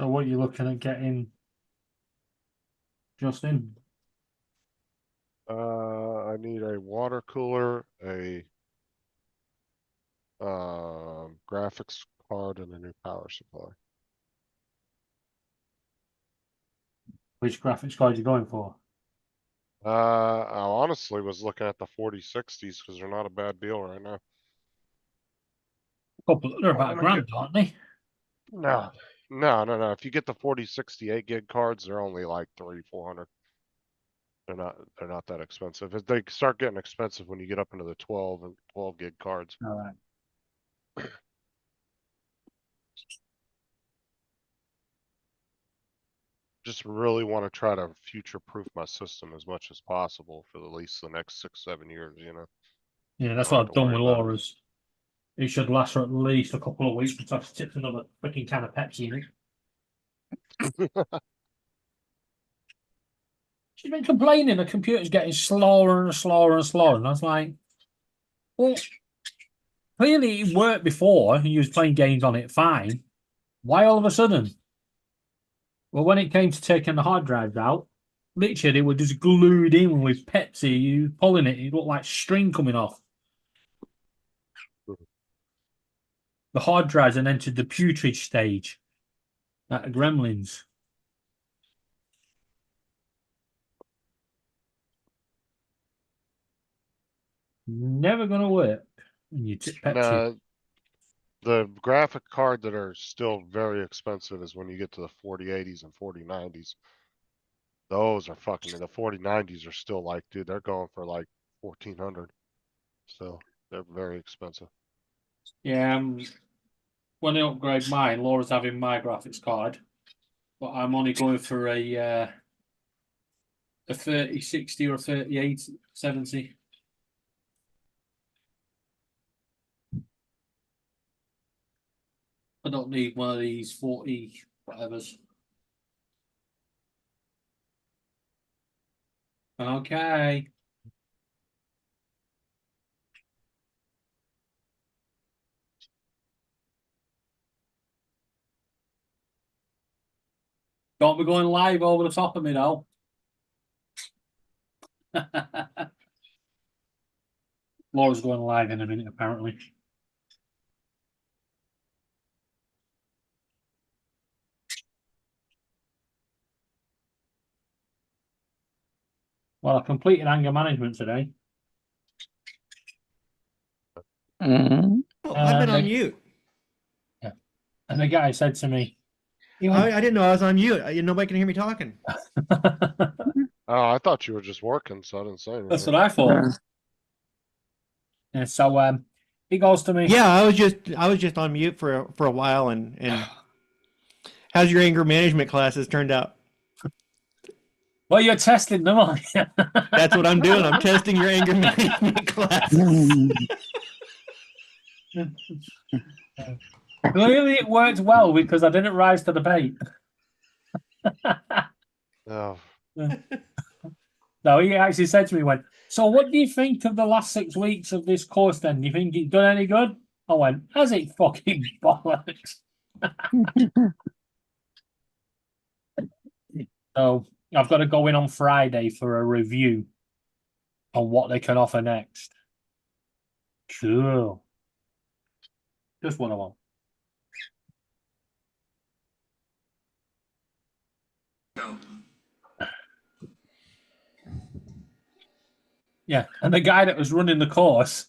So what are you looking at getting, Justin? I need a water cooler, a graphics card, and a new power supply. Which graphics card are you going for? I honestly was looking at the 4060s because they're not a bad deal right now. They're about a grand, aren't they? No, no. If you get the 4060 8 gig cards, they're only like 300-400. They're not that expensive. They start getting expensive when you get up into the 12 and 12 gig cards. All right. Just really want to try to future-proof my system as much as possible for at least the next 6-7 years, you know. Yeah, that's I what don't I've have to done worry with about it. Laura's. It should last for at least a couple of weeks until I've tipped another freaking can of Pepsi in it. She's been complaining the computer's getting slower and slower and slower. And I was like, well, clearly it worked before and you was playing games on it fine. Why all of a sudden? Well, when it came to taking the hard drives out, literally they were just glued in with Pepsi. You pulling it, it looked like string coming off. The hard drives had entered the putrid stage at Gremlins. Never gonna work when you tip Pepsi. Nah, the graphic card that are still very expensive is when you get to the 4080s and 4090s. Those are fucking, the 4090s are still like, dude, they're going for like 1400. So they're very expensive. Yeah, when I upgrade mine, Laura's having my graphics card, but I'm only going for a 3060 or 3870. I don't need one of these 40 whatevers. Okay. Don't be going live over the top of me, though. Laura's going live in a minute, apparently. Well, I completed anger management today. Mm. Oh, I've been on they- mute. And the guy said to me, he I went, didn't know I was on mute. Nobody can hear me talking. Oh, I thought you were just working, so I didn't say anything. That's what I thought. And so he goes to me, Yeah, I was just on mute for a while. And how's your anger management classes turned out? well, you're testing them, aren't you? That's what I'm doing. I'm testing your anger management classes. Clearly, it worked well because I didn't rise to the bait. Oh, No, he actually said to me, he went, so what do you think of the last 6 weeks of this course then? Do you think it's done any good? I went, has it fucking bollocks? So I've got to go in on Friday for a review on what they can offer next. Cool. Just what I want. Yeah, and the guy that was running the course,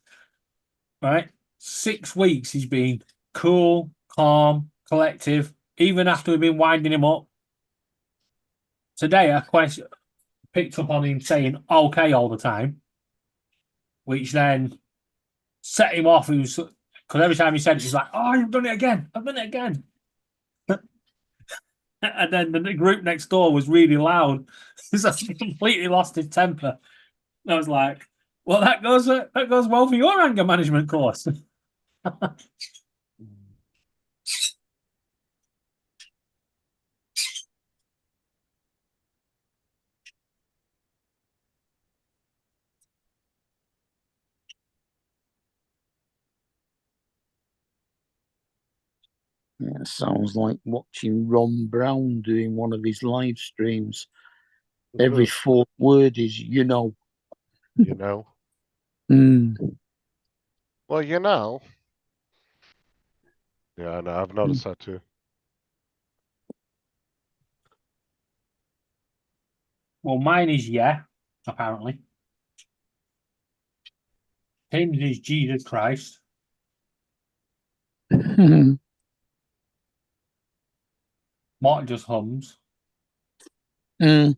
right? 6 weeks he's been cool, calm, collective, even after we've been winding him up. Today I picked up on him saying okay all the time, which then set him off. Because every time he said it, he's like, oh, you've done it again. I've done it again. And then the group next door was really loud. So he completely lost his temper. I was like, well, that goes well for your anger management course. Yeah, sounds like watching Ron Brown doing one of his live streams. Every fourth word is, you know. you know. Mm. Well, you know. Yeah, I know. I've noticed that too. Well, mine is yeah, apparently. His is Jesus Christ. Mark just hums. Mm.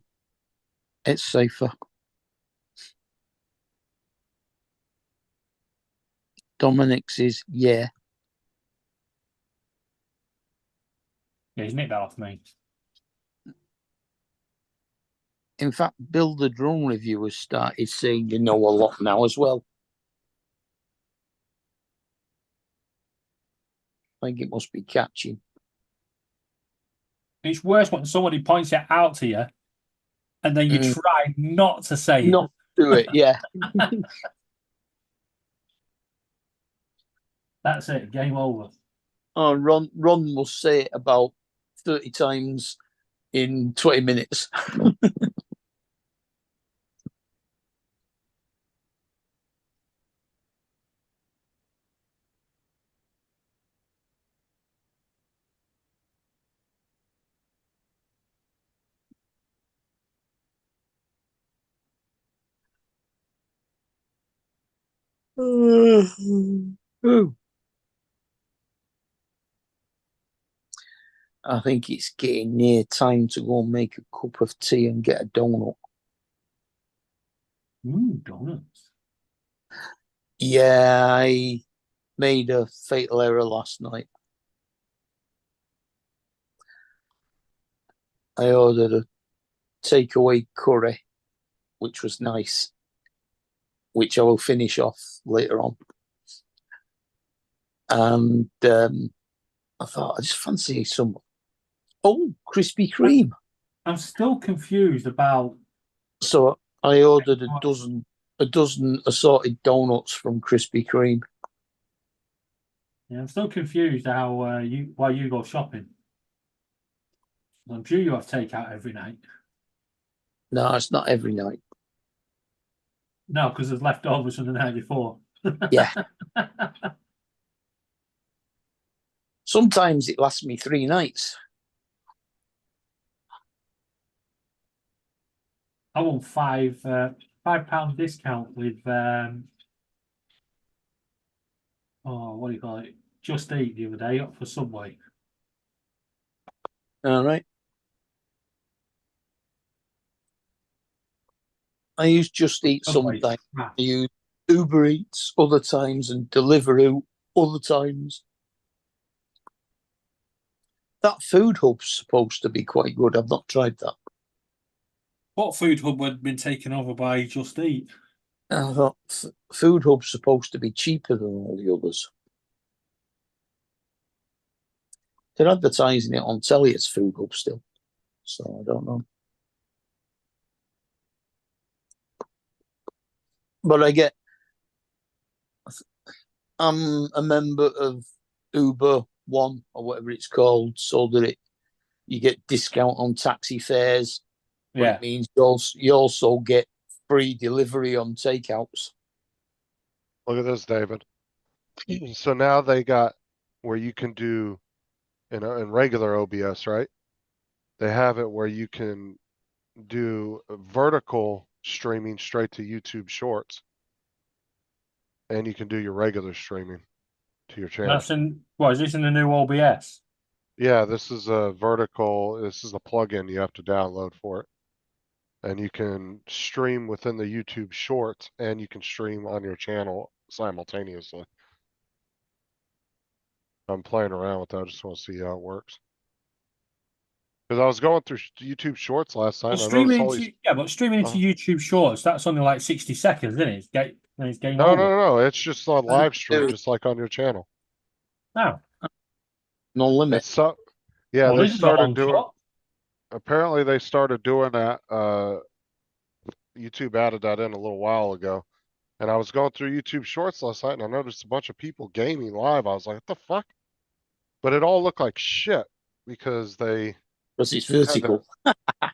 It's safer. Dominic's is yeah. Yeah, he's nicked that off me. In fact, Bill the Drone Reviewer started saying you know a lot now as well. I think it must be catching. It's worse when somebody points it out to you and then you try not to say it. Not do it, yeah. That's it. Game over. Oh, Ron must say it about 30 times in 20 minutes. Ooh. I think it's getting near time to go and make a cup of tea and get a donut. Donuts. Yeah, I made a fatal error last night. I ordered a takeaway curry, which was nice, which I will finish off later on. And I thought I just fancy some Krispy Kreme. I'm still confused about. So I ordered a dozen assorted donuts from Krispy Kreme. Yeah, I'm still confused how why you go shopping. I'm sure you have takeout every night. No, it's not every night. No, because there's leftovers from the night before. Yeah. Sometimes it lasts me 3 nights. I won £5 discount with what do you call it? Just Eat the other day up for Subway. All right. I use Just Eat Subway's sometimes. crap. I use Uber Eats other times and Deliveroo other times. That Food Hub's supposed to be quite good. I've not tried that. What food hub had been taken over by Just Eat? I thought Food Hub's supposed to be cheaper than all the others. They're advertising it on telly as Food Hub still, so I don't know. But I'm a member of Uber One or whatever it's called, so that you get discount on taxi fares. But Yeah. it means you also get free delivery on takeouts. Look at this, David. So now they got where you can do, in regular OBS, right? They have it where you can do vertical streaming straight to YouTube Shorts, and you can do your regular streaming to your channel. That's in what is this in the new OBS? Yeah, this is a vertical. This is a plugin you have to download for it, and you can stream within the YouTube Shorts, and you can stream on your channel simultaneously. I'm playing around with that. I just want to see how it works. Because I was going through YouTube Shorts last night. But And I streaming noticed all into these. but streaming into YouTube Shorts, that's only like 60 seconds, isn't it? It's game No, over. no. It's just on live stream, just like on your channel. No. No limit. It's so. Yeah, Well, they this is a long started doing. shot. Apparently, they started doing that. YouTube added that in a little while ago. And I was going through YouTube Shorts last night, and I noticed a bunch of people gaming live. I was like, "What the fuck?" But it all looked like shit because they Because it's had their, vertical.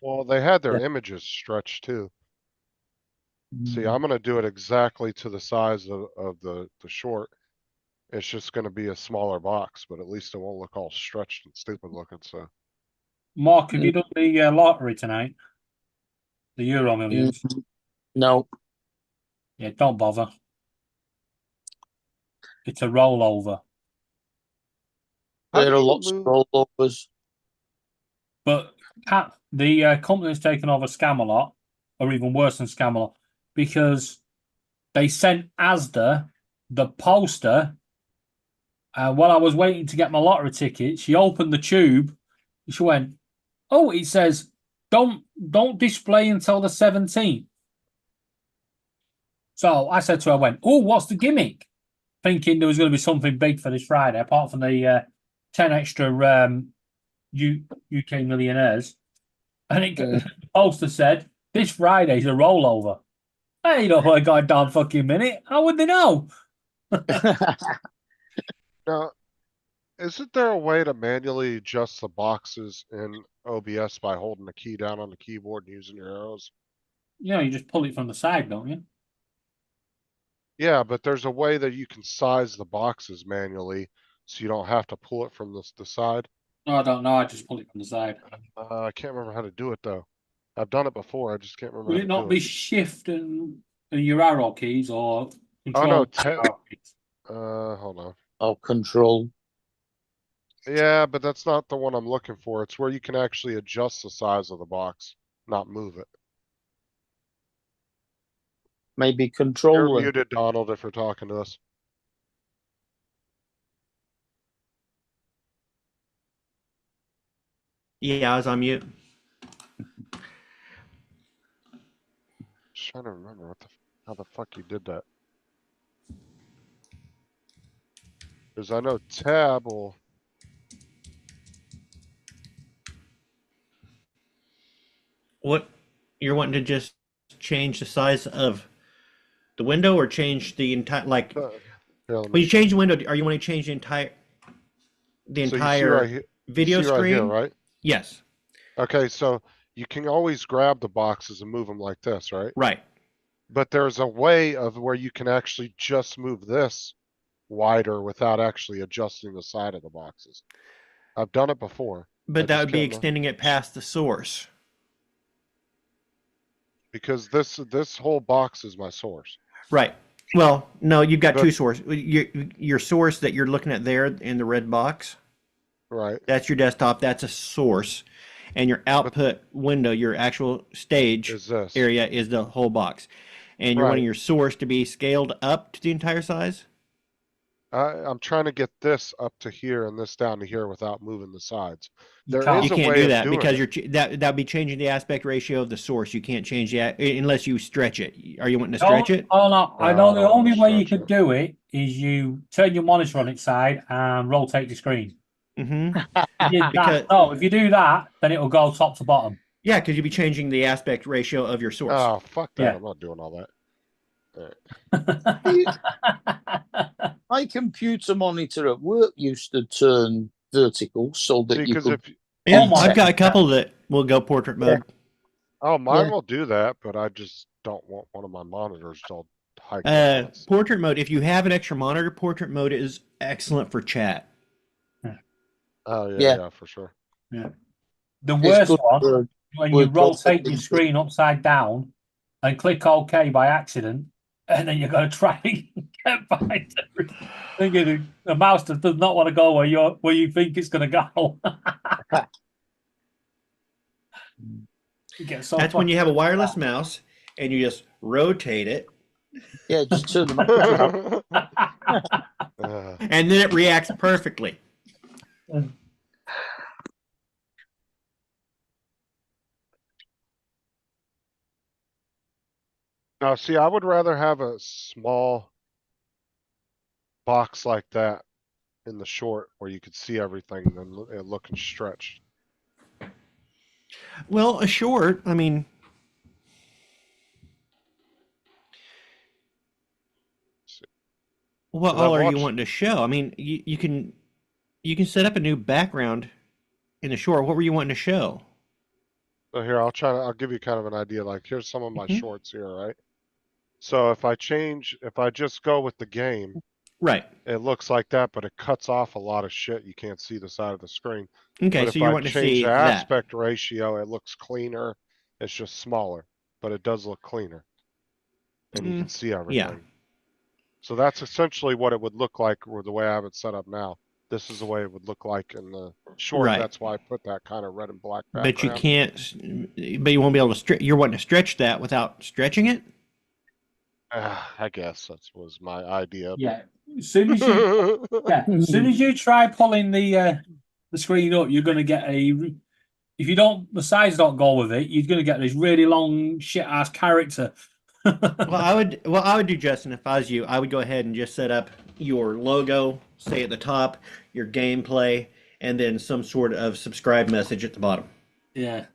well, they had their Yeah. images stretched too. See, Mm. I'm gonna do it exactly to the size of the short. It's just gonna be a smaller box, but at least it won't look all stretched and stupid looking. So Mark, have you done the lottery tonight? The Euro Millions? No. Yeah, don't bother. It's a rollover. how do There are you lots of move? rollovers. But the company's taken over Scamelot, or even worse than Scamelot, because they sent Asda the poster. While I was waiting to get my lottery ticket, she opened the tube. She went, "Oh, it says don't display until the 17th." So I said to her, I went, "Oh, what's the gimmick?" Thinking there was going to be something big for this Friday, apart from the 10 extra UK millionaires. And the poster said, "This Friday's a rollover." Hey, you know what, goddamn fucking minute. How would they know? Now, isn't there a way to manually adjust the boxes in OBS by holding the key down on the keyboard and using your arrows? You know, you just pull it from the side, don't you? Yeah, but there's a way that you can size the boxes manually, so you don't have to pull it from the side. No, I don't know. I just pull it from the side. I can't remember how to do it though. I've done it before. I just can't remember Would how it to not do be it. shift and your arrow keys or Oh no, control? Arrow keys? hold on. Or control. Yeah, but that's not the one I'm looking for. It's where you can actually adjust the size of the box, not move it. Maybe You're controller. muted, Donald, if you're talking to us. Yeah, I was on mute. Just trying to remember how the fuck you did that. Because I know tab will. What you're wanting to just change the size of the window or change the entire, like, Here, let when me you show change the window, are you want to change the So you entire you video see right here, screen? right? Yes, Okay, so you can always grab the boxes and move them like this, right? right. But there's a way of where you can actually just move this wider without actually adjusting the side of the boxes. I've done it before. I But that just would be can't remember. extending it past the source. Because this whole box is my source. Right. Well, no, you've got But- two sources. Your source that you're looking at there in the red box, Right. that's your desktop. That's a source. And your output window, your actual stage Is this. area is the whole box. And you're wanting Right. your source to be scaled up to the entire size? I'm trying to get this up to here and this down to here without moving the sides. There can't. is You a can't way do of that doing because it. that'd be changing the aspect ratio of the source. You can't change that unless you stretch it. Are you wanting to stretch it? Oh no, I No, know I the don't wanna only way you stretch could it. do it is you turn your monitor on its side and rotate the screen. Mm-hmm. If you did Because- that, no, if you do that, then it'll go top to bottom. Yeah, because you'd be changing the aspect ratio of your source. Oh, fuck that. Yeah. I'm not doing all that. My computer monitor at work used to turn vertical so that See, you because could. if Yeah, Oh my I've got a God. couple that will go portrait mode. mine Yeah. will do that, but I just don't want one of my monitors all high contrast. Portrait mode, if you have an extra monitor, portrait mode is excellent for chat. Oh yeah, Yeah. yeah, for sure. The It's worst good one, for- when you Word rotate processing. your screen upside down and click OK by accident, and then you've got to try and get by thinking the mouse does not want to go where you think it's going to go. You get so That's when you have a fucking- wireless mouse and you just rotate it, Yeah, just turn the monitor up. and then it reacts perfectly. Now, see, I would rather have a small box like that in the short where you could see everything than it looking stretched. Well, a short, I mean, what 'Cause all I've are you watched- wanting to show? I mean, you can set up a new background in the short. What were you wanting to show? So here, I'll give you kind of an idea. Like, here's some of my Mhm. shorts here, right? So if I just go with the game, Right. it looks like that, but it cuts off a lot of shit. You can't see the side of the screen. Okay, But so if you're I wanting to change see the that. aspect ratio, it looks cleaner. It's just smaller, but it does look cleaner. And you can see everything. So that's essentially what it would look like with the way I have it set up now. This is the way it would look like in the short. Right. That's why I put that kind of red and black But you background. can't. But you won't be able to stretch. You're wanting to stretch that without stretching it. I guess that was my idea. Yeah. As soon as you as soon as you try pulling the screen up, you're gonna get if you don't the sides don't go with it, you're gonna get this really long shit ass character. Well, I would do, Justin, if I was you, I would go ahead and just set up your logo, say at the top, your gameplay, and then some sort of subscribe message at the bottom. Yeah.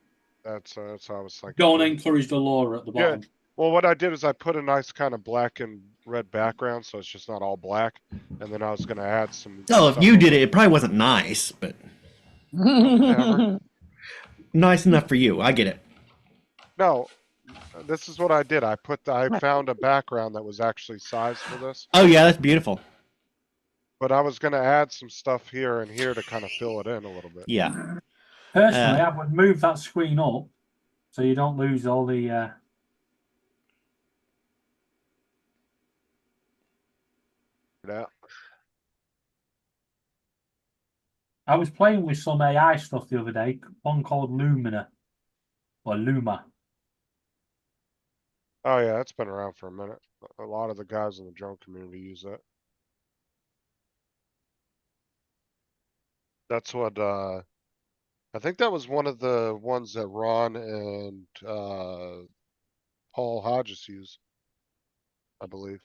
That's how I was thinking. Don't too. encourage the lore at the Yeah. bottom. Well, what I did is I put a nice kind of black and red background, so it's just not all black. And then I was gonna add some. Oh, if stuff you over did it, it probably wasn't nice, but nice enough for you. I get it. No, this is what I did. I found a background that was actually sized for this, Oh yeah, that's beautiful. but I was gonna add some stuff here and here to kind of fill it in a little bit. Yeah. Personally, I would move that screen up so you don't lose all the. Yeah. I was playing with some AI stuff the other day, one called Lumina or Luma. Oh yeah, it's been around for a minute. A lot of the guys in the drone community use that. That's what I think that was one of the ones that Ron and Paul Hodges use. I believe.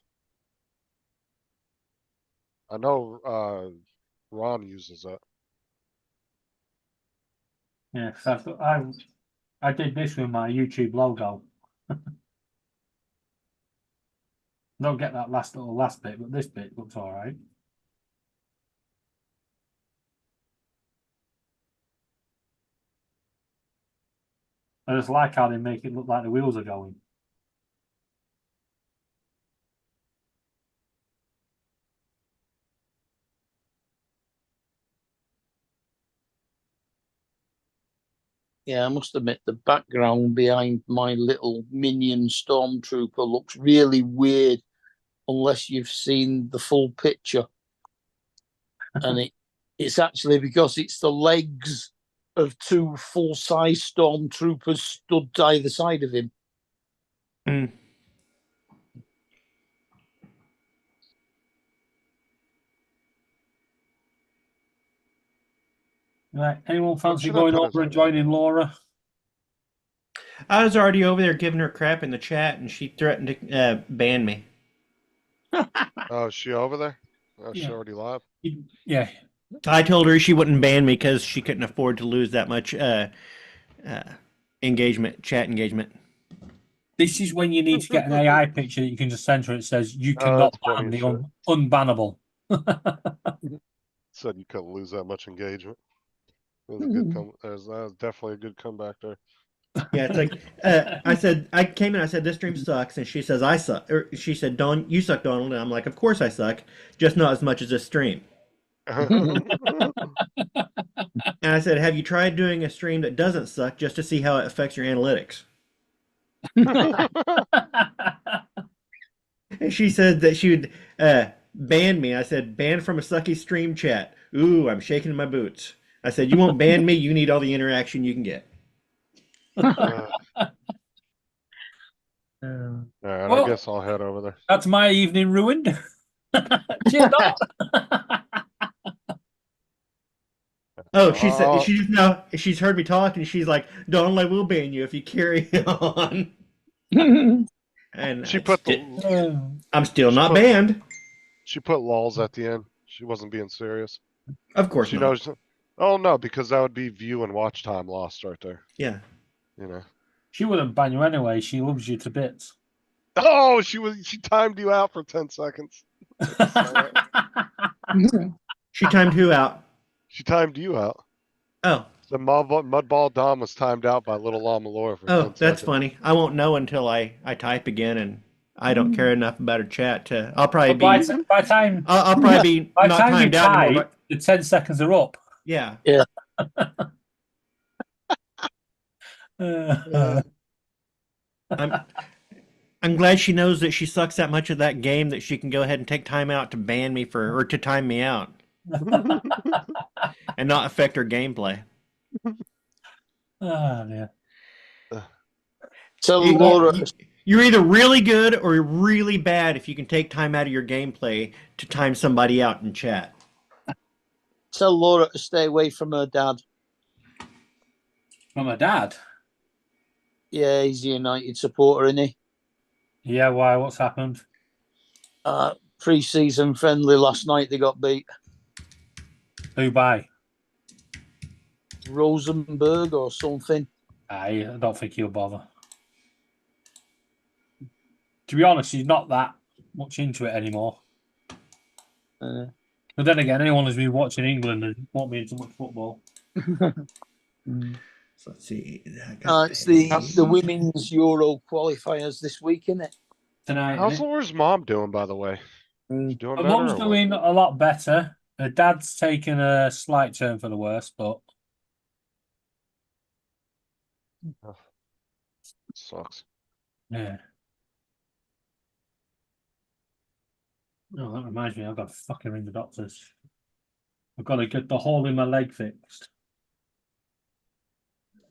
I know Ron uses it. Yeah, 'cause I did this with my YouTube logo. Don't get that last bit, but this bit looks all right. I just like how they make it look like the wheels are going. Yeah, I must admit the background behind my little minion stormtrooper looks really weird unless you've seen the full picture. And it's actually because it's the legs of two full-size stormtroopers stood either side of him. Mm. Right. Anyone fancy should I going put over as and my name? joining Laura? I was already over there giving her crap in the chat, and she threatened to ban me. Oh, is she over there? Oh, she Yeah. already live? Yeah. I told her she wouldn't ban me because she couldn't afford to lose that much engagement, chat engagement. This is when you need to get an AI picture that you can just censor. It says you Oh, cannot that's funny ban as the unbannable. Said you couldn't lose that much engagement. That was a good that was definitely a good comeback there. Yeah, it's like I said. I came in. I said this stream sucks, and she says I suck. Or she said, "Don, you suck, Donald." And I'm like, "Of course I suck, just not as much as this stream." And I said, "Have you tried doing a stream that doesn't suck just to see how it affects your analytics?" And she said that she would ban me. I said, "Ban from a sucky stream chat." Ooh, I'm shaking in my boots. I said, "You won't ban me. You need all the interaction you can get." All right, Well, I guess I'll head over there. that's my evening ruined. Cheers, Doc. Oh, she said she just now she's heard me talk and she's like, "Donald, I will ban you if you carry on." And She put the I'm still she not put- banned. she put lols at the end. She wasn't being serious. Of course She not. knows. Oh no, because that would be view and watch time lost right there. Yeah. You know. She wouldn't ban you anyway. She loves you to bits. Oh, she timed you out for 10 seconds. She timed who out? She timed you out. Oh. The Mudball Dom was timed out by Little Llama Laura for 10 Oh, seconds. that's funny. I won't know until I type again, and I don't care enough about her chat to. I'll probably But be. by time I'll probably be by not time you timed out anymore. type, the 10 seconds are up. Yeah. I'm glad she knows that she sucks that much at that game that she can go ahead and take time out to ban me for or to time me out and not affect her gameplay. Oh, yeah. Tell Laura, You're either really good or you're really bad if you can take time out of your gameplay to time somebody out in chat. tell Laura to stay away from her dad. From her dad? Yeah, he's a United supporter, isn't he? Yeah, why? What's happened? Pre-season friendly last night, they got beat. Who by? Rosenborg or something. I don't think he'll bother. To be honest, he's not that much into it anymore. But then again, anyone who's been watching England and won't be into much football. So let's see. It's the women's Euro qualifiers this week, isn't it? Tonight. How's Laura's mom doing, by the way? Doing Her better mum's or what? doing a lot better. Her dad's taken a slight turn for the worse, but Sucks. yeah. Oh, that reminds me, I've got to fucking ring the doctors. I've got to get the hole in my leg fixed.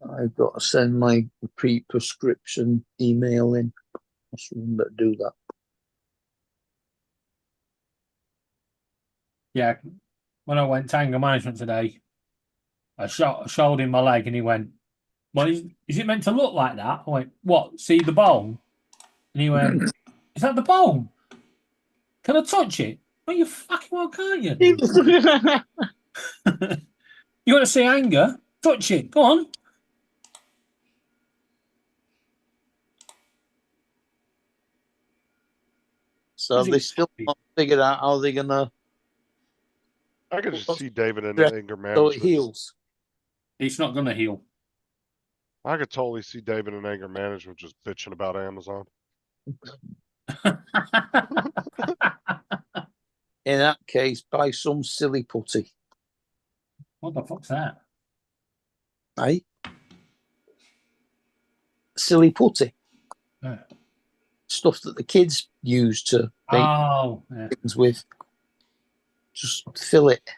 I've got to send my pre-prescription email in. I shouldn't do that. Yeah, when I went to anger management today, I showed him my leg and he went, "Well, is it meant to look like that?" I went, "What? See the bone?" And he went, "Is that the bone? Can I touch it?" Well, you fucking well, can't you? You want to see anger? Touch it. Go on. So Is they it- still not figured out how they're gonna I could just What's- see David in Yeah, anger so it management. heals. It's not going to heal. I could totally see David in anger management just bitching about Amazon. In that case, buy some silly putty, What the fuck's that? eh? Silly putty. Yeah. Stuff that the kids use to make Oh, yeah. things with. Just fill it.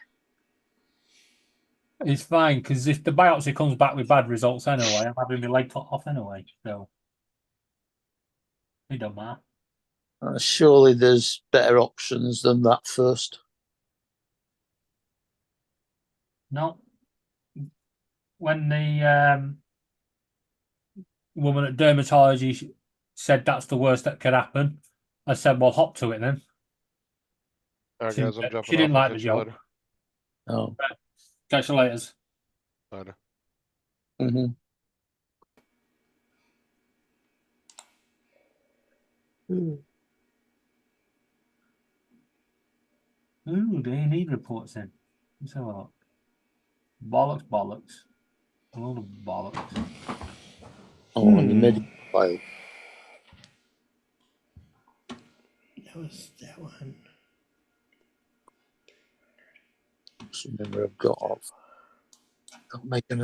It's fine because if the biopsy comes back with bad results anyway, I'm having my leg cut off anyway. So it don't matter. Surely there's better options than that first. No. When the woman at dermatology said that's the worst that could happen, I said, "Well, hop to it then." All right, She guys, I'm didn't- jumping she didn't off. I'll like the catch you joke. later. Oh. Catch you later. Later. Mm-hmm. Ooh, they need reports in. Let's have a look. Bollocks, bollocks. A load of bollocks. Oh, and the medical file. That was that one. Something I've got off. I'll make an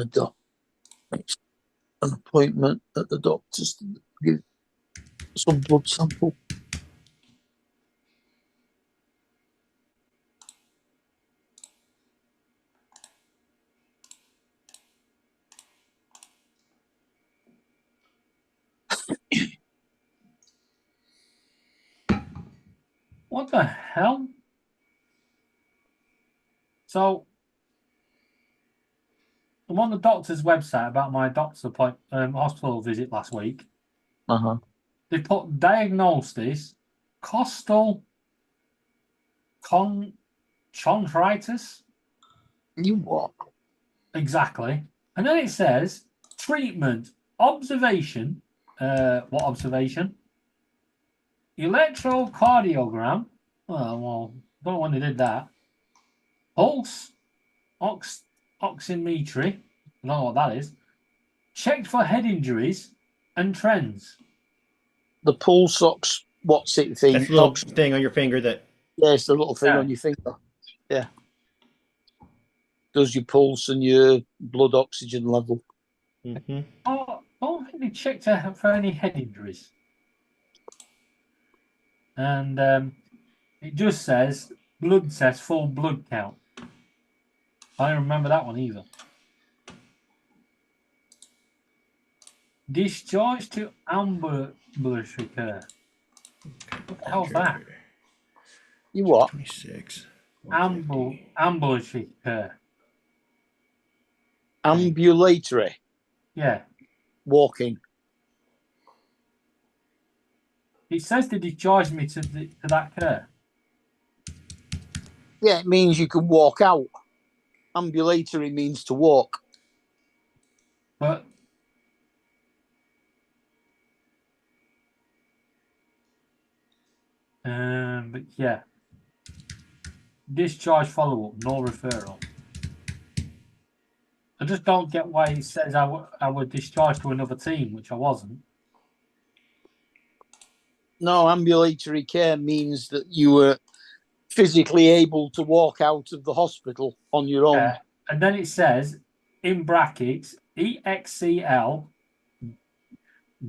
appointment at the doctor's to give some blood sample. What the hell? So, I'm on the doctor's website about my doctor's hospital visit last week. Uh-huh. They put diagnosis costal chondritis. You what? Exactly. And then it says treatment, observation. What observation? Electrocardiogram. Well, don't know when they did that. Pulse, oximetry. I don't know what that is. Checked for head injuries and trends. The pulse ox, what's it thing? That's a little Ox- thing on your finger that yeah, it's the little thing Yeah. on your finger. Yeah. Does your pulse and your blood oxygen level. Mhm. Oh, I don't think they checked for any head injuries. And it just says blood test, full blood count. I don't remember that one either. Discharge to ambulatory care. What the hell's that? You what? 26. Ambulatory care. Ambulatory Yeah. walking. It says they discharged me to that care. Yeah, it means you can walk out. Ambulatory means to walk. But yeah. Discharge follow-up, no referral. I just don't get why it says I was discharged to another team, which I wasn't. No, ambulatory care means that you were physically able to walk out of the hospital on your own. Yeah. And then it says, in brackets, EXCL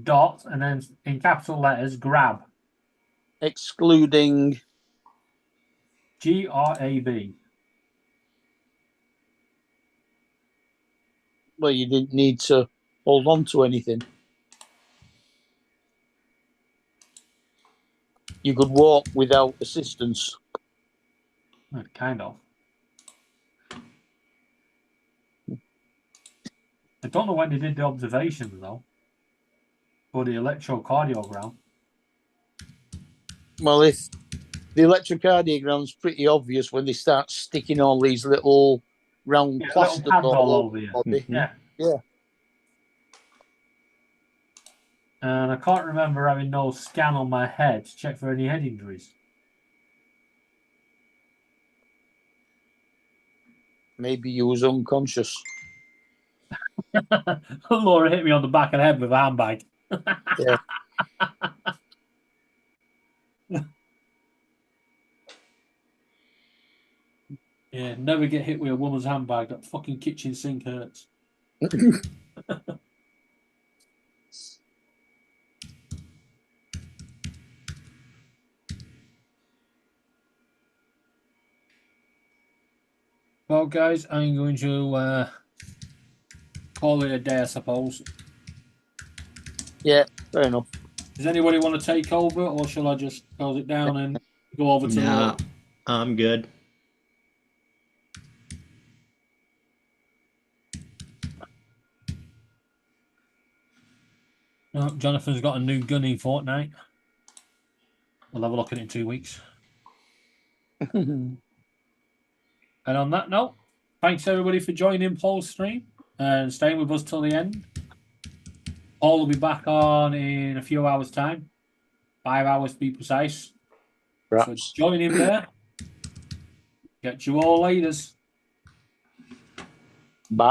dot, and then in capital letters, grab. Excluding GRAB. well, you didn't need to hold on to anything. You could walk without assistance. Kind of. I don't know when they did the observations, though. For the electrocardiogram. Well, if the electrocardiogram's pretty obvious when they start sticking all these little round Yeah, little plasters pads all all over you. over the body. Yeah. Yeah. And I can't remember having no scan on my head to check for any head injuries. Maybe you was unconscious. Laura hit me on the back of the head with a handbag. Yeah. Yeah, never get hit with a woman's handbag. That fucking kitchen sink hurts. Well, guys, I'm going to call it a day, I suppose. Yeah, fair enough. Does anybody want to take over, or shall I just close it down and go over to Nah, I'm good. No, Jonathan's got a new gun in Fortnite. We'll have a look at it in 2 weeks. And on that note, thanks everybody for joining Paul's stream and staying with us till the end. Paul will be back on in a few hours' time. 5 hours to be precise. Perhaps. So join him there. Get you all leaders.